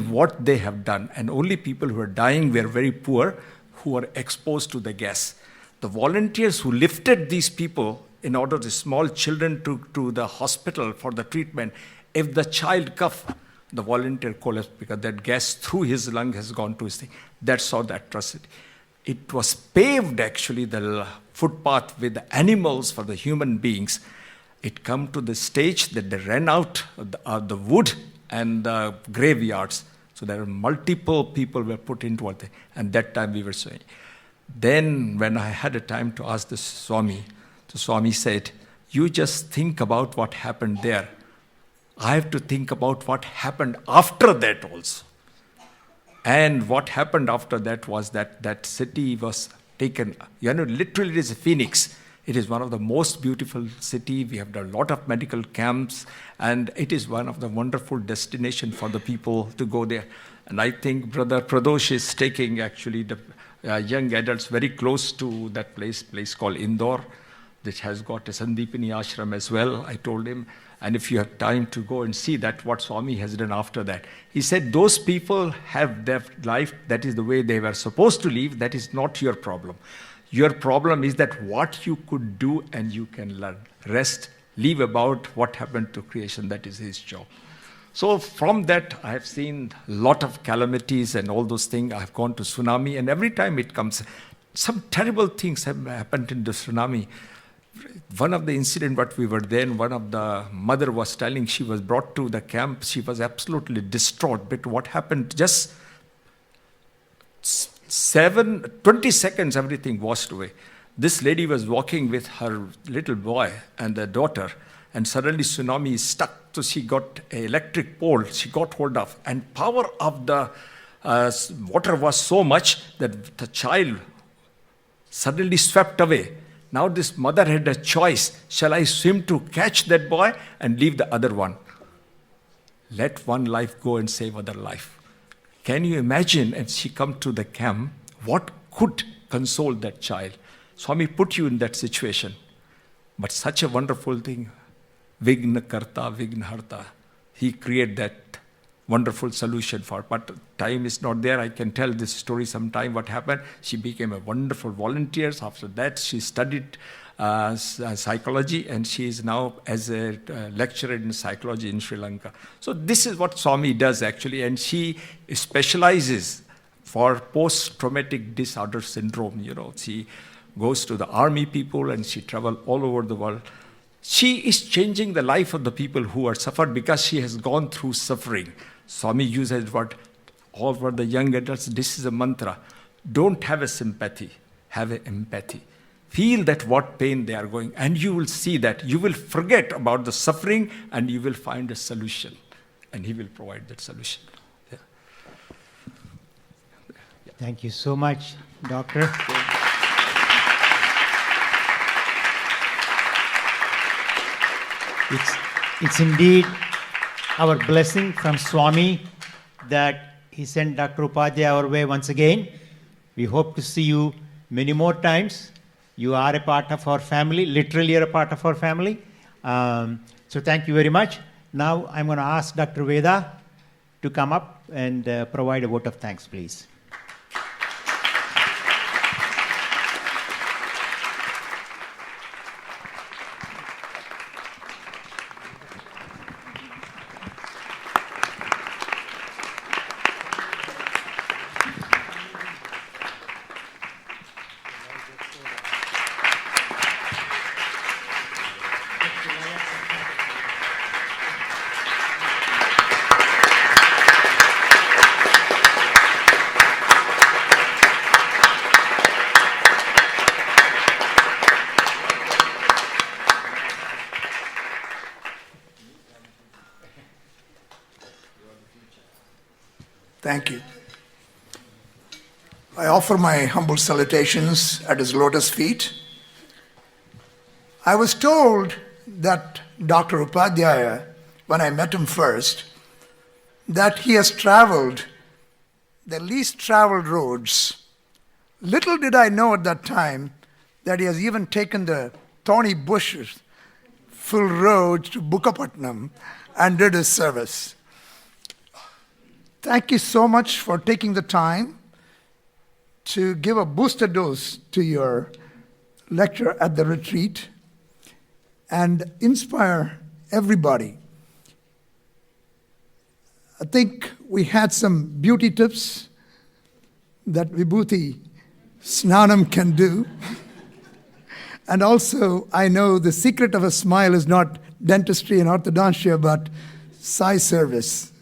[SPEAKER 3] what they have done. And only people who are dying were very poor, who were exposed to the gas. The volunteers who lifted these people in order to small children to the hospital for the treatment, If the child cough, the volunteer collapsed because that gas through his lung has gone to his thing. That's how the atrocity. It was paved, actually, the footpath with the animals for the human beings. It come to the stage that they ran out of the wood and the graveyards. So there were multiple people were put into it. And that time we were saying. Then when I had a time to ask the Swami said, you just think about what happened there. I have to think about what happened after that also. And what happened after that was that city was taken, literally it is a phoenix. It is one of the most beautiful city. We have done a lot of medical camps, and it is one of the wonderful destination for the people to go there. And I think Brother Pradosh is taking actually the young adults very close to that place called Indore, which has got a Sandipini ashram as well, I told him. And if you have time to go and see that, what Swami has done after that. He said, those people have their life, that is the way they were supposed to live, that is not your problem. Your problem is that what you could do and you can learn. Rest, leave about what happened to creation, that is his job. So from that, I have seen a lot of calamities and all those things. I have gone to tsunami, and every time it comes, some terrible things have happened in the tsunami. One of the incident what we were there, one of the mother was telling, she was brought to the camp, she was absolutely distraught. But what happened, just 20 seconds, everything washed away. This lady was walking with her little boy and the daughter, and suddenly tsunami is stuck. So she got an electric pole, she got hold of, and power of the water was so much that the child suddenly swept away. Now this mother had a choice. Shall I swim to catch that boy and leave the other one? Let one life go and save other life. Can you imagine, and she come to the camp, what could console that child? Swami put you in that situation. But such a wonderful thing, Vigna Karta, Vigna Harta. He created that wonderful solution for, but time is not there. I can tell this story sometime what happened. She became a wonderful volunteer. After that, she studied psychology, and she is now as a lecturer in psychology in Sri Lanka. So this is what Swami does actually, and she specializes for post-traumatic disorder syndrome. She goes to the army people and she travels all over the world. She is changing the life of the people who are suffered because she has gone through suffering. Swami uses what all for the young adults, this is a mantra. Don't have a sympathy, have an empathy. Feel that what pain they are going, and you will see that. You will forget about the suffering and you will find a solution. And he will provide that solution. Yeah.
[SPEAKER 4] Thank you so much, Doctor. It's indeed our blessing from Swami that he sent Dr. Upadhyay our way once again. We hope to see you many more times. You are a part of our family, literally you're a part of our family. So thank you very much. Now I'm going to ask Dr. Veda to come up and provide a vote of thanks, please.
[SPEAKER 8] Thank you. I offer my humble salutations at his lotus feet. I was told that Dr. Upadhyay, when I met him first, that he has traveled the least traveled roads. Little did I know at that time that he has even taken the thorny bushes full road to Bukkapatnam and did his service. Thank you so much for taking the time to give a booster dose to your lecture at the retreat and inspire everybody I think we had some beauty tips that Vibhuti Snanam can do. And also, I know the secret of a smile is not dentistry and orthodontia, but Sai service.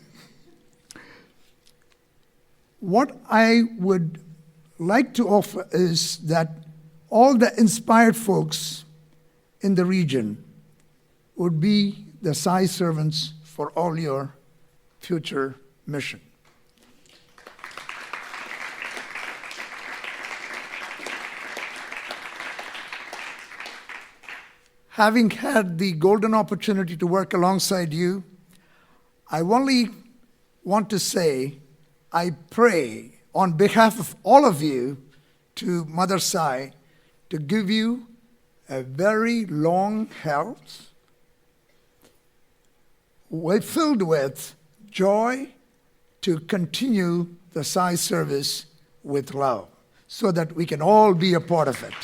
[SPEAKER 8] What I would like to offer is that all the inspired folks in the region would be the Sai servants for all your future mission. Having had the golden opportunity to work alongside you, I only want to say, I pray on behalf of all of you to Mother Sai to give you a very long health, filled with joy to continue the Sai service with love, so that we can all be a part of it.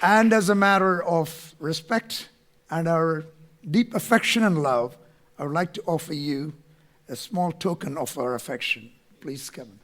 [SPEAKER 8] And as a matter of respect and our deep affection and love, I would like to offer you a small token of our affection. Please come.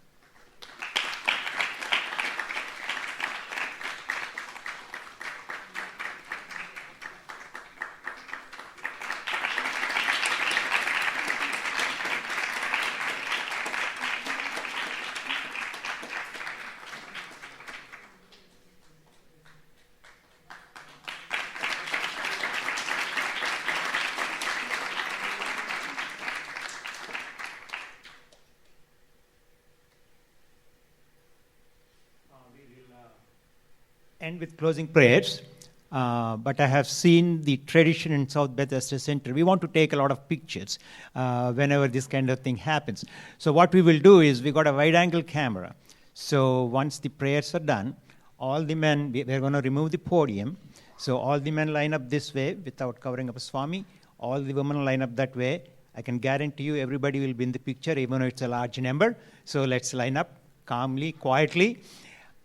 [SPEAKER 4] End with closing prayers, but I have seen the tradition in South Bethesda Center. We want to take a lot of pictures whenever this kind of thing happens. So what we will do is we got a wide-angle camera. So once the prayers are done, all the men, we're going to remove the podium. So all the men line up this way without covering up a Swami. All the women line up that way. I can guarantee you everybody will be in the picture, even though it's a large number. So let's line up calmly, quietly,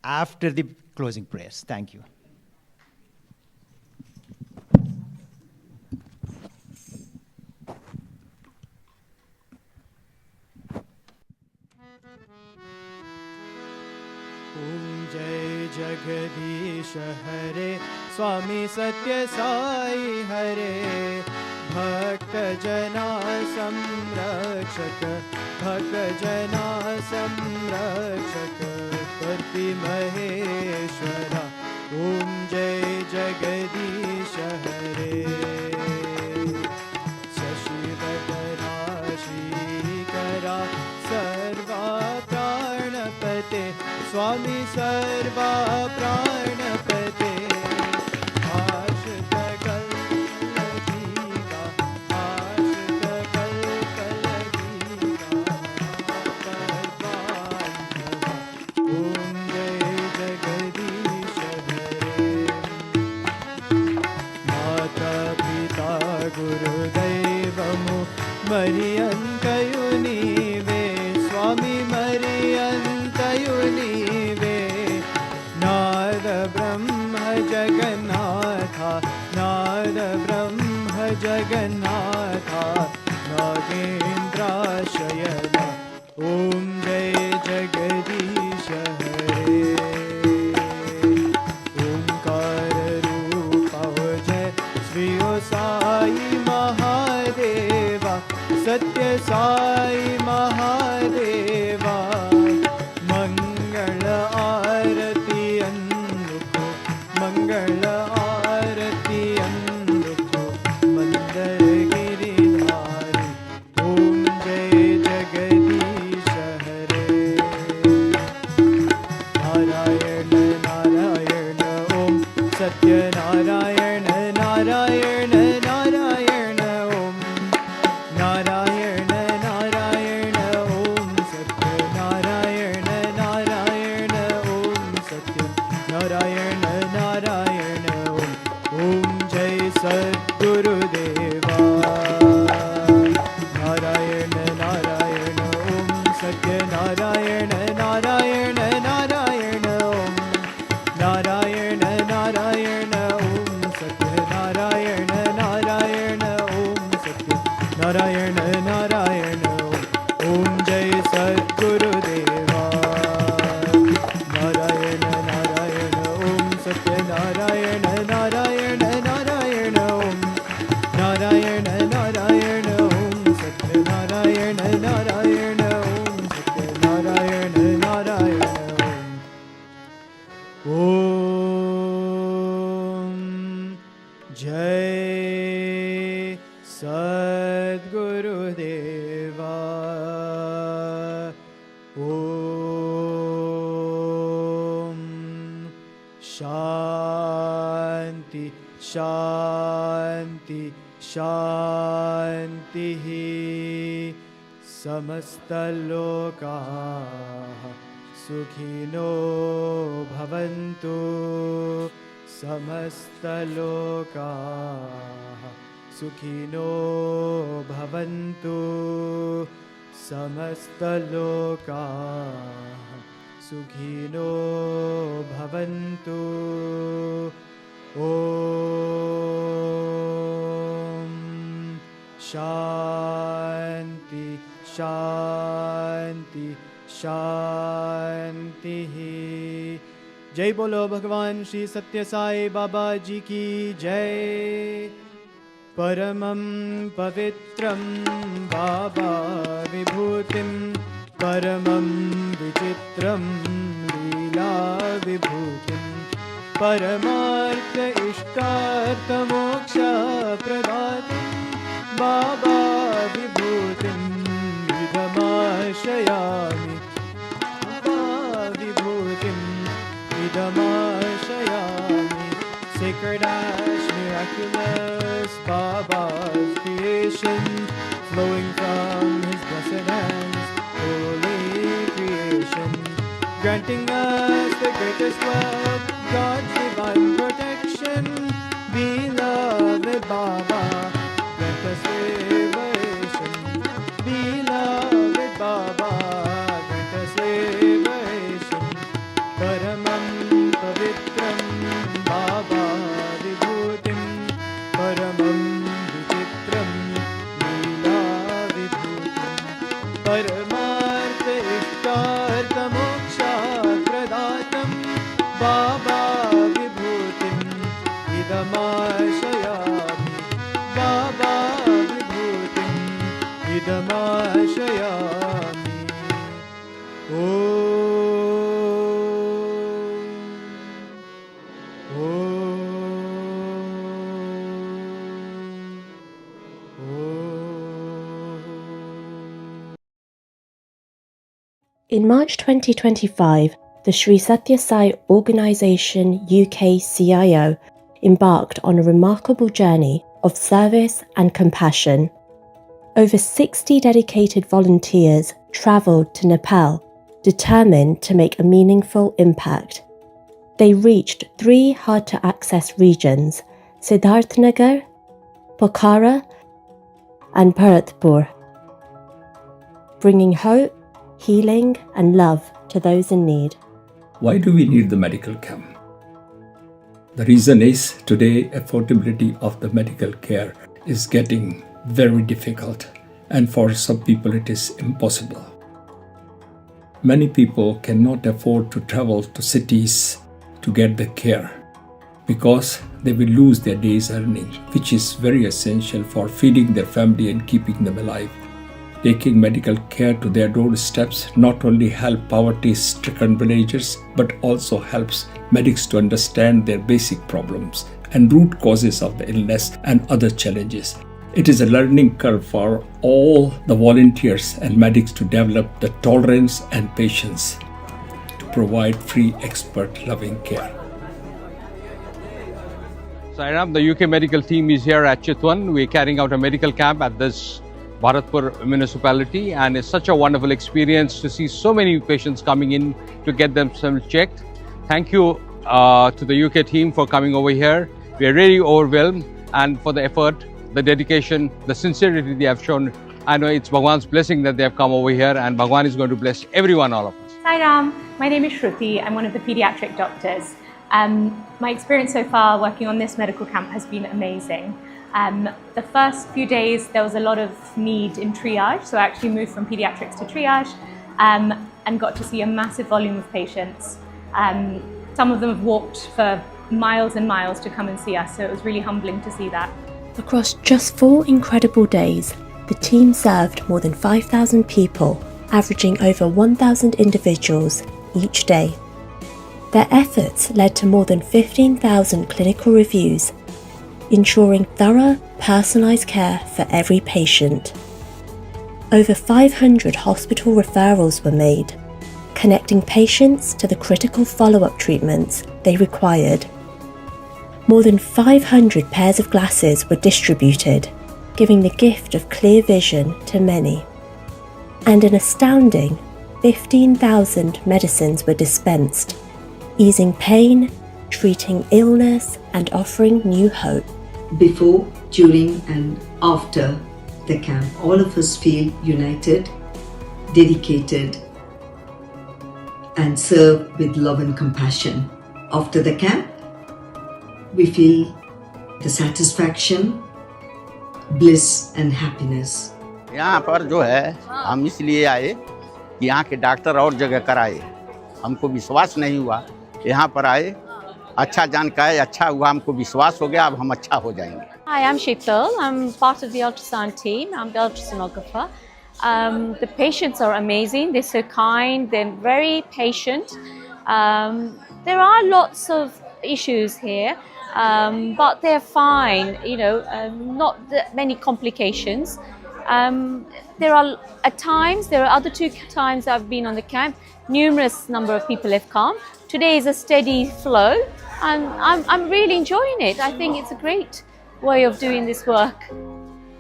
[SPEAKER 4] after the closing prayers. Thank you.
[SPEAKER 2] Om Jai Jagadish Hare Swami Sathya Sai Hare Bhakta Jana Samrakshaka Bhakta Jana Samrakshaka Parti Maheshwara Om Jai Jagadish Hare Shashivadara Shikara Sarva Pranapate Swami Sarva Pranapate Ashita Kalpalagika Ashita Kalpalagika Padvantava Om Jai Jagadish Hare Mata Pita Guru Devamu Mariyantayu Nive Swami Mariyantayu Nive Nada Brahma Jagannatha Nada Brahma Jagannatha Nagendra Shayana Om Jai Jagadish Hare Omkar Rupa Jai Sri Sai Mahadeva Sathya Sai Mahadeva Mangala Arati Annuko Mangala Arati Annuko Mandar Giridhari Om Jai Jagat Shanti, Shanti, Shanti. Samastalokaha Sukhino Bhavantu. Samastalokaha Sukhino Bhavantu. Samastalokaha Sukhino Bhavantu. Om Shanti, Shanti, Shanti. Jai Bolo Bhagavan Shri Sathya Sai Baba Ji ki Jai. Paramam Pavitram Baba Vibhutim, Paramam Vichitram Leela Vibhutim, Paramartha Ishtartha Moksha Pradatim, Baba Vibhutim Vidamashayami, Baba Vibhutim Vidamashayami. Sacred ash, miraculous Baba's creation, flowing from his blessed hands, holy creation, granting us the greatest wealth, God's divine protection. Beloved Baba, grant us liberation. Beloved Baba, grant us liberation. Paramam Pavitram Baba Vibhutim, Paramam Vichitram Leela Vibhutim, Paramartha Ishtartha Moksha Pradatam, Baba Vibhutim Idamashayami, Baba Vibhutim Idamashayami.
[SPEAKER 9] In March 2025, the Sri Sathya Sai Organisation UK CIO embarked on a remarkable journey of service and compassion. Over 60 dedicated volunteers travelled to Nepal, determined to make a meaningful impact. They reached 3 hard-to-access regions, Siddharthnagar, Pokhara and Bharatpur, bringing hope, healing and love to those in need.
[SPEAKER 3] Why do we need the medical camp? The reason is today affordability of the medical care is getting very difficult, and for some people it is impossible. Many people cannot afford to travel to cities to get the care because they will lose their day's earning, which is very essential for feeding their family and keeping them alive. Taking medical care to their doorsteps not only help poverty-stricken villagers but also helps medics to understand their basic problems and root causes of the illness and other challenges. It is a learning curve for all the volunteers and medics to develop the tolerance and patience to provide free, expert-loving care.
[SPEAKER 10] Sairam, the UK medical team is here at Chitwan. We're carrying out a medical camp at this Bharatpur municipality, and it's such a wonderful experience to see so many patients coming in to get themselves checked. Thank you to the UK team for coming over here. We are really overwhelmed, and for the effort, the dedication, the sincerity they have shown. I know it's Bhagwan's blessing that they have come over here, and Bhagwan is going to bless everyone, all of us.
[SPEAKER 11] Hi Ram, my name is Shruti. I'm one of the pediatric doctors. My experience so far working on this medical camp has been amazing. The first few days there was a lot of need in triage, so I actually moved from pediatrics to triage and got to see a massive volume of patients. Some of them have walked for miles and miles to come and see us, so it was really humbling to see that.
[SPEAKER 9] Across just 4 incredible days, the team served more than 5,000 people, averaging over 1,000 individuals each day. Their efforts led to more than 15,000 clinical reviews, ensuring thorough, personalised care for every patient. Over 500 hospital referrals were made, connecting patients to the critical follow-up treatments they required. More than 500 pairs of glasses were distributed, giving the gift of clear vision to many. And an astounding 15,000 medicines were dispensed, easing pain, treating illness, and offering new hope.
[SPEAKER 12] Before, during, and after the camp, all of us feel united, dedicated, and serve with love and compassion. After the camp, we feel the satisfaction, bliss, and happiness.
[SPEAKER 13] यहाँ पर जो है हम इसलिए आए कि यहाँ के डॉक्टर और जगह कराए, हमको विश्वास नहीं हुआ, यहाँ पर आए, अच्छा जानकारी अच्छा हुआ, हमको विश्वास हो गया, अब हम अच्छा हो जाएंगे.
[SPEAKER 14] Hi, I'm Sheetal. I'm part of the ultrasound team. I'm the ultrasonographer. The patients are amazing. They're so kind. They're very patient. There are lots of issues here, but they're fine. You know, not that many complications. There are at times. There are other 2 times I've been on the camp. Numerous number of people have come. Today is a steady flow, and I'm really enjoying it. I think it's a great way of doing this work.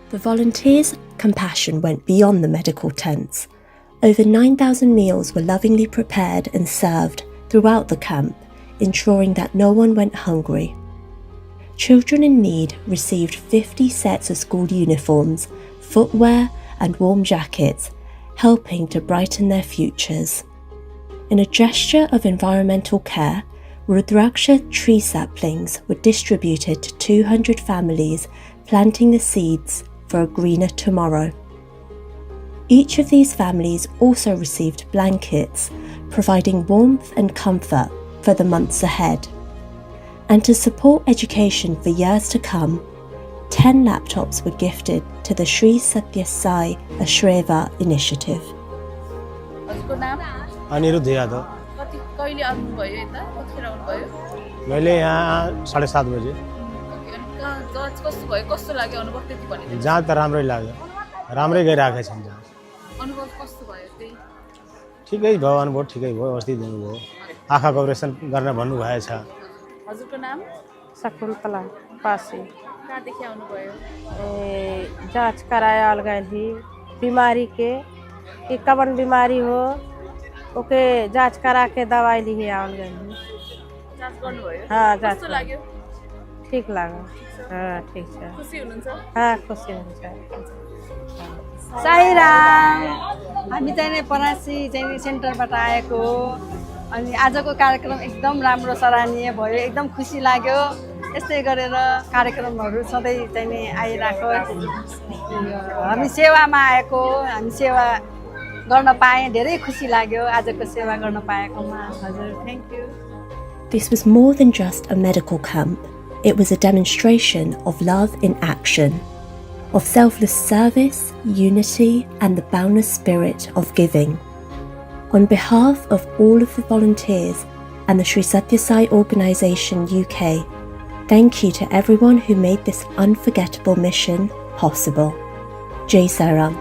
[SPEAKER 9] The volunteers' compassion went beyond the medical tents. Over 9,000 meals were lovingly prepared and served throughout the camp, ensuring that no one went hungry. Children in need received 50 sets of school uniforms, footwear, and warm jackets, helping to brighten their futures. In a gesture of environmental care, Rudraksha tree saplings were distributed to 200 families, planting the seeds for a greener tomorrow. Each of these families also received blankets, providing warmth and comfort for the months ahead. And to support education for years to come, 10 laptops were gifted to the Sri Sathya Sai Ashreva initiative.
[SPEAKER 15] Anirudh Yadav.
[SPEAKER 16] कहिले आउनुभयो यता कतिखेर आउनुभयो?
[SPEAKER 15] मैले यहाँ 7:30 बजे.
[SPEAKER 16] जाँच कस्तो भयो, कस्तो लाग्यो अनुभव त्यति भने?
[SPEAKER 15] जाँच त राम्रै लाग्यो, राम्रै गइरहेको छ जाँच.
[SPEAKER 16] अनुभव कस्तो भयो त्यही?
[SPEAKER 15] ठिकै भयो, अनुभव ठिकै भयो, अस्ति दिनुभयो, आँखाको अपरेसन गर्न भन्नुभएछ.
[SPEAKER 16] हजुरको नाम?
[SPEAKER 17] सकुन्तला पासी.
[SPEAKER 16] कहाँदेखि आउनुभयो?
[SPEAKER 17] जाँच कराया अलगैली बीमारी के कि कवन बीमारी हो ओके जांच करा के दवाई ली है अलगैली.
[SPEAKER 16] जाँच गर्नुभयो?
[SPEAKER 17] हाँ, जाँच.
[SPEAKER 16] कस्तो लाग्यो?
[SPEAKER 17] ठीक लाग्यो. हाँ, ठीक छ.
[SPEAKER 16] खुसी हुनुहुन्छ?
[SPEAKER 17] हाँ, खुसी हुन्छ.
[SPEAKER 18] साईराम. हामी चाहिँ परासी चाहिँ सेन्टरबाट आएको अनि आजको कार्यक्रम एकदम राम्रो सराहनीय भयो, एकदम खुसी लाग्यो. यस्तै गरेर कार्यक्रमहरू सधैँ चाहिँ आइरहेको. हामी सेवामा आएको, हामी सेवा गर्न पाएँ, धेरै खुसी लाग्यो आजको सेवा गर्न पाएकोमा. हजुर, thank you.
[SPEAKER 9] This was more than just a medical camp. It was a demonstration of love in action, of selfless service, unity, and the boundless spirit of giving. On behalf of all of the volunteers and the Sri Sathya Sai Organisation UK, thank you to everyone who made this unforgettable mission possible. Jai Sai Ram.